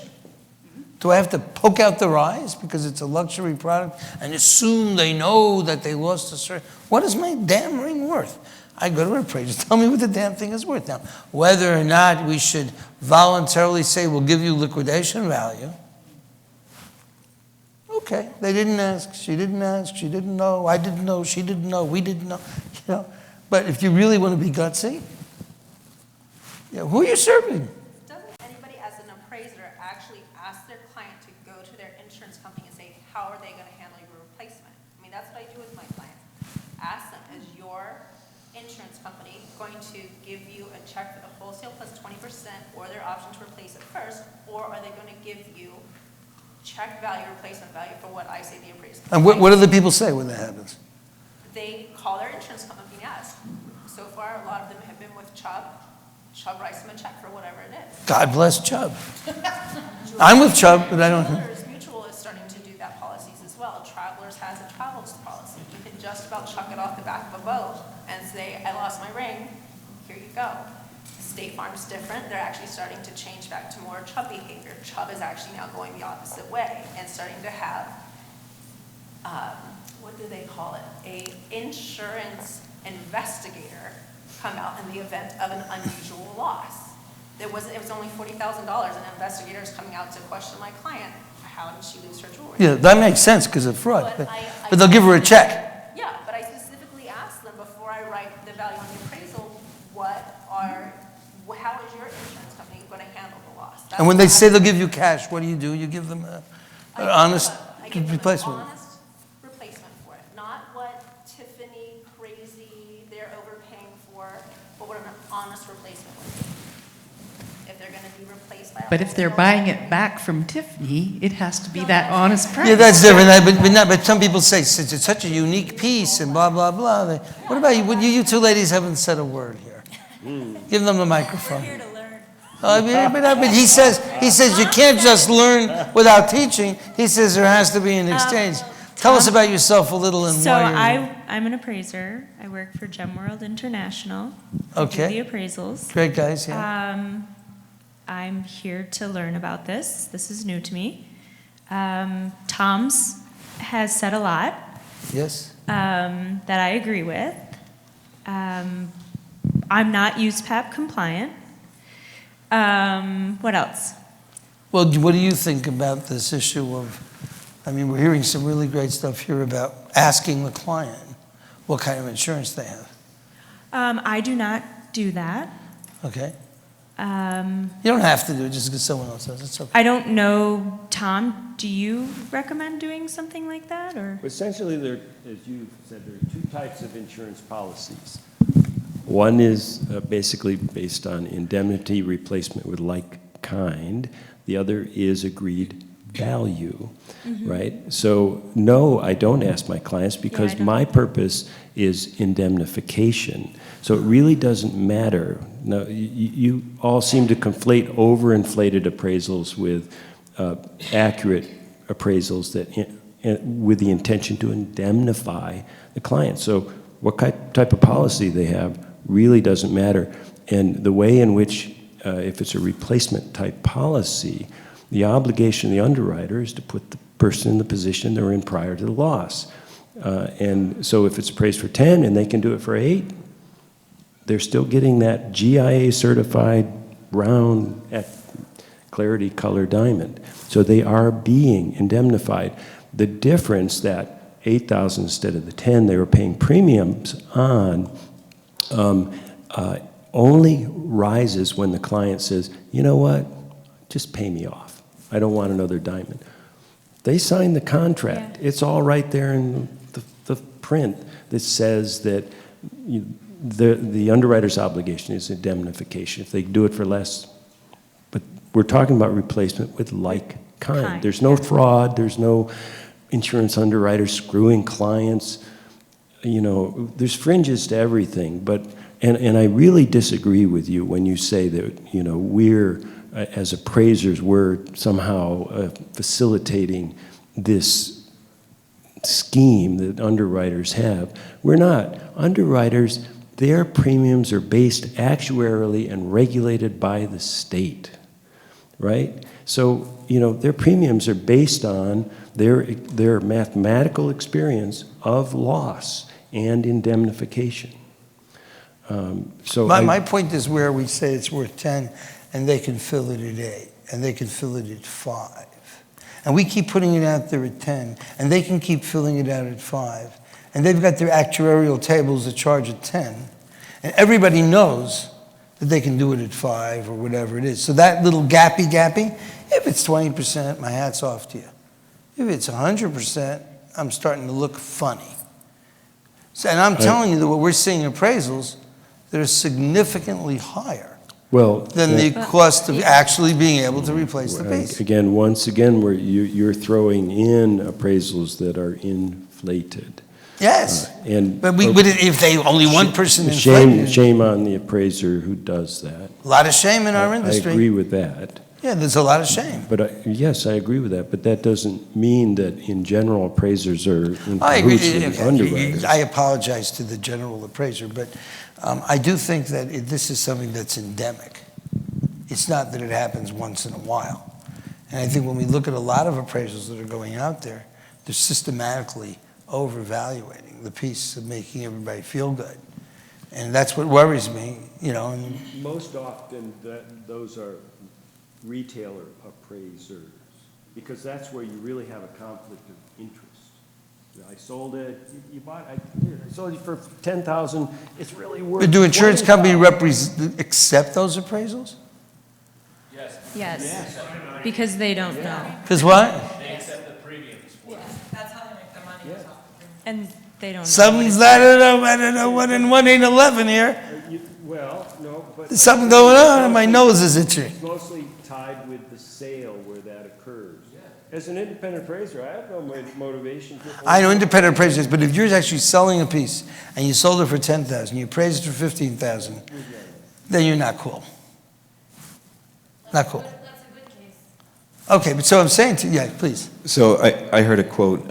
Do I have to poke out their eyes because it's a luxury product and assume they know that they lost a certain... What is my damn ring worth? I go to an appraiser, tell me what the damn thing is worth. Now, whether or not we should voluntarily say we'll give you liquidation value, okay, they didn't ask, she didn't know, I didn't know, she didn't know, we didn't know, But if you really want to be gutsy, who are you serving? Doesn't anybody as an appraiser actually ask their client to go to their insurance company and say, how are they going to handle your replacement? I mean, that's what I do with my clients. Ask them, is your insurance company going to give you a check for the wholesale plus 20% or their option to replace it first, or are they going to give you check value, replacement value for what I say the appraisal? And what do the people say when that happens? They call their insurance company and ask. So far, a lot of them have been with Chubb. Chubb writes them a check for whatever it is. God bless Chubb. I'm with Chubb, but I don't... Travelers Mutual is starting to do that policies as well. Travelers has a travels policy. You can just about chuck it off the back of a boat and say, I lost my ring, here you go. State Farm's different. They're actually starting to change back to more Chubb behavior. Chubb is actually now going the opposite way and starting to have, what do they call it? A insurance investigator come out in the event of an unusual loss. It was only $40,000, and an investigator is coming out to question my client. How did she lose her jewelry? Yeah, that makes sense because of fraud. But But they'll give her a check. Yeah, but I specifically asked them before I write the value on the appraisal, how is your insurance company going to handle the loss? And when they say they'll give you cash, what do? You give them an honest I give them replacement. an honest replacement for it, not what Tiffany crazy they're overpaying for, but what an honest replacement would be. If they're going to be replaced by a But if they're wholesale- buying it back from Tiffany, it has to be that honest price. Yeah, that's different. But some people say since it's such a unique piece and blah, blah, blah. What about you? You two ladies haven't said a word here. Give them the microphone. We're here to learn. But he says you can't just learn without teaching. He says there has to be an exchange. Tell us about yourself a little and So why you're here. I'm an appraiser. I work for Gemworld International. Okay. I do the appraisals. Great guys, yeah. I'm here to learn about this. This is new to me. Tom's has said a lot Yes? that I agree with. I'm not USPAP compliant. What else? Well, what do you think about this issue of, we're hearing some really great stuff here about asking the client what kind of insurance they have. I do not do that. Okay? You don't have to do it just because someone else does. It's okay. I don't know, Tom, do you recommend doing something like that, or? Essentially, there, as you said, there are two types of insurance policies. One is basically based on indemnity replacement with like kind. The other is agreed value, right? So no, I don't ask my clients because my purpose is indemnification. So it really doesn't matter. No, you all seem to conflate overinflated appraisals with accurate appraisals that with the intention to indemnify the client. So what type of policy they have really doesn't matter. And the way in which, if it's a replacement type policy, the obligation of the underwriter is to put the person in the position they're in prior to the loss. And so if it's appraised for 10 and they can do it for 8, they're still getting that GIA certified round at clarity color diamond. So they are being indemnified. The difference that 8,000 instead of the 10 they were paying premiums on only rises when the client says, you know what, just pay me off. I don't want another diamond. They signed the contract. Yeah. It's all right there in the print that says that the underwriter's obligation is indemnification. If they do it for less, but we're talking about replacement with like kind. There's no fraud. There's no insurance underwriters screwing clients. You know, there's fringes to everything. But and I really disagree with you when you say that, you know, we're as appraisers we're somehow facilitating this scheme that underwriters have. We're not. Underwriters, their premiums are based actuarially and regulated by the state, right? So, you know, their premiums are based on their mathematical experience of loss and indemnification. My point is where we say it's worth 10 and they can fill it at 8 and they can fill it at 5. And we keep putting it out there at 10 and they can keep filling it out at 5. And they've got their actuarial tables that charge at 10. And everybody knows that they can do it at 5 or whatever it is. So that little gappy, if it's 20%, my hat's off to you. If it's 100%, I'm starting to look funny. So, and I'm telling you that what we're seeing in appraisals that are significantly higher than the cost of actually being able to replace the piece. Again, once again, you're throwing in appraisals that are inflated. Yes, but if they only one person inflated. Shame on the appraiser who does that. A lot of shame in our industry. I agree with that. Yeah, there's a lot of shame. But yes, I agree with that. But that doesn't mean that in general appraisers are in cahoots with underwriters. I apologize to the general appraiser, but I do think that this is something that's endemic. It's not that it happens once in a while. And I think when we look at a lot of appraisals that are going out there, they're systematically overvaluating the piece of making everybody feel good. And that's what worries me, you know. And most often those are retailer appraisers, because that's where you really have a conflict of interest. I sold it, you bought it, I sold it for 10,000, it's really worth. But do insurance companies accept those appraisals? Yes. Because they don't know. Because what? They accept the premiums for it. That's how they make their money. And they don't know. Something's, I don't know, 1 and 1 ain't 11 here. Well, no, but. There's something going on and my nose is itchy. It's mostly tied with the sale where that occurs. As an independent appraiser, I have no motivation. I know independent appraisers, but if you're actually selling a piece and you sold it for 10,000, you appraised it for 15,000, then you're not cool. Not cool. That's a good case. Okay, but so I'm saying to you, yeah, please. So I heard a quote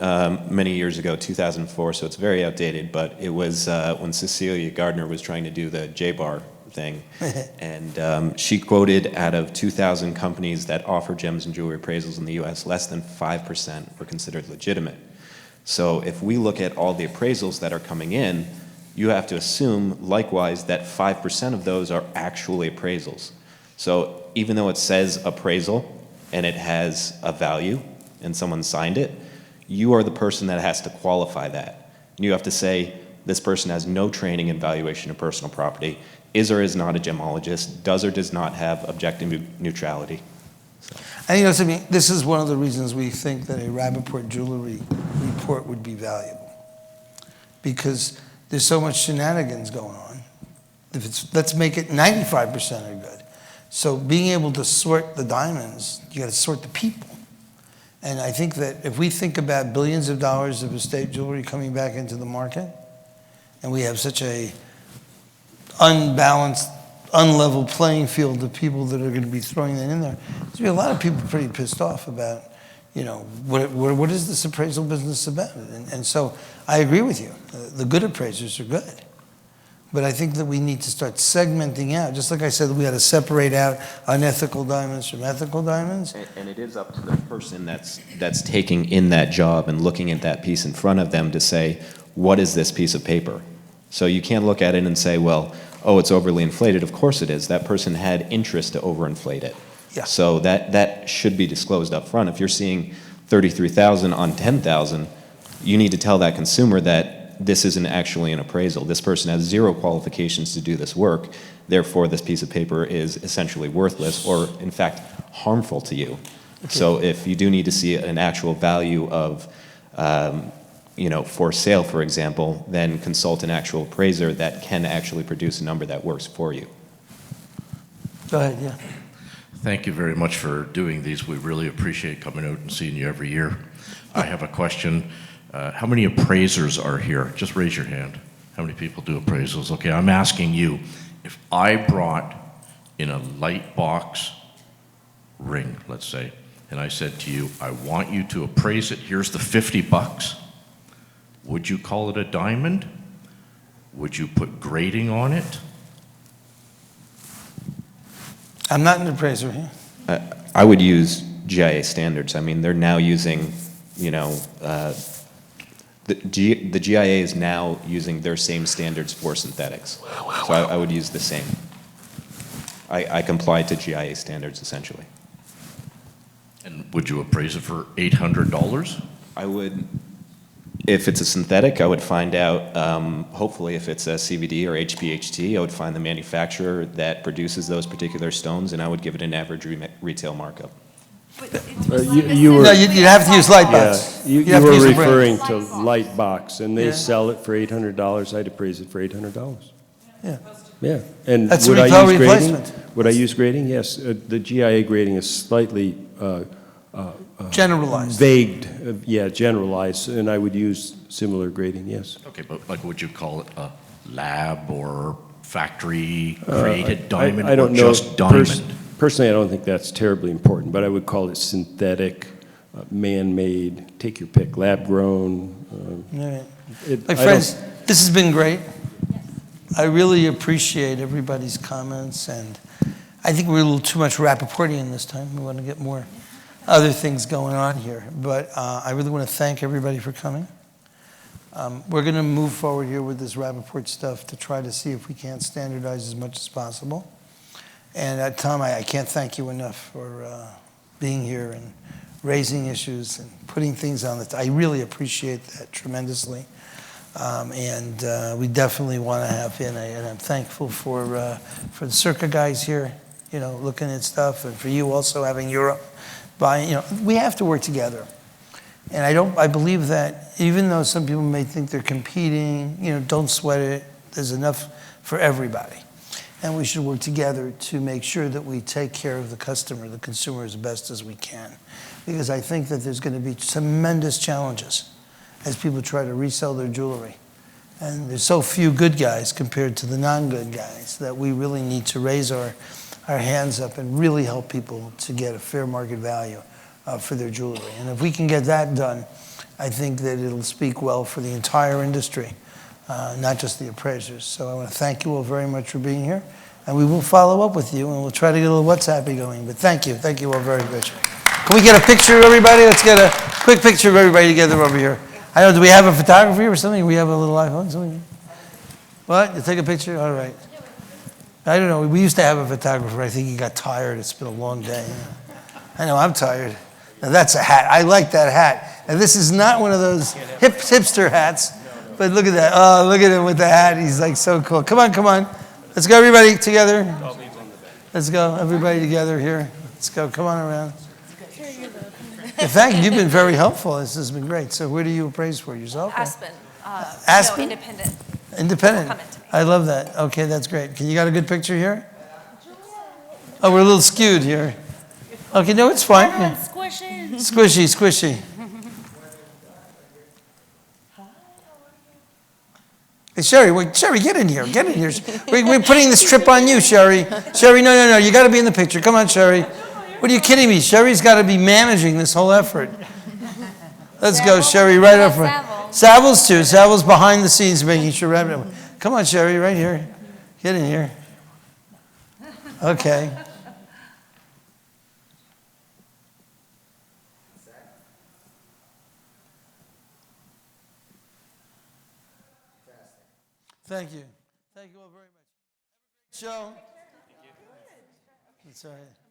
many years ago, 2004, so it's very outdated, but it was when Cecilia Gardner was trying to do the J-Bar thing, and she quoted out of 2,000 companies that offer gems and jewelry appraisals in the U.S., less than 5% were considered legitimate. So if we look at all the appraisals that are coming in, you have to assume, likewise, that 5% of those are actually appraisals. So even though it says appraisal and it has a value and someone signed it, you are the person that has to qualify that. You have to say, this person has no training in valuation of personal property, is or is not a gemologist, does or does not have objective neutrality. So. And you know something, this is one of the reasons we think that a Rapaport jewelry report would be valuable. Because there's so much shenanigans going on. If it's, let's make it 95% are good. So being able to sort the diamonds, you got to sort the people. And I think that if we think about billions of dollars of estate jewelry coming back into the market, and we have such a unbalanced, unlevel playing field of people that are going to be throwing that in there, there's going to be a lot of people pretty pissed off about, you know, what is this appraisal business about? And so I agree with you. The good appraisers are good. But I think that we need to start segmenting out. Just like I said, we got to separate out unethical diamonds from ethical diamonds. And it is up to the person that's taking in that job and looking at that piece in front of them to say, what is this piece of paper? So you can't look at it and say, well, oh, it's overly inflated. Of course it is. That person had interest to overinflate it. Yeah. So that should be disclosed up front. If you're seeing 33,000 on 10,000, you need to tell that consumer that this isn't actually an appraisal. This person has zero qualifications to do this work. Therefore, this piece of paper is essentially worthless or, in fact, harmful to you. Okay. So if you do need to see an actual value of, you know, for sale, for example, then consult an actual appraiser that can actually produce a number that works for you. Go ahead, yeah. Thank you very much for doing these. We really appreciate coming out and seeing you every year. I have a question. How many appraisers are here? Just raise your hand. How many people do appraisals? Okay, I'm asking you, if I brought in a light box ring, let's say, and I said to you, I want you to appraise it, here's the $50, would you call it a diamond? Would you put grading on it? I'm not an appraiser here. I would use GIA standards. I mean, they're now using, you know, the GIA is now using their same standards for synthetics. So I would use the same. I comply to GIA standards, essentially. And would you appraise it for $800? I would, if it's a synthetic, I would find out, hopefully if it's a CVD or HPHT, I would find the manufacturer that produces those particular stones, and I would give it an average retail markup. You were, No, you'd have to use light box. you have to were use the brand. referring to Lightbox, and they Yeah. sell it for $800. I'd appraise it for $800. Yeah. Yeah, and That's would I retail use grading? replacement. Would I use grading? Yes, the GIA grading is slightly Generalized. vague, yeah, generalized, and I would use similar grading, yes. Okay, but like, would you call it a lab or factory created diamond I don't or know. just diamond? Personally, I don't think that's terribly important, but I would call it synthetic, man-made, take your pick, lab-grown. All right. it- My I friends, don't- this has been great. I really appreciate everybody's comments, and I think we're a little too much Rappaportian this time. We want to get more other things going on here. But I really want to thank everybody for coming. We're going to move forward here with this Rapaport stuff to try to see if we can't standardize as much as possible. And Tom, I can't thank you enough for being here and raising issues and putting things on the. I really appreciate that tremendously. And we definitely want to have in and I'm thankful for the Circa guys here, you know, looking at stuff, and for you also having Europe buying. You know, we have to work together. And I believe that even though some people may think they're competing, you know, don't sweat it. There's enough for everybody. And we should work together to make sure that we take care of the customer, the consumer, as best as we can. Because I think that there's going to be tremendous challenges as people try to resell their jewelry. And there's so few good guys compared to the non-good guys that we really need to raise our hands up and really help people to get a fair market value for their jewelry. And if we can get that done, I think that it'll speak well for the entire industry, not just the appraisers. So I want to thank you all very much for being here. And we will follow up with you, and we'll try to get a little WhatsApp going. But thank you all very much. Can we get a picture of everybody? Let's get a quick picture of everybody together over here. I don't know, do we have a photographer or something? We have a little iPhone, something? What? You take a picture? All right. I don't know. We used to have a photographer. I think he got tired. It's been a long day. I know, I'm tired. Now that's a hat. I like that hat. And this is not one of those hipster hats. But look at that. Oh, look at him with the hat. He's like so cool. Come on. Let's go, everybody together. Let's go, everybody together here. Let's go. Come on around. In fact, you've been very helpful. This has been great. So where do you appraise for yourself? Aspen. Aspen? No, independent. Independent. Come into me. I love that. Okay, that's great. You got a good picture here? Oh, we're a little skewed here. Okay, no, it's fine. Everyone's squishing. Squishy, squishy. Hey, Sherry, wait, Sherry, get in here. Get in here. We're putting this trip on you, Sherry. Sherry, no. You got to be in the picture. Come on, Sherry. What are you kidding me? Sherry's got to be managing this whole effort. Let's go, Sherry, right up front. Savil's too. Savil's behind the scenes making sure. Come on, Sherry, right here. Get in here. Okay. Thank you. Thank you all very much. Show. That's all right.